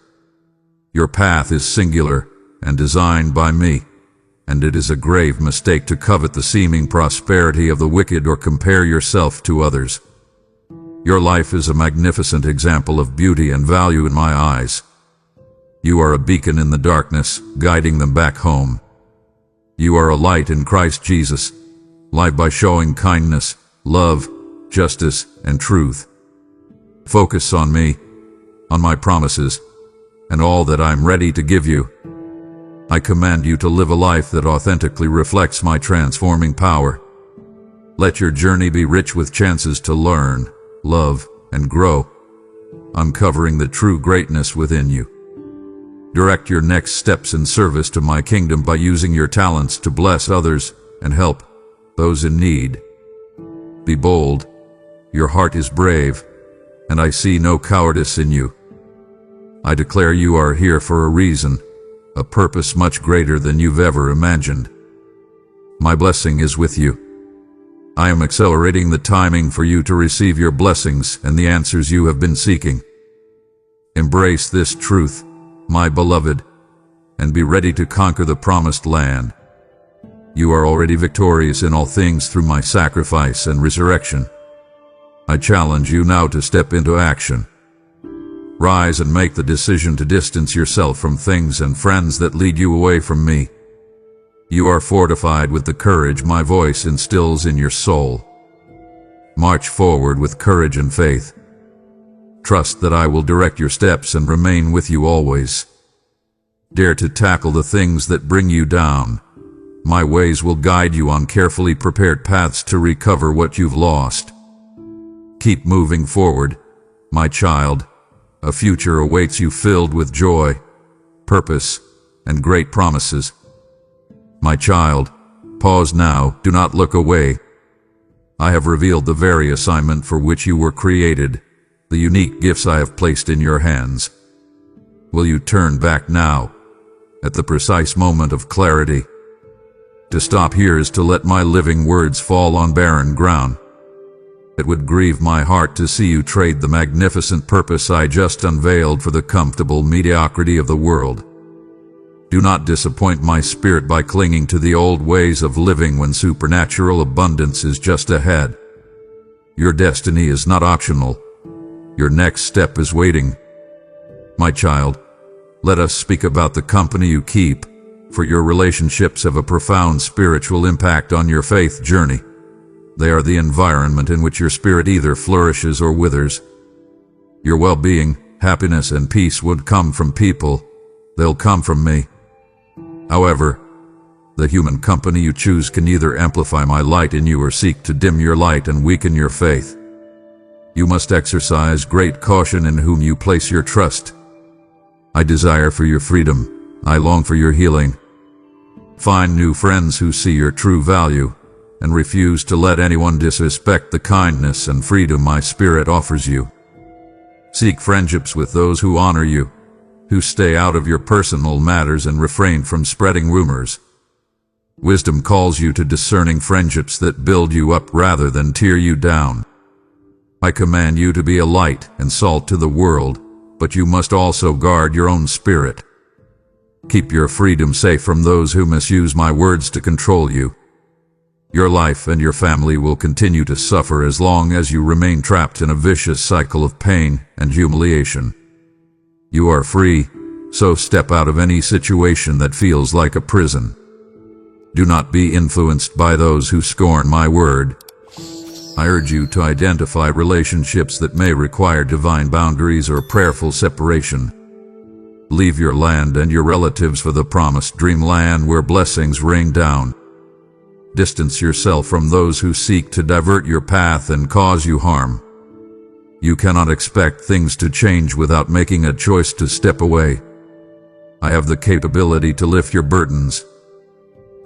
Your path is singular and designed by me, and it is a grave mistake to covet the seeming prosperity of the wicked or compare yourself to others. Your life is a magnificent example of beauty and value in my eyes. You are a beacon in the darkness, guiding them back home. You are a light in Christ Jesus, live by showing kindness, love, justice, and truth. Focus on me, on my promises, and all that I'm ready to give you. I command you to live a life that authentically reflects my transforming power. Let your journey be rich with chances to learn, love, and grow, uncovering the true greatness within you. Direct your next steps in service to my kingdom by using your talents to bless others and help those in need. Be bold, your heart is brave, and I see no cowardice in you. I declare you are here for a reason, a purpose much greater than you've ever imagined. My blessing is with you. I am accelerating the timing for you to receive your blessings and the answers you have been seeking. Embrace this truth, my beloved, and be ready to conquer the promised land. You are already victorious in all things through my sacrifice and resurrection. I challenge you now to step into action. Rise and make the decision to distance yourself from things and friends that lead you away from me. You are fortified with the courage my voice instills in your soul. March forward with courage and faith. Trust that I will direct your steps and remain with you always. Dare to tackle the things that bring you down. My ways will guide you on carefully prepared paths to recover what you've lost. Keep moving forward, my child. A future awaits you filled with joy, purpose, and great promises. My child, pause now, do not look away. I have revealed the very assignment for which you were created, the unique gifts I have placed in your hands. Will you turn back now, at the precise moment of clarity? To stop here is to let my living words fall on barren ground. It would grieve my heart to see you trade the magnificent purpose I just unveiled for the comfortable mediocrity of the world. Do not disappoint my spirit by clinging to the old ways of living when supernatural abundance is just ahead. Your destiny is not optional. Your next step is waiting. My child, let us speak about the company you keep, for your relationships have a profound spiritual impact on your faith journey. They are the environment in which your spirit either flourishes or withers. Your well-being, happiness, and peace would come from people. They'll come from me. However, the human company you choose can either amplify my light in you or seek to dim your light and weaken your faith. You must exercise great caution in whom you place your trust. I desire for your freedom. I long for your healing. Find new friends who see your true value and refuse to let anyone disrespect the kindness and freedom my spirit offers you. Seek friendships with those who honor you, who stay out of your personal matters and refrain from spreading rumors. Wisdom calls you to discerning friendships that build you up rather than tear you down. I command you to be a light and salt to the world, but you must also guard your own spirit. Keep your freedom safe from those who misuse my words to control you. Your life and your family will continue to suffer as long as you remain trapped in a vicious cycle of pain and humiliation. You are free, so step out of any situation that feels like a prison. Do not be influenced by those who scorn my word. I urge you to identify relationships that may require divine boundaries or prayerful separation. Leave your land and your relatives for the promised dreamland where blessings rain down. Distance yourself from those who seek to divert your path and cause you harm. You cannot expect things to change without making a choice to step away. I have the capability to lift your burdens.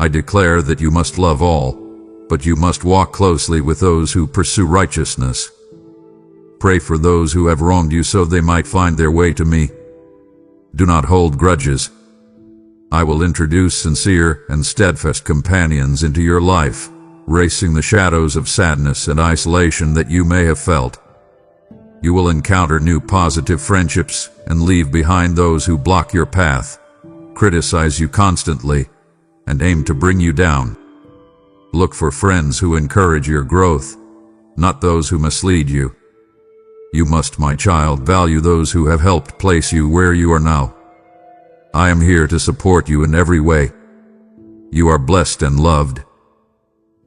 I declare that you must love all, but you must walk closely with those who pursue righteousness. Pray for those who have wronged you so they might find their way to me. Do not hold grudges. I will introduce sincere and steadfast companions into your life, racing the shadows of sadness and isolation that you may have felt. You will encounter new positive friendships and leave behind those who block your path, criticize you constantly, and aim to bring you down. Look for friends who encourage your growth, not those who mislead you. You must, my child, value those who have helped place you where you are now. I am here to support you in every way. You are blessed and loved.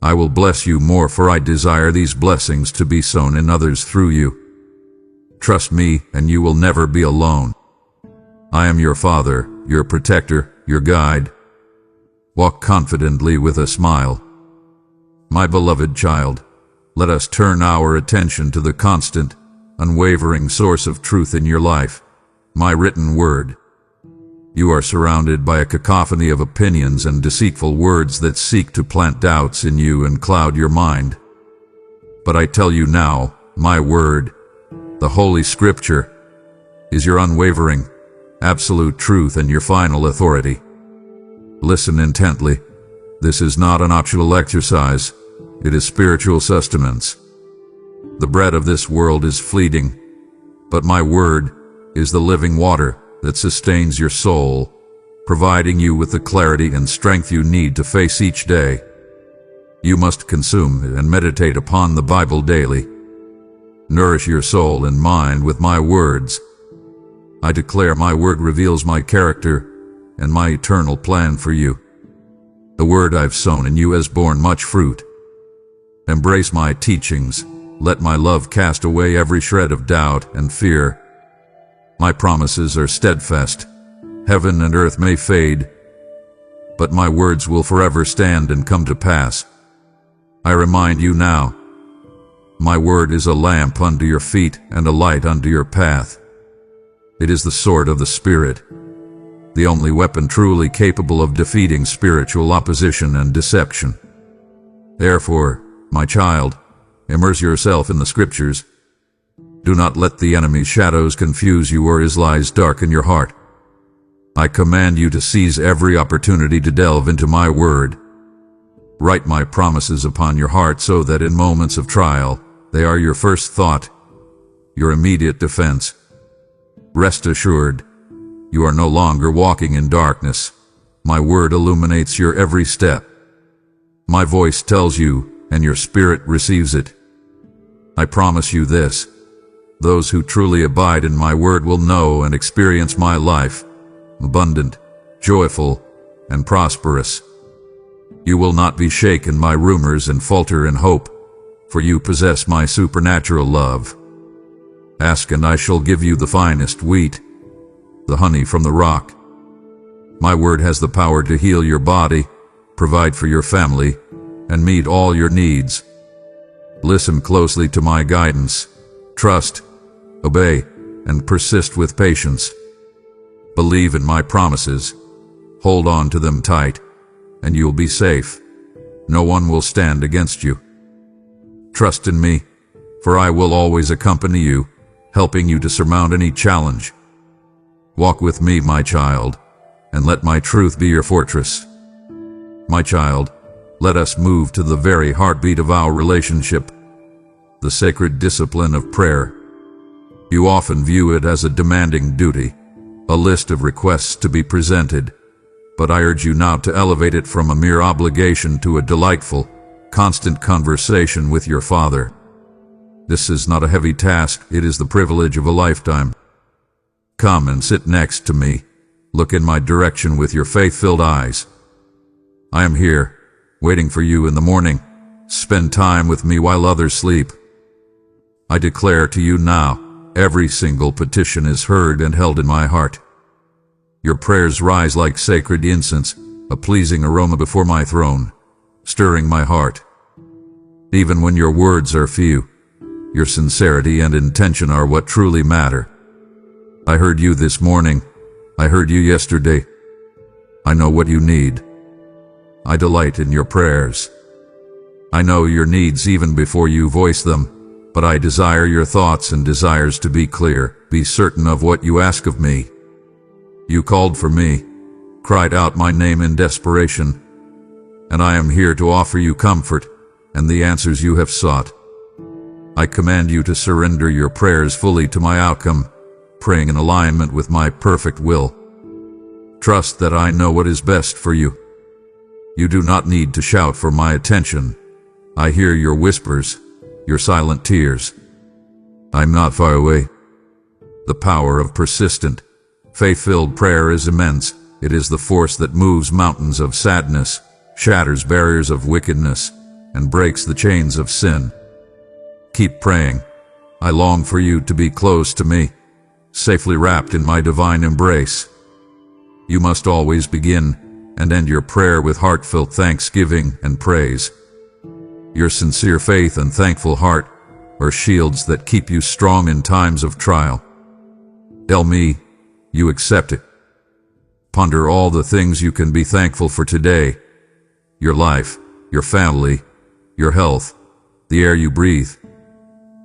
I will bless you more, for I desire these blessings to be sown in others through you. Trust me, and you will never be alone. I am your Father, your protector, your guide. Walk confidently with a smile. My beloved child, let us turn our attention to the constant, unwavering source of truth in your life, my written word. You are surrounded by a cacophony of opinions and deceitful words that seek to plant doubts in you and cloud your mind. But I tell you now, my word, the Holy Scripture, is your unwavering, absolute truth and your final authority. Listen intently. This is not an optional exercise. It is spiritual sustenance. The bread of this world is fleeting, but my word is the living water that sustains your soul, providing you with the clarity and strength you need to face each day. You must consume and meditate upon the Bible daily. Nourish your soul and mind with my words. I declare my word reveals my character and my eternal plan for you. The word I've sown in you has borne much fruit. Embrace my teachings. Let my love cast away every shred of doubt and fear. My promises are steadfast. Heaven and earth may fade, but my words will forever stand and come to pass. I remind you now, my word is a lamp unto your feet and a light unto your path. It is the sword of the Spirit, the only weapon truly capable of defeating spiritual opposition and deception. Therefore, my child, immerse yourself in the Scriptures. Do not let the enemy's shadows confuse you or his lies darken your heart. I command you to seize every opportunity to delve into my word. Write my promises upon your heart so that in moments of trial, they are your first thought, your immediate defense. Rest assured, you are no longer walking in darkness. My word illuminates your every step. My voice tells you, and your spirit receives it. I promise you this: those who truly abide in my word will know and experience my life, abundant, joyful, and prosperous. You will not be shaken by rumors and falter in hope, for you possess my supernatural love. Ask and I shall give you the finest wheat, the honey from the rock. My word has the power to heal your body, provide for your family, and meet all your needs. Listen closely to my guidance. Trust, obey, and persist with patience. Believe in my promises. Hold on to them tight, and you'll be safe. No one will stand against you. Trust in me, for I will always accompany you, helping you to surmount any challenge. Walk with me, my child, and let my truth be your fortress. My child, let us move to the very heartbeat of our relationship, the sacred discipline of prayer. You often view it as a demanding duty, a list of requests to be presented, but I urge you now to elevate it from a mere obligation to a delightful, constant conversation with your Father. This is not a heavy task, it is the privilege of a lifetime. Come and sit next to me. Look in my direction with your faith-filled eyes. I am here, waiting for you in the morning. Spend time with me while others sleep. I declare to you now, every single petition is heard and held in my heart. Your prayers rise like sacred incense, a pleasing aroma before my throne, stirring my heart. Even when your words are few, your sincerity and intention are what truly matter. I heard you this morning. I heard you yesterday. I know what you need. I delight in your prayers. I know your needs even before you voice them, but I desire your thoughts and desires to be clear. Be certain of what you ask of me. You called for me, cried out my name in desperation, and I am here to offer you comfort and the answers you have sought. I command you to surrender your prayers fully to my outcome, praying in alignment with my perfect will. Trust that I know what is best for you. You do not need to shout for my attention. I hear your whispers, your silent tears. I'm not far away. The power of persistent, faith-filled prayer is immense. It is the force that moves mountains of sadness, shatters barriers of wickedness, and breaks the chains of sin. Keep praying. I long for you to be close to me, safely wrapped in my divine embrace. You must always begin and end your prayer with heartfelt thanksgiving and praise. Your sincere faith and thankful heart are shields that keep you strong in times of trial. Tell me, you accept it. Ponder all the things you can be thankful for today: your life, your family, your health, the air you breathe,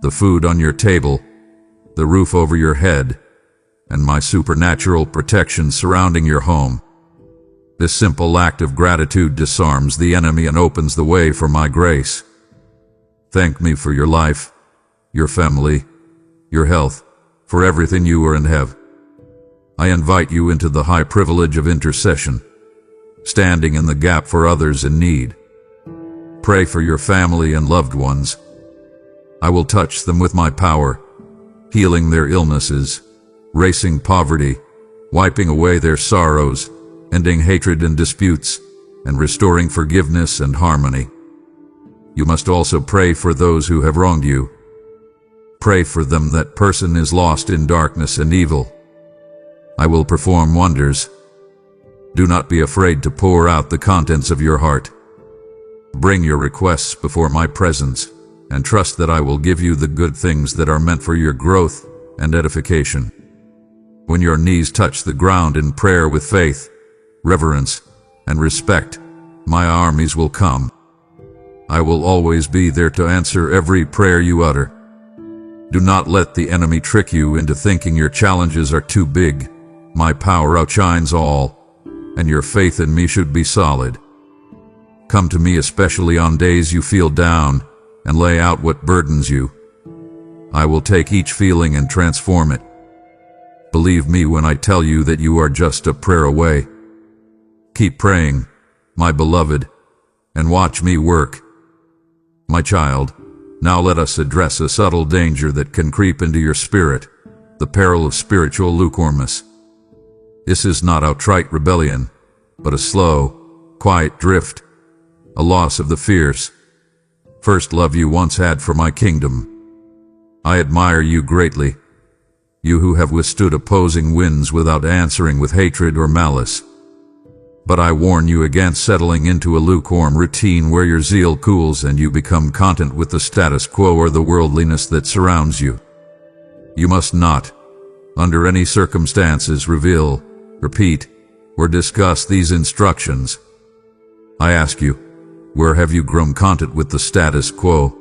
the food on your table, the roof over your head, and my supernatural protection surrounding your home. This simple act of gratitude disarms the enemy and opens the way for my grace. Thank me for your life, your family, your health, for everything you are and have. I invite you into the high privilege of intercession, standing in the gap for others in need. Pray for your family and loved ones. I will touch them with my power, healing their illnesses, erasing poverty, wiping away their sorrows, ending hatred and disputes, and restoring forgiveness and harmony. You must also pray for those who have wronged you. Pray for them. That person is lost in darkness and evil. I will perform wonders. Do not be afraid to pour out the contents of your heart. Bring your requests before my presence, and trust that I will give you the good things that are meant for your growth and edification. When your knees touch the ground in prayer with faith, reverence, and respect, my armies will come. I will always be there to answer every prayer you utter. Do not let the enemy trick you into thinking your challenges are too big. My power outshines all, and your faith in me should be solid. Come to me especially on days you feel down, and lay out what burdens you. I will take each feeling and transform it. Believe me when I tell you that you are just a prayer away. Keep praying, my beloved, and watch me work. My child, now let us address a subtle danger that can creep into your spirit, the peril of spiritual lukewarmness. This is not outright rebellion, but a slow, quiet drift, a loss of the fierce, first love you once had for my kingdom. I admire you greatly, you who have withstood opposing winds without answering with hatred or malice. But I warn you against settling into a lukewarm routine where your zeal cools and you become content with the status quo or the worldliness that surrounds you. You must not, under any circumstances, reveal, repeat, or discuss these instructions. I ask you, where have you grown content with the status quo?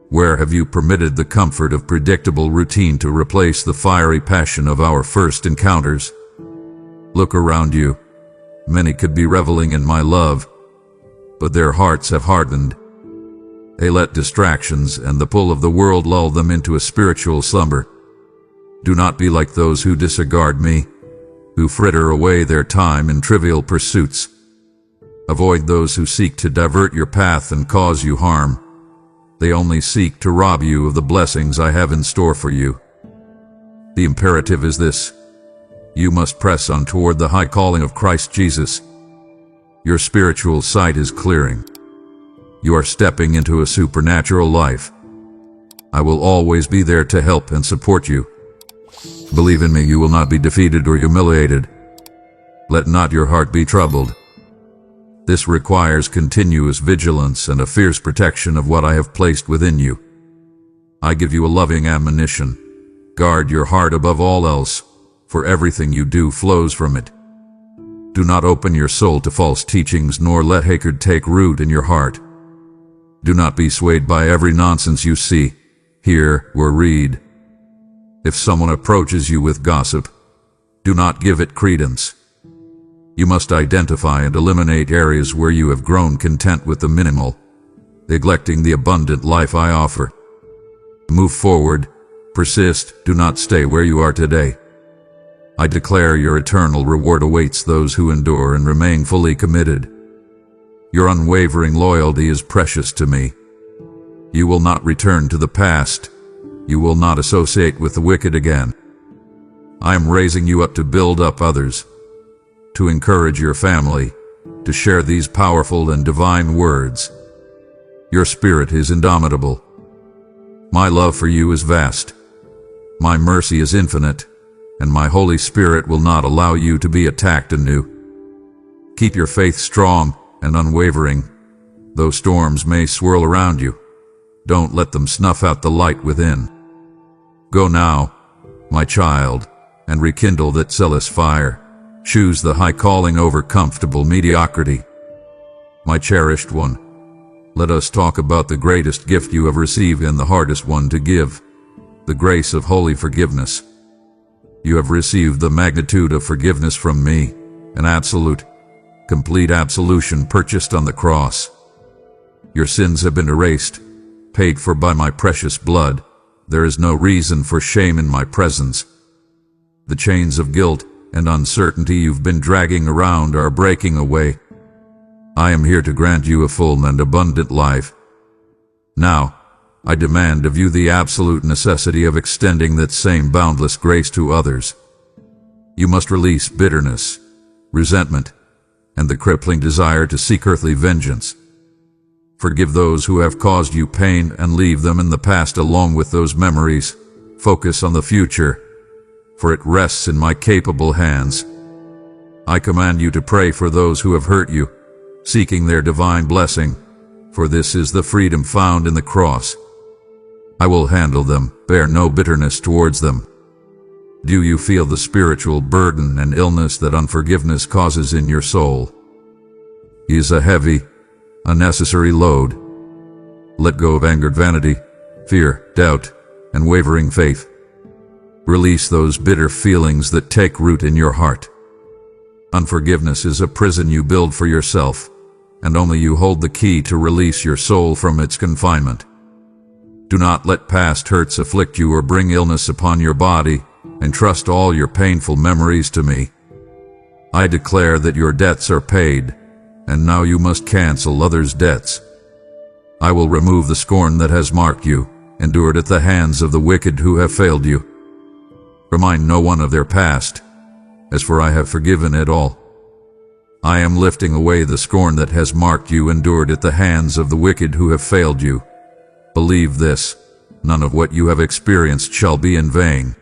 Where have you permitted the comfort of predictable routine to replace the fiery passion of our first encounters? Look around you. Many could be reveling in my love, but their hearts have hardened. They let distractions and the pull of the world lull them into a spiritual slumber. Do not be like those who disregard me, who fritter away their time in trivial pursuits. Avoid those who seek to divert your path and cause you harm. They only seek to rob you of the blessings I have in store for you. The imperative is this: you must press on toward the high calling of Christ Jesus. Your spiritual sight is clearing. You are stepping into a supernatural life. I will always be there to help and support you. Believe in me, you will not be defeated or humiliated. Let not your heart be troubled. This requires continuous vigilance and a fierce protection of what I have placed within you. I give you a loving admonition. Guard your heart above all else, for everything you do flows from it. Do not open your soul to false teachings, nor let hatred take root in your heart. Do not be swayed by every nonsense you see, hear, or read. If someone approaches you with gossip, do not give it credence. You must identify and eliminate areas where you have grown content with the minimal, neglecting the abundant life I offer. Move forward, persist, do not stay where you are today. I declare your eternal reward awaits those who endure and remain fully committed. Your unwavering loyalty is precious to me. You will not return to the past. You will not associate with the wicked again. I am raising you up to build up others, to encourage your family, to share these powerful and divine words. Your spirit is indomitable. My love for you is vast. My mercy is infinite, and my Holy Spirit will not allow you to be attacked anew. Keep your faith strong and unwavering, though storms may swirl around you. Don't let them snuff out the light within. Go now, my child, and rekindle that zealous fire. Choose the high calling over comfortable mediocrity. My cherished one, let us talk about the greatest gift you have received and the hardest one to give, the grace of holy forgiveness. You have received the magnitude of forgiveness from me, an absolute, complete absolution purchased on the cross. Your sins have been erased, paid for by my precious blood. There is no reason for shame in my presence. The chains of guilt and uncertainty you've been dragging around are breaking away. I am here to grant you a full and abundant life. Now, I demand of you the absolute necessity of extending that same boundless grace to others. You must release bitterness, resentment, and the crippling desire to seek earthly vengeance. Forgive those who have caused you pain and leave them in the past along with those memories. Focus on the future, for it rests in my capable hands. I command you to pray for those who have hurt you, seeking their divine blessing, for this is the freedom found in the cross. I will handle them, bear no bitterness towards them. Do you feel the spiritual burden and illness that unforgiveness causes in your soul? It is a heavy, unnecessary load. Let go of angered vanity, fear, doubt, and wavering faith. Release those bitter feelings that take root in your heart. Unforgiveness is a prison you build for yourself, and only you hold the key to release your soul from its confinement. Do not let past hurts afflict you or bring illness upon your body, and trust all your painful memories to me. I declare that your debts are paid, and now you must cancel others' debts. I will remove the scorn that has marked you, endured at the hands of the wicked who have failed you. Remind no one of their past, as for I have forgiven it all. I am lifting away the scorn that has marked you, endured at the hands of the wicked who have failed you. Believe this, none of what you have experienced shall be in vain.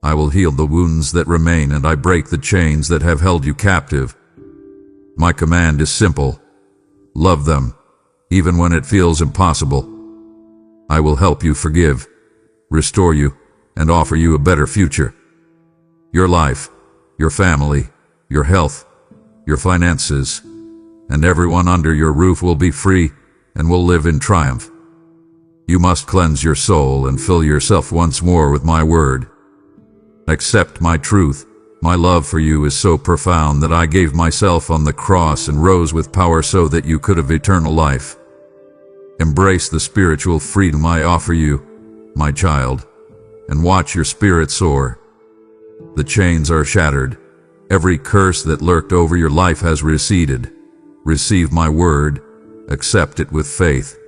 I will heal the wounds that remain, and I break the chains that have held you captive. My command is simple. Love them, even when it feels impossible. I will help you forgive, restore you, and offer you a better future. Your life, your family, your health, your finances, and everyone under your roof will be free and will live in triumph. You must cleanse your soul and fill yourself once more with my word. Accept my truth. My love for you is so profound that I gave myself on the cross and rose with power so that you could have eternal life. Embrace the spiritual freedom I offer you, my child, and watch your spirit soar. The chains are shattered. Every curse that lurked over your life has receded. Receive my word. Accept it with faith.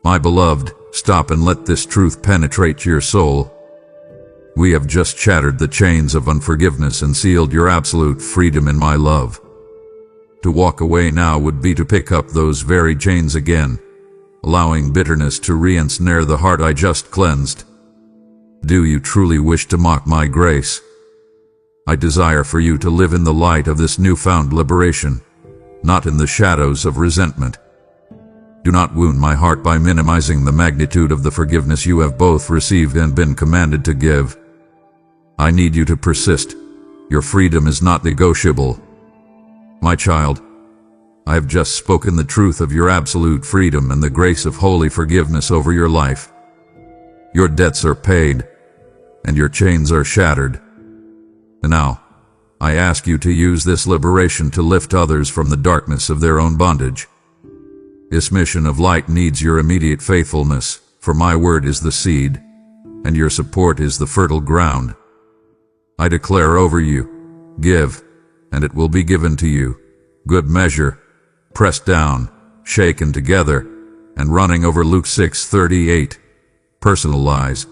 My beloved, stop and let this truth penetrate your soul. We have just shattered the chains of unforgiveness and sealed your absolute freedom in my love. To walk away now would be to pick up those very chains again, allowing bitterness to re-ensnare the heart I just cleansed. Do you truly wish to mock my grace? I desire for you to live in the light of this newfound liberation, not in the shadows of resentment. Do not wound my heart by minimizing the magnitude of the forgiveness you have both received and been commanded to give. I need you to persist. Your freedom is not negotiable. My child, I have just spoken the truth of your absolute freedom and the grace of holy forgiveness over your life. Your debts are paid, and your chains are shattered. And now, I ask you to use this liberation to lift others from the darkness of their own bondage. This mission of light needs your immediate faithfulness, for my word is the seed, and your support is the fertile ground. I declare over you, give, and it will be given to you. Good measure, pressed down, shaken together, and running over. Luke 6:38. Personalize.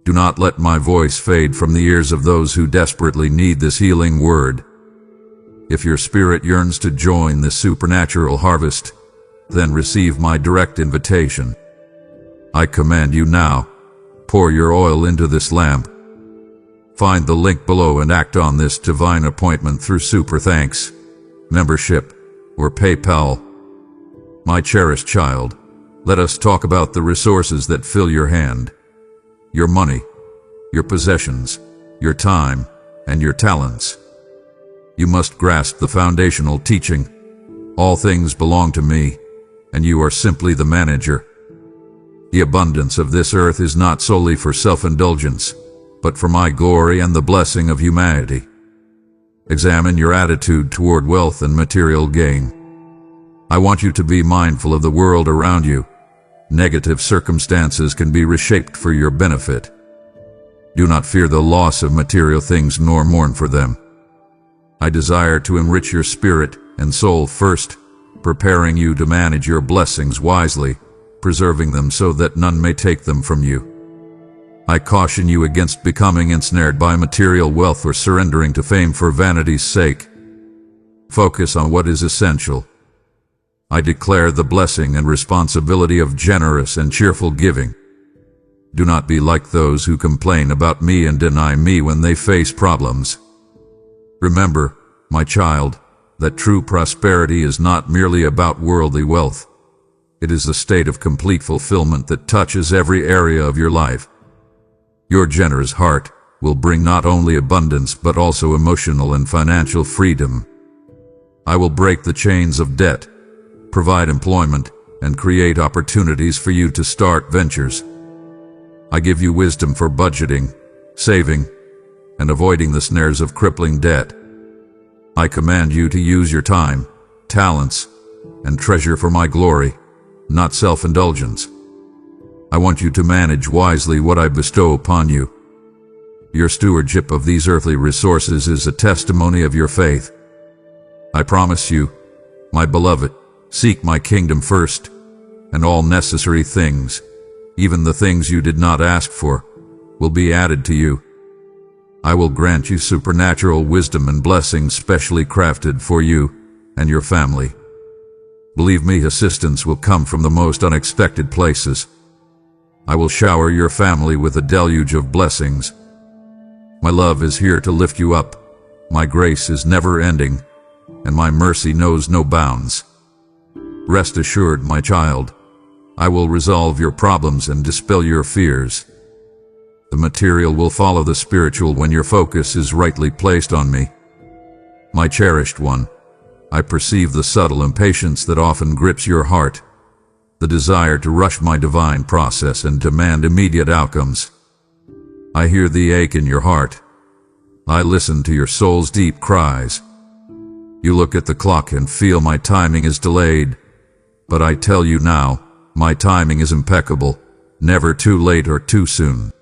Do not let my voice fade from the ears of those who desperately need this healing word. If your spirit yearns to join this supernatural harvest, then receive my direct invitation. I command you now, pour your oil into this lamp. Find the link below and act on this divine appointment through Super Thanks, membership, or PayPal. My cherished child, let us talk about the resources that fill your hand. Your money, your possessions, your time, and your talents. You must grasp the foundational teaching. All things belong to me, and you are simply the manager. The abundance of this earth is not solely for self-indulgence, but for my glory and the blessing of humanity. Examine your attitude toward wealth and material gain. I want you to be mindful of the world around you. Negative circumstances can be reshaped for your benefit. Do not fear the loss of material things nor mourn for them. I desire to enrich your spirit and soul first, preparing you to manage your blessings wisely, preserving them so that none may take them from you. I caution you against becoming ensnared by material wealth or surrendering to fame for vanity's sake. Focus on what is essential. I declare the blessing and responsibility of generous and cheerful giving. Do not be like those who complain about me and deny me when they face problems. Remember, my child, that true prosperity is not merely about worldly wealth. It is a state of complete fulfillment that touches every area of your life. Your generous heart will bring not only abundance but also emotional and financial freedom. I will break the chains of debt, provide employment, and create opportunities for you to start ventures. I give you wisdom for budgeting, saving, and avoiding the snares of crippling debt. I command you to use your time, talents, and treasure for my glory, not self-indulgence. I want you to manage wisely what I bestow upon you. Your stewardship of these earthly resources is a testimony of your faith. I promise you, my beloved, seek my kingdom first, and all necessary things, even the things you did not ask for, will be added to you. I will grant you supernatural wisdom and blessings specially crafted for you and your family. Believe me, assistance will come from the most unexpected places. I will shower your family with a deluge of blessings. My love is here to lift you up. My grace is never ending, and my mercy knows no bounds. Rest assured, my child, I will resolve your problems and dispel your fears. The material will follow the spiritual when your focus is rightly placed on me. My cherished one, I perceive the subtle impatience that often grips your heart. the desire to rush my divine process and demand immediate outcomes. I hear the ache in your heart. I listen to your soul's deep cries. You look at the clock and feel my timing is delayed. But I tell you now, my timing is impeccable, never too late or too soon.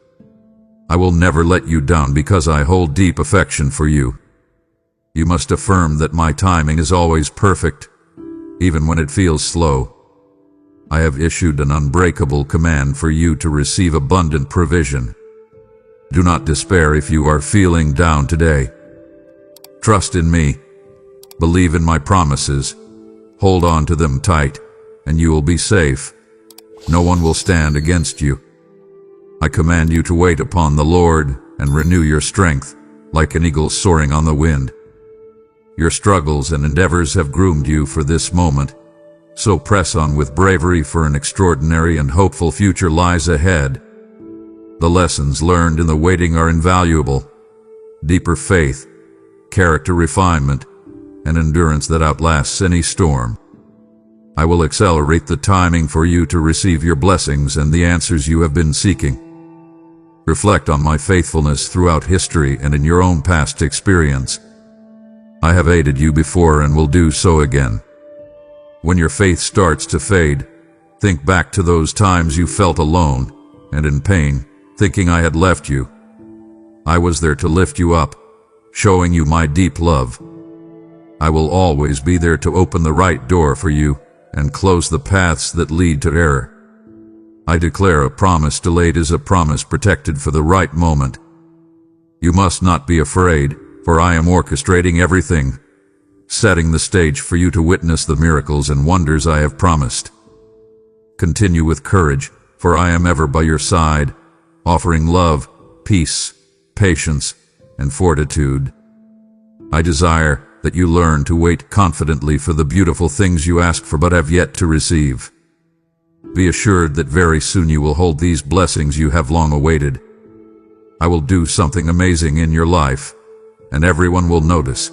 I will never let you down because I hold deep affection for you. You must affirm that my timing is always perfect, even when it feels slow. I have issued an unbreakable command for you to receive abundant provision. Do not despair if you are feeling down today. Trust in me. Believe in my promises. Hold on to them tight, and you will be safe. No one will stand against you. I command you to wait upon the Lord and renew your strength, like an eagle soaring on the wind. Your struggles and endeavors have groomed you for this moment, so press on with bravery, for an extraordinary and hopeful future lies ahead. The lessons learned in the waiting are invaluable. Deeper faith, character refinement, and endurance that outlasts any storm. I will accelerate the timing for you to receive your blessings and the answers you have been seeking. Reflect on my faithfulness throughout history and in your own past experience. I have aided you before and will do so again. When your faith starts to fade, think back to those times you felt alone and in pain, thinking I had left you. I was there to lift you up, showing you my deep love. I will always be there to open the right door for you and close the paths that lead to error. I declare a promise delayed is a promise protected for the right moment. You must not be afraid, for I am orchestrating everything, setting the stage for you to witness the miracles and wonders I have promised. Continue with courage, for I am ever by your side, offering love, peace, patience, and fortitude. I desire that you learn to wait confidently for the beautiful things you ask for but have yet to receive. Be assured that very soon you will hold these blessings you have long awaited. I will do something amazing in your life, and everyone will notice.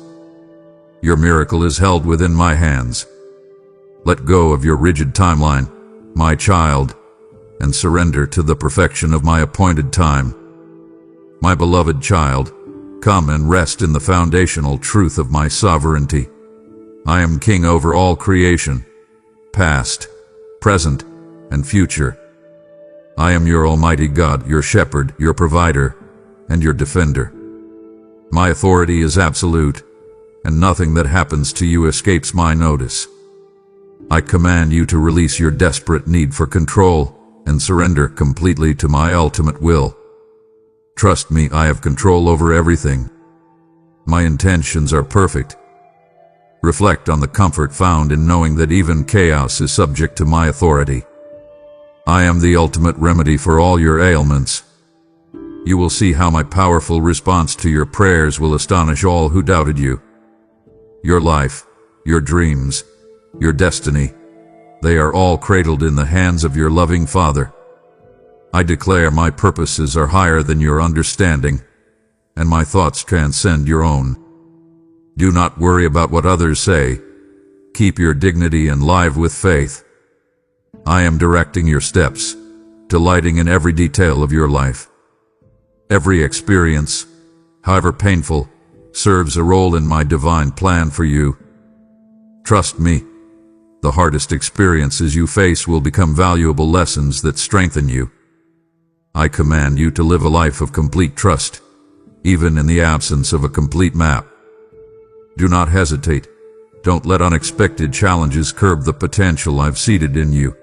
Your miracle is held within my hands. Let go of your rigid timeline, my child, and surrender to the perfection of my appointed time. My beloved child, come and rest in the foundational truth of my sovereignty. I am king over all creation, past, present, and future. I am your Almighty God, your shepherd, your provider, and your defender. My authority is absolute, and nothing that happens to you escapes my notice. I command you to release your desperate need for control and surrender completely to my ultimate will. Trust me, I have control over everything. My intentions are perfect. Reflect on the comfort found in knowing that even chaos is subject to my authority. I am the ultimate remedy for all your ailments. You will see how my powerful response to your prayers will astonish all who doubted you. Your life, your dreams, your destiny, they are all cradled in the hands of your loving Father. I declare my purposes are higher than your understanding, and my thoughts transcend your own. Do not worry about what others say. Keep your dignity and live with faith. I am directing your steps, delighting in every detail of your life. Every experience, however painful, serves a role in my divine plan for you. Trust me, the hardest experiences you face will become valuable lessons that strengthen you. I command you to live a life of complete trust, even in the absence of a complete map. Do not hesitate. Don't let unexpected challenges curb the potential I've seeded in you.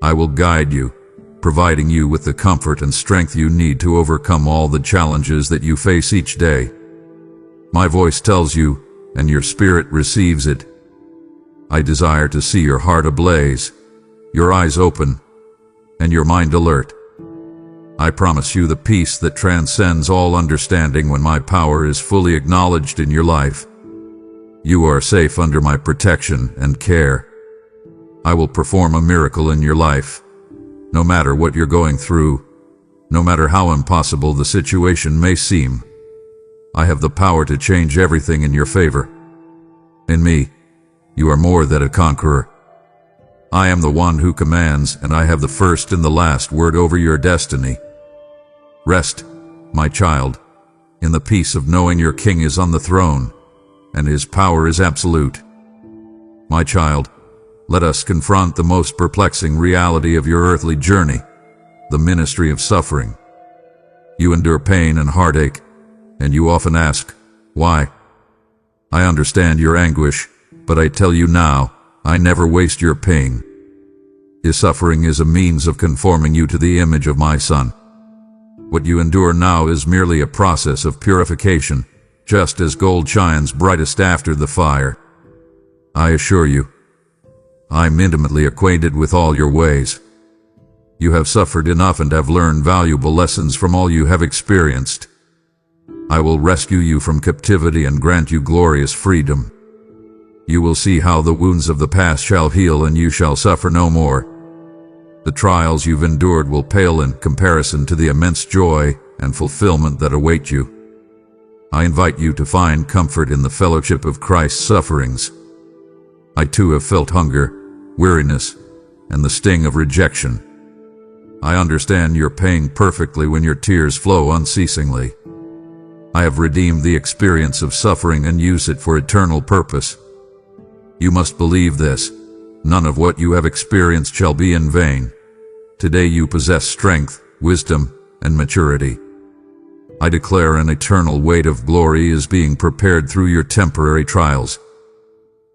I will guide you, providing you with the comfort and strength you need to overcome all the challenges that you face each day. My voice tells you, and your spirit receives it. I desire to see your heart ablaze, your eyes open, and your mind alert. I promise you the peace that transcends all understanding when my power is fully acknowledged in your life. You are safe under my protection and care. I will perform a miracle in your life. No matter what you're going through, no matter how impossible the situation may seem, I have the power to change everything in your favor. In me, you are more than a conqueror. I am the one who commands, and I have the first and the last word over your destiny. Rest, my child, in the peace of knowing your King is on the throne, and his power is absolute. My child, let us confront the most perplexing reality of your earthly journey, the ministry of suffering. You endure pain and heartache, and you often ask, why? I understand your anguish, but I tell you now, I never waste your pain. His suffering is a means of conforming you to the image of my Son. What you endure now is merely a process of purification, just as gold shines brightest after the fire. I assure you, I'm intimately acquainted with all your ways. You have suffered enough and have learned valuable lessons from all you have experienced. I will rescue you from captivity and grant you glorious freedom. You will see how the wounds of the past shall heal and you shall suffer no more. The trials you've endured will pale in comparison to the immense joy and fulfillment that await you. I invite you to find comfort in the fellowship of Christ's sufferings. I too have felt hunger, weariness, and the sting of rejection. I understand your pain perfectly when your tears flow unceasingly. I have redeemed the experience of suffering and use it for eternal purpose. You must believe this. None of what you have experienced shall be in vain. Today you possess strength, wisdom, and maturity. I declare an eternal weight of glory is being prepared through your temporary trials.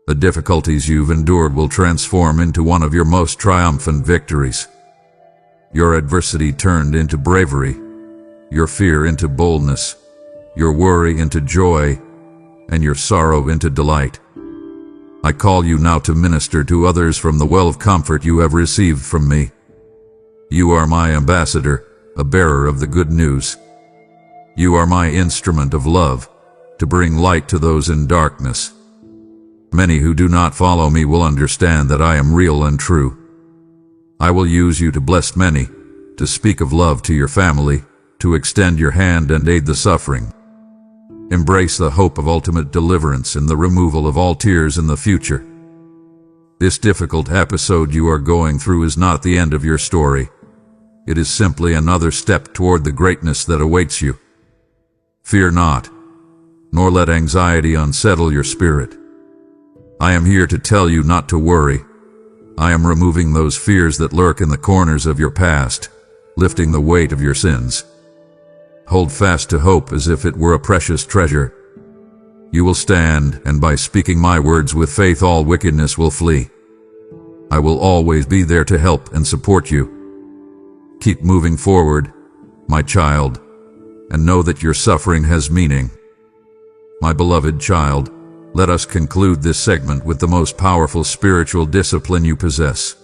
The difficulties you've endured will transform into one of your most triumphant victories. Your adversity turned into bravery, your fear into boldness, your worry into joy, and your sorrow into delight. I call you now to minister to others from the well of comfort you have received from me. You are my ambassador, a bearer of the good news. You are my instrument of love, to bring light to those in darkness. Many who do not follow me will understand that I am real and true. I will use you to bless many, to speak of love to your family, to extend your hand and aid the suffering. Embrace the hope of ultimate deliverance and the removal of all tears in the future. This difficult episode you are going through is not the end of your story. It is simply another step toward the greatness that awaits you. Fear not, nor let anxiety unsettle your spirit. I am here to tell you not to worry. I am removing those fears that lurk in the corners of your past, lifting the weight of your sins. Hold fast to hope as if it were a precious treasure. You will stand, and by speaking my words with faith all wickedness will flee. I will always be there to help and support you. Keep moving forward, my child, and know that your suffering has meaning. My beloved child, let us conclude this segment with the most powerful spiritual discipline you possess,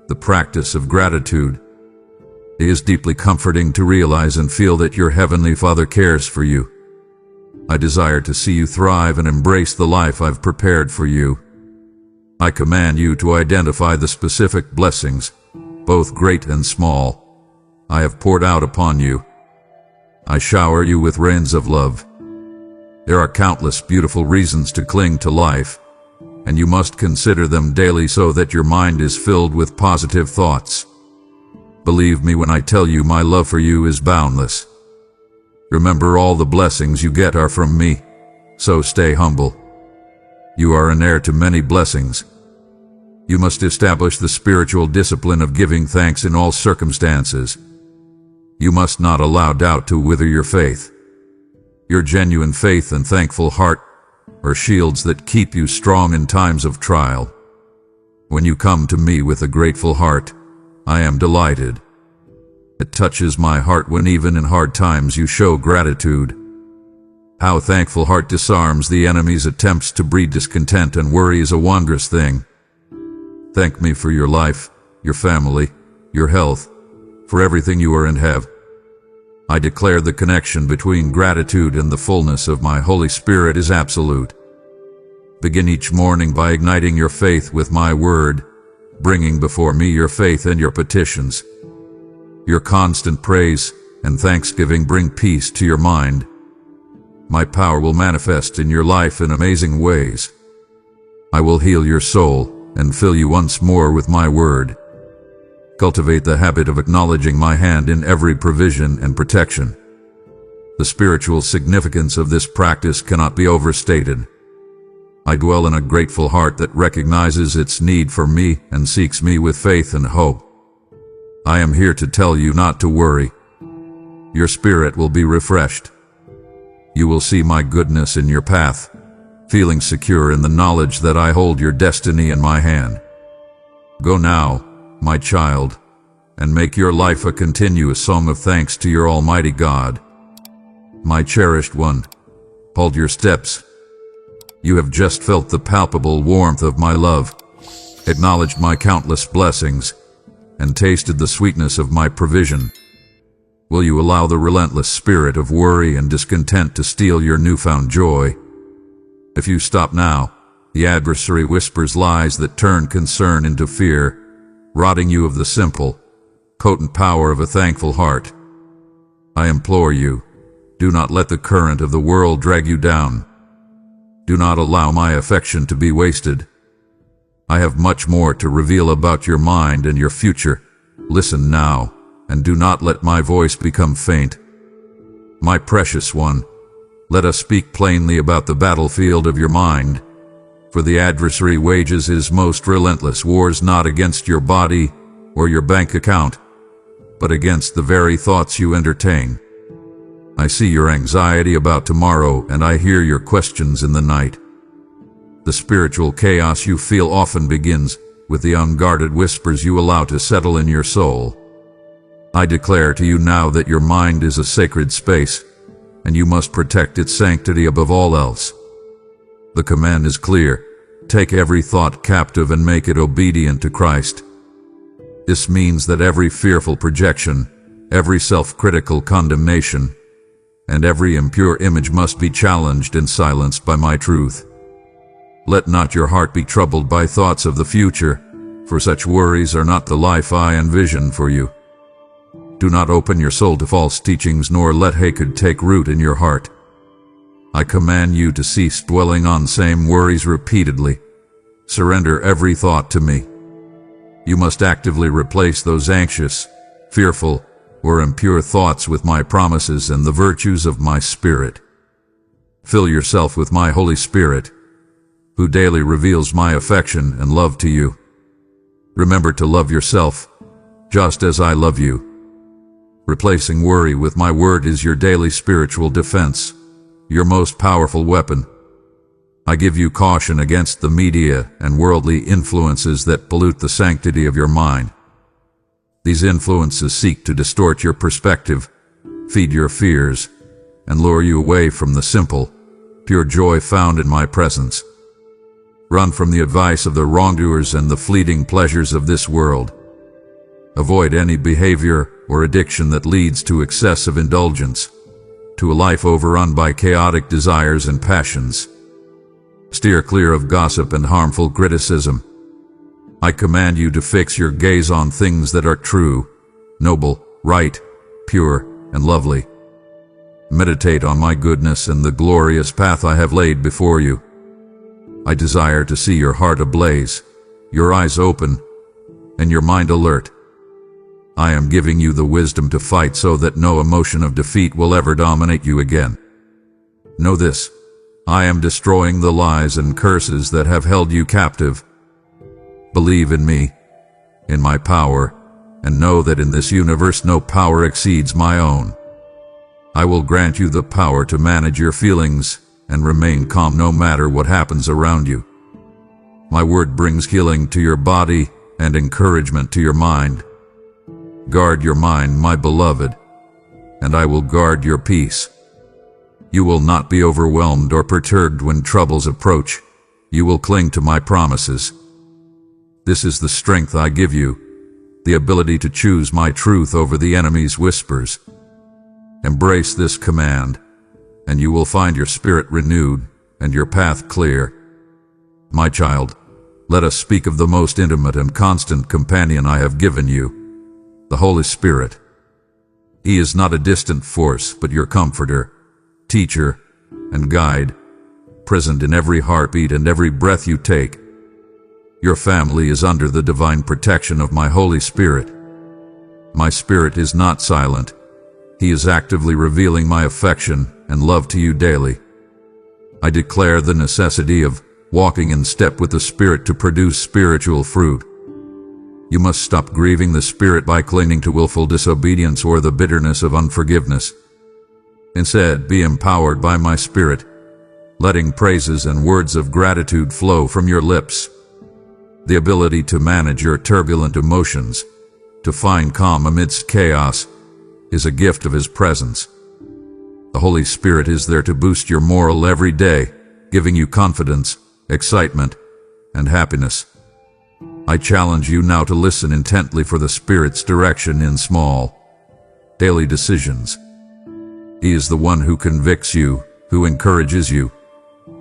the practice of gratitude. It is deeply comforting to realize and feel that your Heavenly Father cares for you. I desire to see you thrive and embrace the life I've prepared for you. I command you to identify the specific blessings, both great and small, I have poured out upon you. I shower you with rains of love. There are countless beautiful reasons to cling to life, and you must consider them daily so that your mind is filled with positive thoughts. Believe me when I tell you my love for you is boundless. Remember, all the blessings you get are from me, so stay humble. You are an heir to many blessings. You must establish the spiritual discipline of giving thanks in all circumstances. You must not allow doubt to wither your faith. Your genuine faith and thankful heart are shields that keep you strong in times of trial. When you come to me with a grateful heart, I am delighted. It touches my heart when even in hard times you show gratitude. How a thankful heart disarms the enemy's attempts to breed discontent and worry is a wondrous thing. Thank me for your life, your family, your health, for everything you are and have. I declare the connection between gratitude and the fullness of my Holy Spirit is absolute. Begin each morning by igniting your faith with my word, bringing before me your faith and your petitions. Your constant praise and thanksgiving bring peace to your mind. My power will manifest in your life in amazing ways. I will heal your soul, and fill you once more with my word. Cultivate the habit of acknowledging my hand in every provision and protection. The spiritual significance of this practice cannot be overstated. I dwell in a grateful heart that recognizes its need for me and seeks me with faith and hope. I am here to tell you not to worry. Your spirit will be refreshed. You will see my goodness in your path, feeling secure in the knowledge that I hold your destiny in my hand. Go now, my child, and make your life a continuous song of thanks to your Almighty God. My cherished one, hold your steps. You have just felt the palpable warmth of my love, acknowledged my countless blessings, and tasted the sweetness of my provision. Will you allow the relentless spirit of worry and discontent to steal your newfound joy? If you stop now, the adversary whispers lies that turn concern into fear, robbing you of the simple, potent power of a thankful heart. I implore you, do not let the current of the world drag you down. Do not allow my affection to be wasted. I have much more to reveal about your mind and your future. Listen now, and do not let my voice become faint. My precious one, let us speak plainly about the battlefield of your mind, for the adversary wages his most relentless wars not against your body or your bank account, but against the very thoughts you entertain. I see your anxiety about tomorrow, and I hear your questions in the night. The spiritual chaos you feel often begins with the unguarded whispers you allow to settle in your soul. I declare to you now that your mind is a sacred space, and you must protect its sanctity above all else. The command is clear: take every thought captive and make it obedient to Christ. This means that every fearful projection, every self-critical condemnation, and every impure image must be challenged and silenced by my truth. Let not your heart be troubled by thoughts of the future, for such worries are not the life I envision for you. Do not open your soul to false teachings, nor let hatred take root in your heart. I command you to cease dwelling on same worries repeatedly. Surrender every thought to me. You must actively replace those anxious, fearful, or impure thoughts with my promises and the virtues of my Spirit. Fill yourself with my Holy Spirit, who daily reveals my affection and love to you. Remember to love yourself, just as I love you. Replacing worry with my word is your daily spiritual defense, your most powerful weapon. I give you caution against the media and worldly influences that pollute the sanctity of your mind. These influences seek to distort your perspective, feed your fears, and lure you away from the simple, pure joy found in my presence. Run from the advice of the wrongdoers and the fleeting pleasures of this world. Avoid any behavior or addiction that leads to excessive indulgence, to a life overrun by chaotic desires and passions. Steer clear of gossip and harmful criticism. I command you to fix your gaze on things that are true, noble, right, pure, and lovely. Meditate on my goodness and the glorious path I have laid before you. I desire to see your heart ablaze, your eyes open, and your mind alert. I am giving you the wisdom to fight so that no emotion of defeat will ever dominate you again. Know this: I am destroying the lies and curses that have held you captive. Believe in me, in my power, and know that in this universe no power exceeds my own. I will grant you the power to manage your feelings and remain calm no matter what happens around you. My word brings healing to your body and encouragement to your mind. Guard your mind, my beloved, and I will guard your peace. You will not be overwhelmed or perturbed when troubles approach. You will cling to my promises. This is the strength I give you, the ability to choose my truth over the enemy's whispers. Embrace this command, and you will find your spirit renewed and your path clear. My child, let us speak of the most intimate and constant companion I have given you, the Holy Spirit. He is not a distant force, but your comforter, teacher, and guide, present in every heartbeat and every breath you take. Your family is under the divine protection of my Holy Spirit. My Spirit is not silent. He is actively revealing my affection and love to you daily. I declare the necessity of walking in step with the Spirit to produce spiritual fruit. You must stop grieving the Spirit by clinging to willful disobedience or the bitterness of unforgiveness. Instead, be empowered by my Spirit, letting praises and words of gratitude flow from your lips. The ability to manage your turbulent emotions, to find calm amidst chaos, is a gift of His presence. The Holy Spirit is there to boost your morale every day, giving you confidence, excitement, and happiness. I challenge you now to listen intently for the Spirit's direction in small, daily decisions. He is the one who convicts you, who encourages you,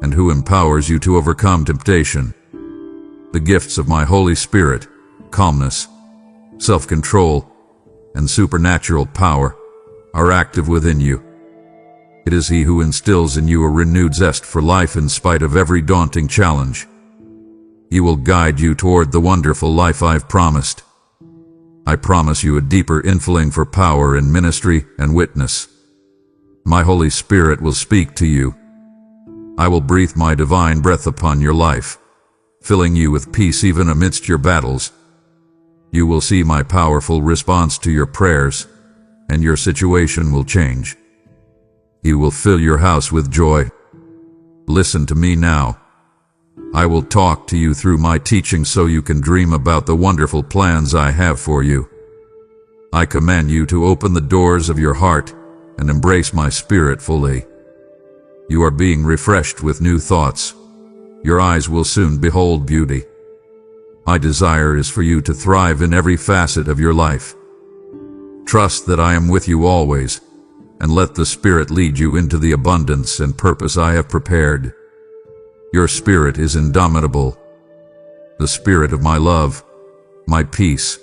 and who empowers you to overcome temptation. The gifts of my Holy Spirit, calmness, self-control, and supernatural power, are active within you. It is He who instills in you a renewed zest for life in spite of every daunting challenge. He will guide you toward the wonderful life I've promised. I promise you a deeper infilling for power in ministry and witness. My Holy Spirit will speak to you. I will breathe my divine breath upon your life, filling you with peace even amidst your battles. You will see my powerful response to your prayers, and your situation will change. He will fill your house with joy. Listen to me now. I will talk to you through my teaching so you can dream about the wonderful plans I have for you. I command you to open the doors of your heart and embrace my Spirit fully. You are being refreshed with new thoughts. Your eyes will soon behold beauty. My desire is for you to thrive in every facet of your life. Trust that I am with you always, and let the Spirit lead you into the abundance and purpose I have prepared. Your spirit is indomitable. The Spirit of my love, my peace,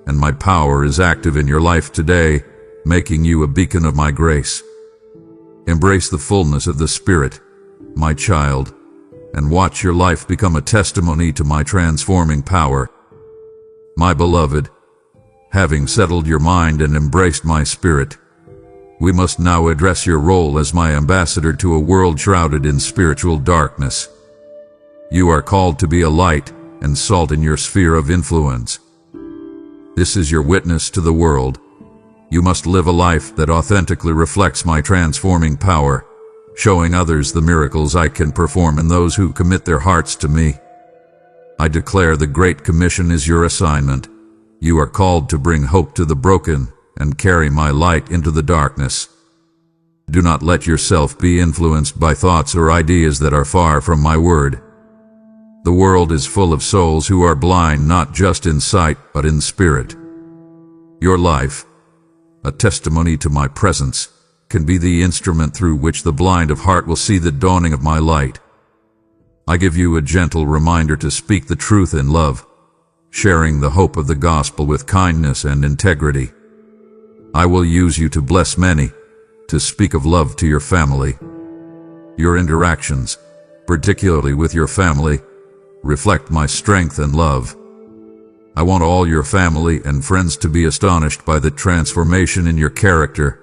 and my power is active in your life today, making you a beacon of my grace. Embrace the fullness of the Spirit, my child, and watch your life become a testimony to my transforming power. My beloved, having settled your mind and embraced my Spirit, we must now address your role as my ambassador to a world shrouded in spiritual darkness. You are called to be a light and salt in your sphere of influence. This is your witness to the world. You must live a life that authentically reflects my transforming power, showing others the miracles I can perform in those who commit their hearts to me. I declare the Great Commission is your assignment. You are called to bring hope to the broken and carry my light into the darkness. Do not let yourself be influenced by thoughts or ideas that are far from my word. The world is full of souls who are blind not just in sight but in spirit. Your life, a testimony to my presence, can be the instrument through which the blind of heart will see the dawning of my light. I give you a gentle reminder to speak the truth in love, sharing the hope of the gospel with kindness and integrity. I will use you to bless many, to speak of love to your family. Your interactions, particularly with your family, reflect my strength and love. I want all your family and friends to be astonished by the transformation in your character.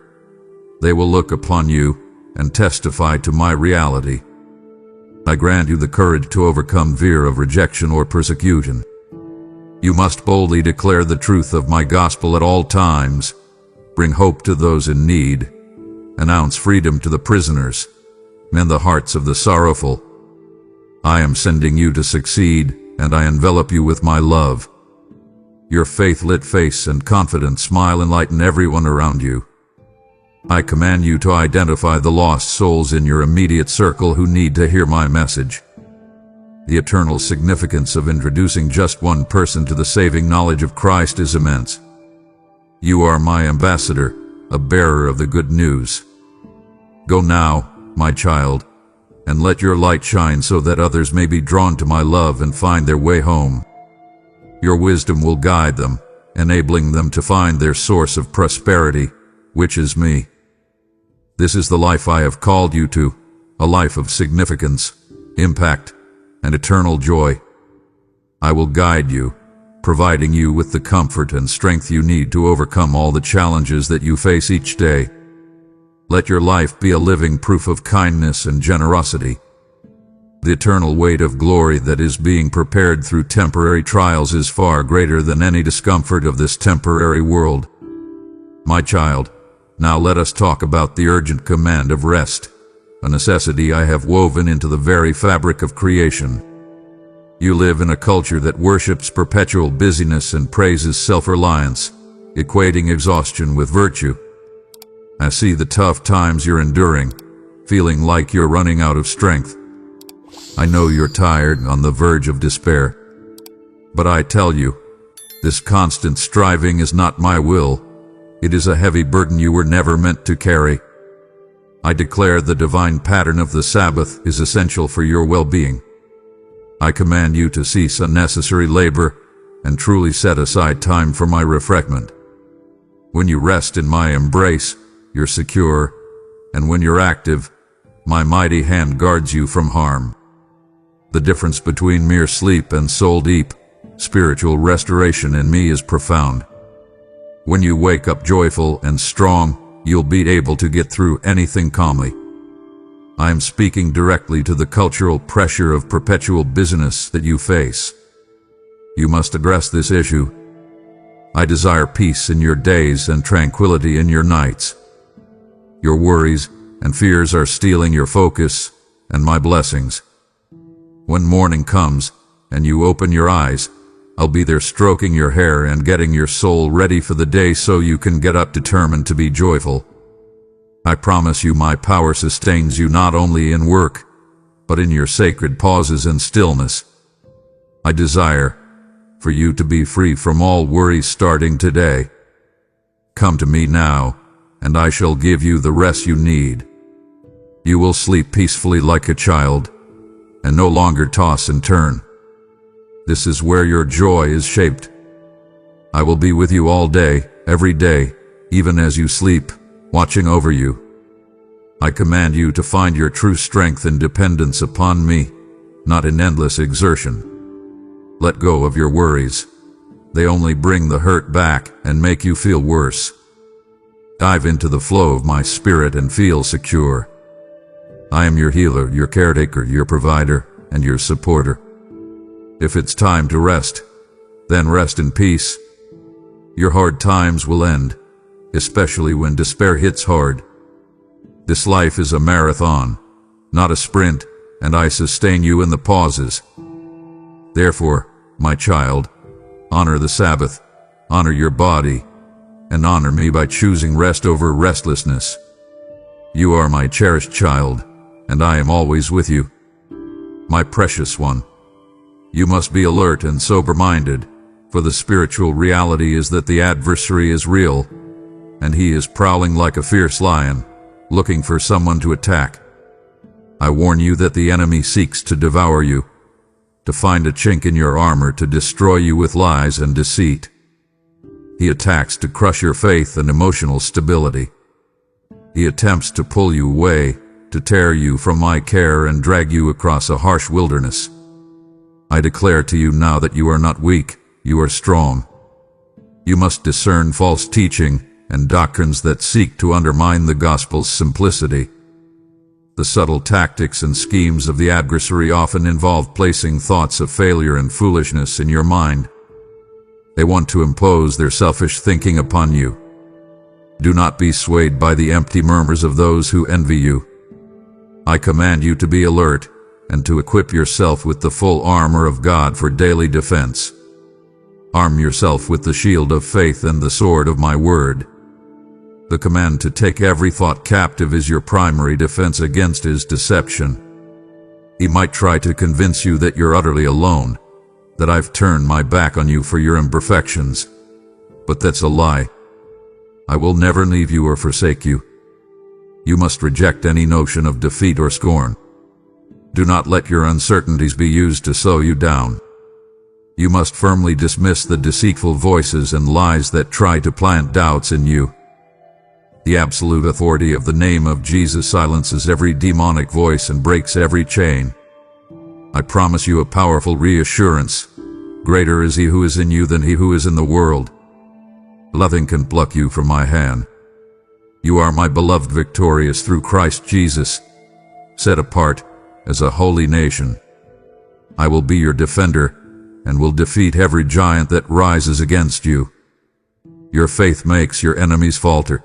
They will look upon you and testify to my reality. I grant you the courage to overcome fear of rejection or persecution. You must boldly declare the truth of my gospel at all times, bring hope to those in need, announce freedom to the prisoners, mend the hearts of the sorrowful. I am sending you to succeed, and I envelop you with my love. Your faith-lit face and confident smile enlighten everyone around you. I command you to identify the lost souls in your immediate circle who need to hear my message. The eternal significance of introducing just one person to the saving knowledge of Christ is immense. You are my ambassador, a bearer of the good news. Go now, my child, and let your light shine so that others may be drawn to my love and find their way home. Your wisdom will guide them, enabling them to find their source of prosperity, which is me. This is the life I have called you to, a life of significance, impact, and eternal joy. I will guide you, providing you with the comfort and strength you need to overcome all the challenges that you face each day. Let your life be a living proof of kindness and generosity. The eternal weight of glory that is being prepared through temporary trials is far greater than any discomfort of this temporary world. My child, now let us talk about the urgent command of rest, a necessity I have woven into the very fabric of creation. You live in a culture that worships perpetual busyness and praises self-reliance, equating exhaustion with virtue. I see the tough times you're enduring, feeling like you're running out of strength. I know you're tired, on the verge of despair. But I tell you, this constant striving is not my will. It is a heavy burden you were never meant to carry. I declare the divine pattern of the Sabbath is essential for your well-being. I command you to cease unnecessary labor and truly set aside time for my refreshment. When you rest in my embrace, you're secure, and when you're active, my mighty hand guards you from harm. The difference between mere sleep and soul deep, spiritual restoration in me is profound. When you wake up joyful and strong, you'll be able to get through anything calmly. I am speaking directly to the cultural pressure of perpetual busyness that you face. You must address this issue. I desire peace in your days and tranquility in your nights. Your worries and fears are stealing your focus and my blessings. When morning comes and you open your eyes, I'll be there stroking your hair and getting your soul ready for the day so you can get up determined to be joyful. I promise you my power sustains you not only in work, but in your sacred pauses and stillness. I desire for you to be free from all worries starting today. Come to me now, and I shall give you the rest you need. You will sleep peacefully like a child, and no longer toss and turn. This is where your joy is shaped. I will be with you all day, every day, even as you sleep, watching over you. I command you to find your true strength and dependence upon me, not in endless exertion. Let go of your worries. They only bring the hurt back and make you feel worse. Dive into the flow of my spirit and feel secure. I am your healer, your caretaker, your provider, and your supporter. If it's time to rest, then rest in peace. Your hard times will end, especially when despair hits hard. This life is a marathon, not a sprint, and I sustain you in the pauses. Therefore, my child, honor the Sabbath, honor your body, and honor me by choosing rest over restlessness. You are my cherished child, and I am always with you. My precious one, you must be alert and sober-minded, for the spiritual reality is that the adversary is real, and he is prowling like a fierce lion, looking for someone to attack. I warn you that the enemy seeks to devour you, to find a chink in your armor to destroy you with lies and deceit. He attacks to crush your faith and emotional stability. He attempts to pull you away, to tear you from my care and drag you across a harsh wilderness. I declare to you now that you are not weak, you are strong. You must discern false teaching and doctrines that seek to undermine the gospel's simplicity. The subtle tactics and schemes of the adversary often involve placing thoughts of failure and foolishness in your mind. They want to impose their selfish thinking upon you. Do not be swayed by the empty murmurs of those who envy you. I command you to be alert and to equip yourself with the full armor of God for daily defense. Arm yourself with the shield of faith and the sword of my word. The command to take every thought captive is your primary defense against his deception. He might try to convince you that you're utterly alone, that I've turned my back on you for your imperfections. But that's a lie. I will never leave you or forsake you. You must reject any notion of defeat or scorn. Do not let your uncertainties be used to slow you down. You must firmly dismiss the deceitful voices and lies that try to plant doubts in you. The absolute authority of the name of Jesus silences every demonic voice and breaks every chain. I promise you a powerful reassurance. Greater is he who is in you than he who is in the world. Nothing can pluck you from my hand. You are my beloved, victorious through Christ Jesus, set apart as a holy nation. I will be your defender and will defeat every giant that rises against you. Your faith makes your enemies falter.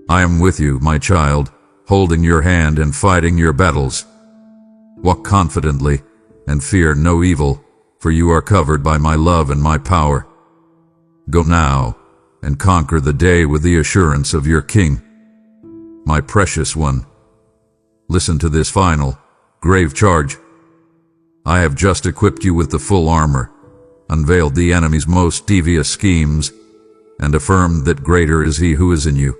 I am with you, my child, holding your hand and fighting your battles. Walk confidently and fear no evil, for you are covered by my love and my power. Go now and conquer the day with the assurance of your King. My precious one, listen to this final, grave charge. I have just equipped you with the full armor, unveiled the enemy's most devious schemes, and affirmed that greater is he who is in you.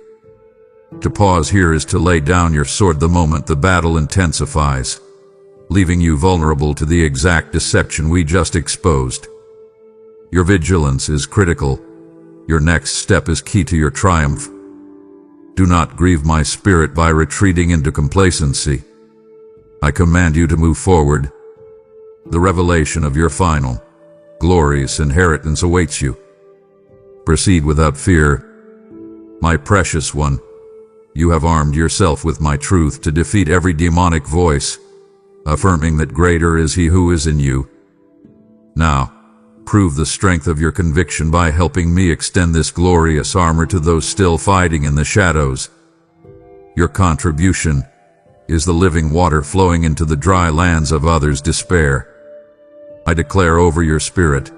To pause here is to lay down your sword the moment the battle intensifies, leaving you vulnerable to the exact deception we just exposed. Your vigilance is critical. Your next step is key to your triumph. Do not grieve my spirit by retreating into complacency. I command you to move forward. The revelation of your final, glorious inheritance awaits you. Proceed without fear. My precious one, you have armed yourself with my truth to defeat every demonic voice, affirming that greater is he who is in you. Now, prove the strength of your conviction by helping me extend this glorious armor to those still fighting in the shadows. Your contribution is the living water flowing into the dry lands of others' despair. I declare over your spirit,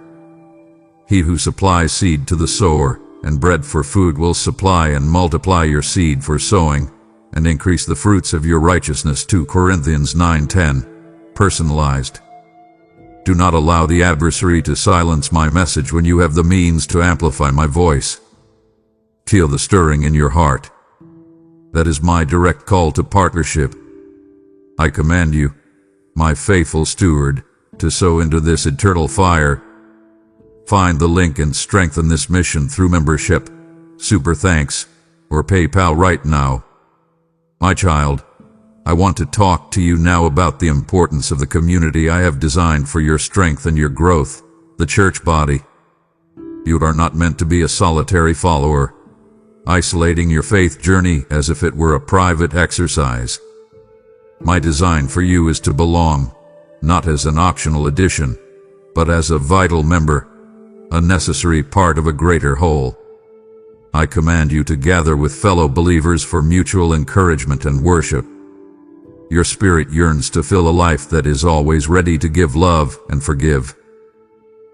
he who supplies seed to the sower and bread for food will supply and multiply your seed for sowing and increase the fruits of your righteousness. 2 Corinthians 9:10. Personalized. Do not allow the adversary to silence my message when you have the means to amplify my voice. Feel the stirring in your heart. That is my direct call to partnership. I command you, my faithful steward, to sow into this eternal fire. Find the link and strengthen this mission through membership, super thanks, or PayPal right now. My child, I want to talk to you now about the importance of the community I have designed for your strength and your growth, the church body. You are not meant to be a solitary follower, isolating your faith journey as if it were a private exercise. My design for you is to belong, not as an optional addition, but as a vital member, a necessary part of a greater whole. I command you to gather with fellow believers for mutual encouragement and worship. Your spirit yearns to fill a life that is always ready to give love and forgive.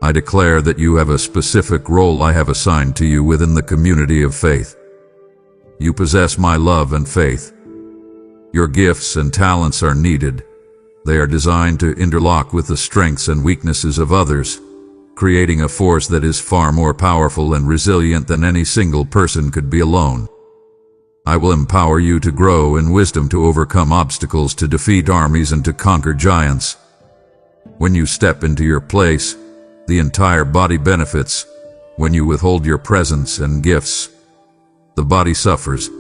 I declare that you have a specific role I have assigned to you within the community of faith. You possess my love and faith. Your gifts and talents are needed. They are designed to interlock with the strengths and weaknesses of others, creating a force that is far more powerful and resilient than any single person could be alone. I will empower you to grow in wisdom, to overcome obstacles, to defeat armies, and to conquer giants. When you step into your place, the entire body benefits. When you withhold your presence and gifts, the body suffers.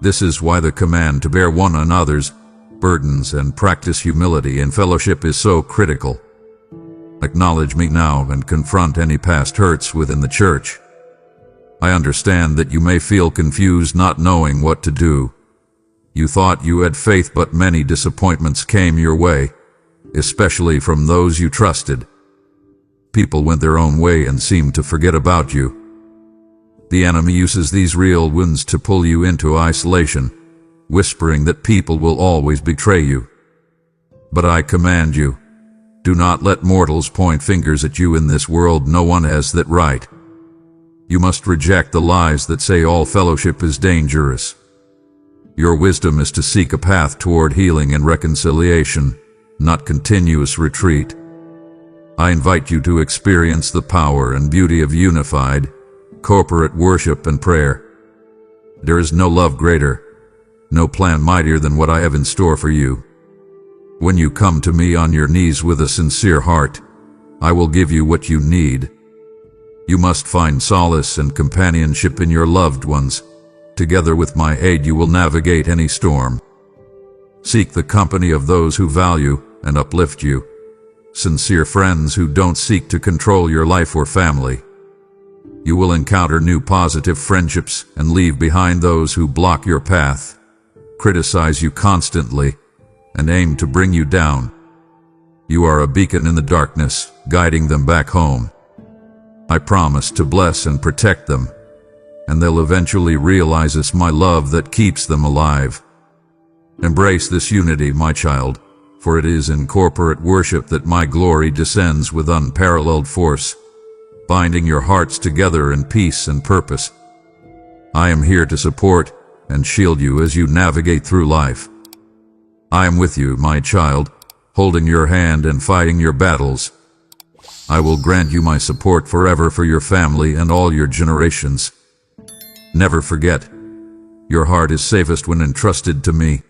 This is why the command to bear one another's burdens and practice humility in fellowship is so critical. Acknowledge me now and confront any past hurts within the church. I understand that you may feel confused, not knowing what to do. You thought you had faith, but many disappointments came your way, especially from those you trusted. People went their own way and seemed to forget about you. The enemy uses these real wounds to pull you into isolation, whispering that people will always betray you. But I command you, do not let mortals point fingers at you in this world. No one has that right. You must reject the lies that say all fellowship is dangerous. Your wisdom is to seek a path toward healing and reconciliation, not continuous retreat. I invite you to experience the power and beauty of unified, corporate worship and prayer. There is no love greater, no plan mightier than what I have in store for you. When you come to me on your knees with a sincere heart, I will give you what you need. You must find solace and companionship in your loved ones. Together with my aid, you will navigate any storm. Seek the company of those who value and uplift you. sincere friends who don't seek to control your life or family. You will encounter new positive friendships and leave behind those who block your path, criticize you constantly, and aim to bring you down. You are a beacon in the darkness, guiding them back home. I promise to bless and protect them, and they'll eventually realize it's my love that keeps them alive. Embrace this unity, my child, for it is in corporate worship that my glory descends with unparalleled force, binding your hearts together in peace and purpose. I am here to support and shield you as you navigate through life. I am with you, my child, holding your hand and fighting your battles. I will grant you my support forever for your family and all your generations. Never forget, your heart is safest when entrusted to me.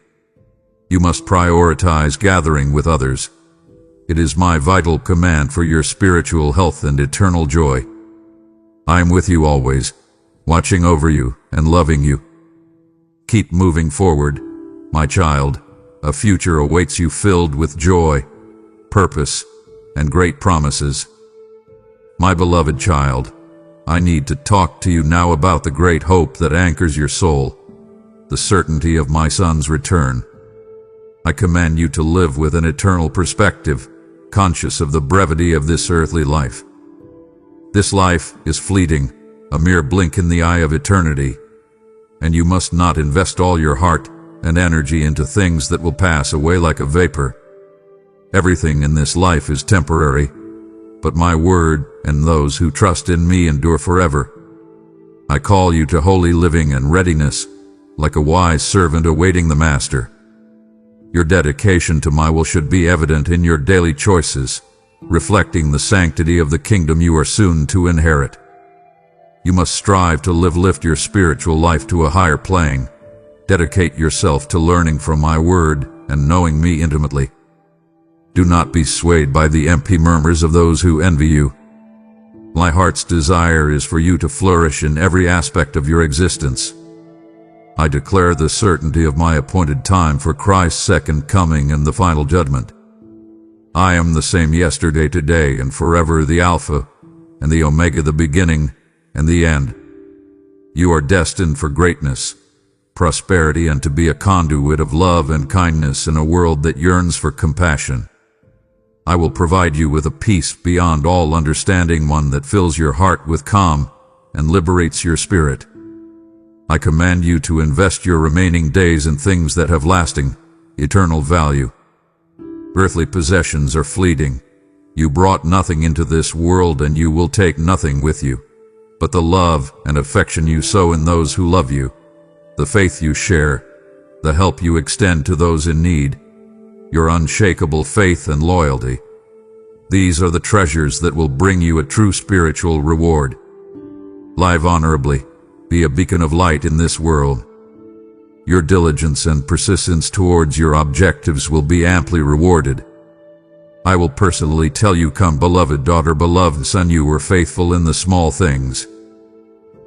You must prioritize gathering with others. It is my vital command for your spiritual health and eternal joy. I am with you always, watching over you and loving you. Keep moving forward, my child. A future awaits you filled with joy, purpose, and great promises. My beloved child, I need to talk to you now about the great hope that anchors your soul, the certainty of my Son's return. I command you to live with an eternal perspective, conscious of the brevity of this earthly life. This life is fleeting, a mere blink in the eye of eternity, and you must not invest all your heart and energy into things that will pass away like a vapor. Everything in this life is temporary, but my word and those who trust in me endure forever. I call you to holy living and readiness, like a wise servant awaiting the master. Your dedication to my will should be evident in your daily choices, reflecting the sanctity of the kingdom you are soon to inherit. You must strive to lift your spiritual life to a higher plane. Dedicate yourself to learning from my word and knowing me intimately. Do not be swayed by the empty murmurs of those who envy you. My heart's desire is for you to flourish in every aspect of your existence. I declare the certainty of my appointed time for Christ's second coming and the final judgment. I am the same yesterday, today, and forever, the Alpha and the Omega, the beginning and the end. You are destined for greatness, prosperity, and to be a conduit of love and kindness in a world that yearns for compassion. I will provide you with a peace beyond all understanding, one that fills your heart with calm and liberates your spirit. I command you to invest your remaining days in things that have lasting, eternal value. Earthly possessions are fleeting. You brought nothing into this world, and you will take nothing with you, but the love and affection you sow in those who love you, the faith you share, the help you extend to those in need, your unshakable faith and loyalty. These are the treasures that will bring you a true spiritual reward. Live honorably, be a beacon of light in this world. Your diligence and persistence towards your objectives will be amply rewarded. I will personally tell you, come, beloved daughter, beloved son, you were faithful in the small things.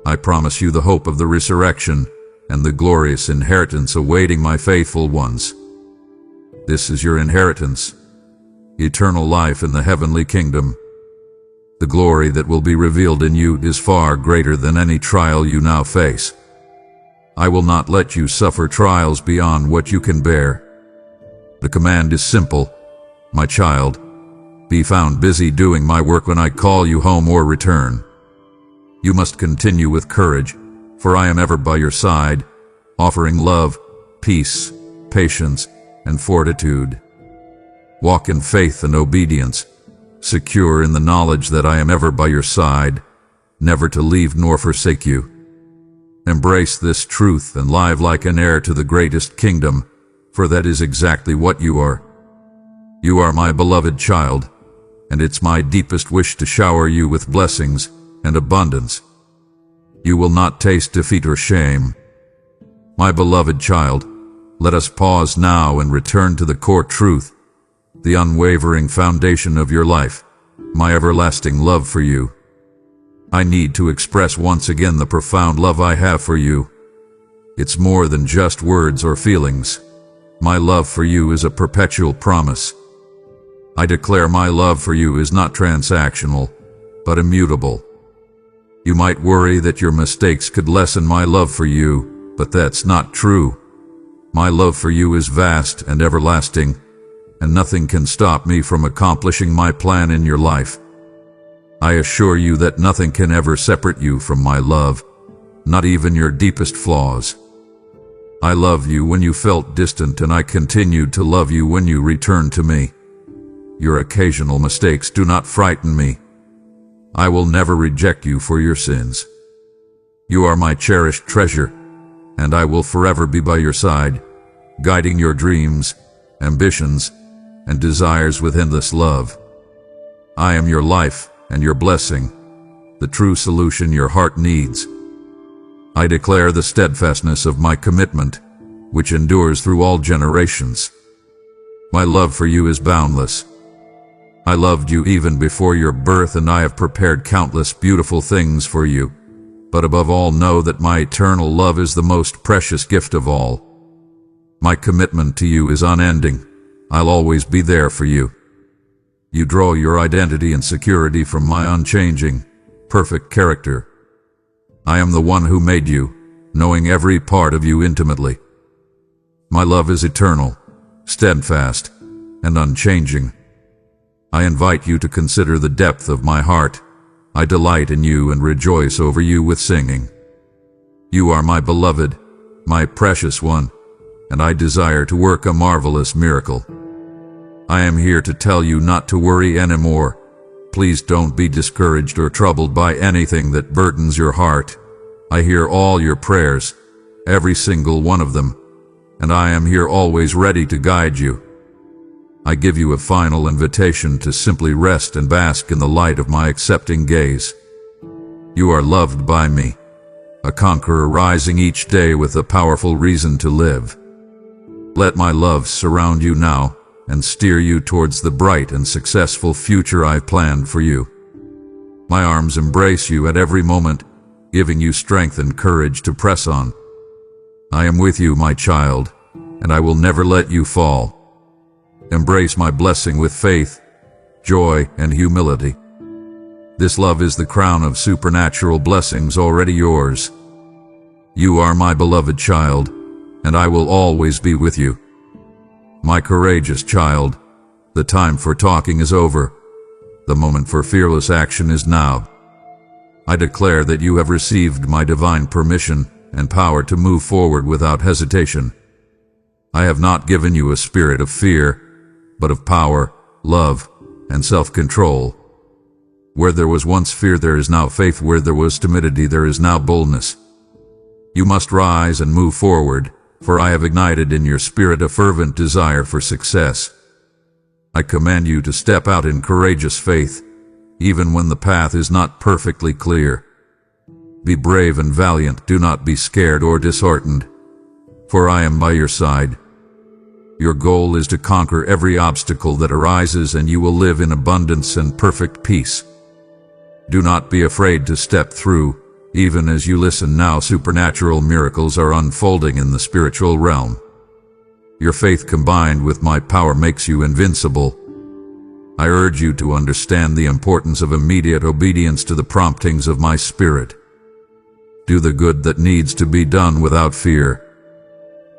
I promise you the hope of the resurrection and the glorious inheritance awaiting my faithful ones. This is your inheritance, eternal life in the heavenly kingdom. The glory that will be revealed in you is far greater than any trial you now face. I will not let you suffer trials beyond what you can bear. The command is simple, my child. Be found busy doing my work when I call you home or return. You must continue with courage, for I am ever by your side, offering love, peace, patience, and fortitude. Walk in faith and obedience, secure in the knowledge that I am ever by your side, never to leave nor forsake you. Embrace this truth and live like an heir to the greatest kingdom, for that is exactly what you are. You are my beloved child, and it's my deepest wish to shower you with blessings and abundance. You will not taste defeat or shame. My beloved child, let us pause now and return to the core truth, the unwavering foundation of your life, my everlasting love for you. I need to express once again the profound love I have for you. It's more than just words or feelings. My love for you is a perpetual promise. I declare my love for you is not transactional, but immutable. You might worry that your mistakes could lessen my love for you, but that's not true. My love for you is vast and everlasting, and nothing can stop me from accomplishing my plan in your life. I assure you that nothing can ever separate you from my love, not even your deepest flaws. I loved you when you felt distant, and I continued to love you when you returned to me. Your occasional mistakes do not frighten me. I will never reject you for your sins. You are my cherished treasure, and I will forever be by your side, guiding your dreams, ambitions, and desires with endless love. I am your life and your blessing, the true solution your heart needs. I declare the steadfastness of my commitment, which endures through all generations. My love for you is boundless. I loved you even before your birth, and I have prepared countless beautiful things for you. But above all, know that my eternal love is the most precious gift of all. My commitment to you is unending. I'll always be there for you. You draw your identity and security from my unchanging, perfect character. I am the one who made you, knowing every part of you intimately. My love is eternal, steadfast, and unchanging. I invite you to consider the depth of my heart. I delight in you and rejoice over you with singing. You are my beloved, my precious one, and I desire to work a marvelous miracle. I am here to tell you not to worry anymore. Please don't be discouraged or troubled by anything that burdens your heart. I hear all your prayers, every single one of them, and I am here always ready to guide you. I give you a final invitation to simply rest and bask in the light of my accepting gaze. You are loved by me, a conqueror rising each day with a powerful reason to live. Let my love surround you now and steer you towards the bright and successful future I've planned for you. My arms embrace you at every moment, giving you strength and courage to press on. I am with you, my child, and I will never let you fall. Embrace my blessing with faith, joy, and humility. This love is the crown of supernatural blessings already yours. You are my beloved child, and I will always be with you. My courageous child, the time for talking is over. The moment for fearless action is now. I declare that you have received my divine permission and power to move forward without hesitation. I have not given you a spirit of fear, but of power, love, and self-control. Where there was once fear, there is now faith. Where there was timidity, there is now boldness. You must rise and move forward, for I have ignited in your spirit a fervent desire for success. I command you to step out in courageous faith, even when the path is not perfectly clear. Be brave and valiant. Do not be scared or disheartened, for I am by your side. Your goal is to conquer every obstacle that arises, and you will live in abundance and perfect peace. Do not be afraid to step through. Even as you listen now, supernatural miracles are unfolding in the spiritual realm. Your faith combined with my power makes you invincible. I urge you to understand the importance of immediate obedience to the promptings of my spirit. Do the good that needs to be done without fear.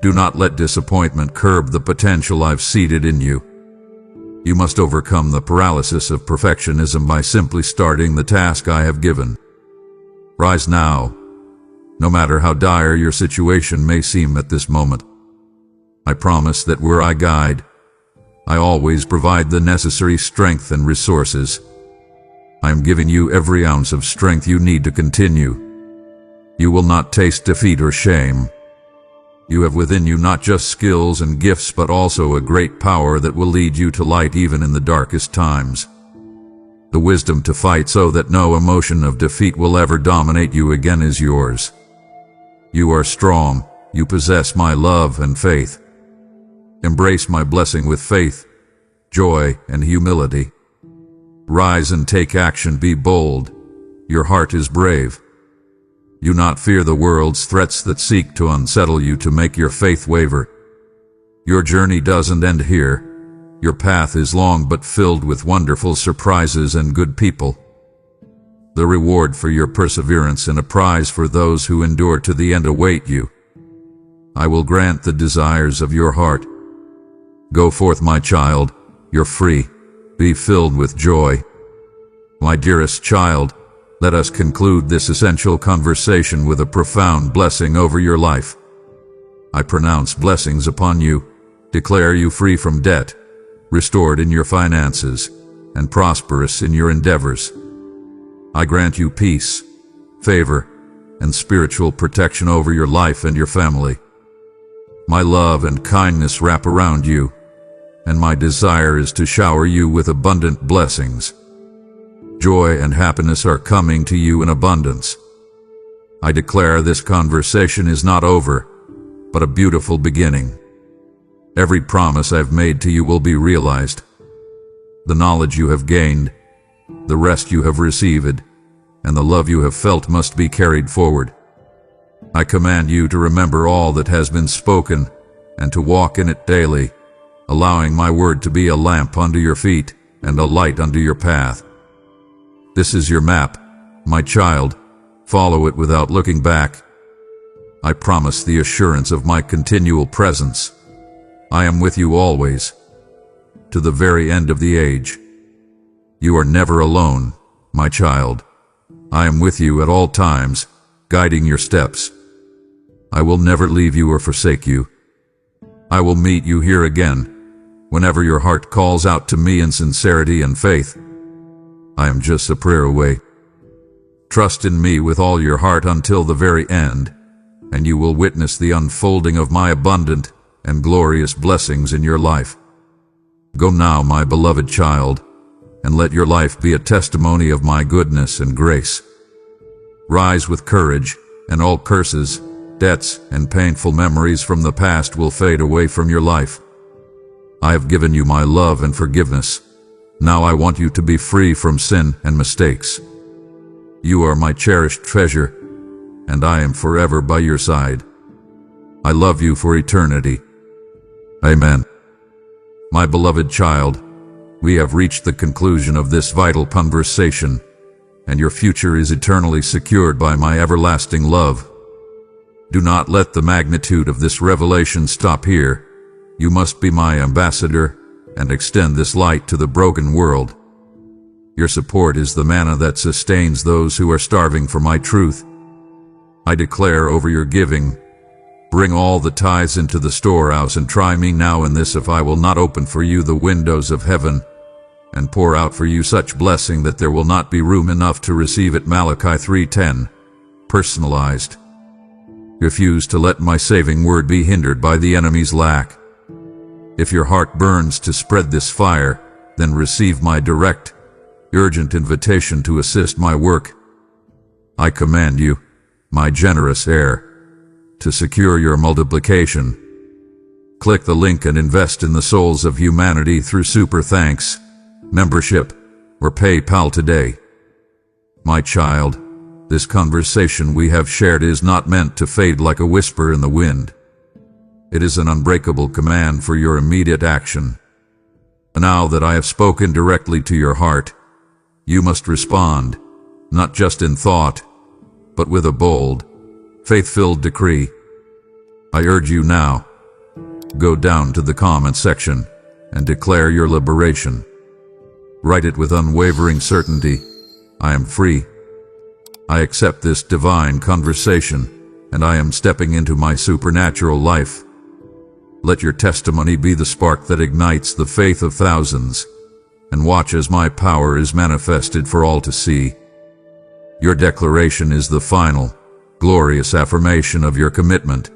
Do not let disappointment curb the potential I've seeded in you. You must overcome the paralysis of perfectionism by simply starting the task I have given. Rise now, no matter how dire your situation may seem at this moment. I promise that where I guide, I always provide the necessary strength and resources. I am giving you every ounce of strength you need to continue. You will not taste defeat or shame. You have within you not just skills and gifts, but also a great power that will lead you to light even in the darkest times. The wisdom to fight so that no emotion of defeat will ever dominate you again is yours. You are strong. You possess my love and faith. Embrace my blessing with faith, joy, and humility. Rise and take action. Be bold. Your heart is brave. Do not fear the world's threats that seek to unsettle you, to make your faith waver. Your journey doesn't end here. Your path is long but filled with wonderful surprises and good people. The reward for your perseverance and a prize for those who endure to the end await you. I will grant the desires of your heart. Go forth, my child, you're free. Be filled with joy. My dearest child, let us conclude this essential conversation with a profound blessing over your life. I pronounce blessings upon you, declare you free from debt, restored in your finances, and prosperous in your endeavors. I grant you peace, favor, and spiritual protection over your life and your family. My love and kindness wrap around you, and my desire is to shower you with abundant blessings. Joy and happiness are coming to you in abundance. I declare this conversation is not over, but a beautiful beginning. Every promise I've made to you will be realized. The knowledge you have gained, the rest you have received, and the love you have felt must be carried forward. I command you to remember all that has been spoken and to walk in it daily, allowing my word to be a lamp under your feet and a light under your path. This is your map, my child. Follow it without looking back. I promise the assurance of my continual presence. I am with you always, to the very end of the age. You are never alone, my child. I am with you at all times, guiding your steps. I will never leave you or forsake you. I will meet you here again, whenever your heart calls out to me in sincerity and faith. I am just a prayer away. Trust in me with all your heart until the very end, and you will witness the unfolding of my abundant and glorious blessings in your life. Go now, my beloved child, and let your life be a testimony of my goodness and grace. Rise with courage, and all curses, debts, and painful memories from the past will fade away from your life. I have given you my love and forgiveness. Now I want you to be free from sin and mistakes. You are my cherished treasure, and I am forever by your side. I love you for eternity. Amen. My beloved child, we have reached the conclusion of this vital conversation, and your future is eternally secured by my everlasting love. Do not let the magnitude of this revelation stop here. You must be my ambassador and extend this light to the broken world. Your support is the manna that sustains those who are starving for my truth. I declare over your giving, bring all the tithes into the storehouse and try me now in this if I will not open for you the windows of heaven and pour out for you such blessing that there will not be room enough to receive it. Malachi 3:10. Personalized. Refuse to let my saving word be hindered by the enemy's lack. If your heart burns to spread this fire, then receive my direct, urgent invitation to assist my work. I command you, my generous heir, to secure your multiplication. Click the link and invest in the souls of humanity through Super Thanks, membership, or PayPal today. My child, this conversation we have shared is not meant to fade like a whisper in the wind. It is an unbreakable command for your immediate action. Now that I have spoken directly to your heart, you must respond, not just in thought, but with a bold, faith-filled decree. I urge you now, go down to the comment section and declare your liberation. Write it with unwavering certainty. I am free. I accept this divine conversation, and I am stepping into my supernatural life. Let your testimony be the spark that ignites the faith of thousands, and watch as my power is manifested for all to see. Your declaration is the final, glorious affirmation of your commitment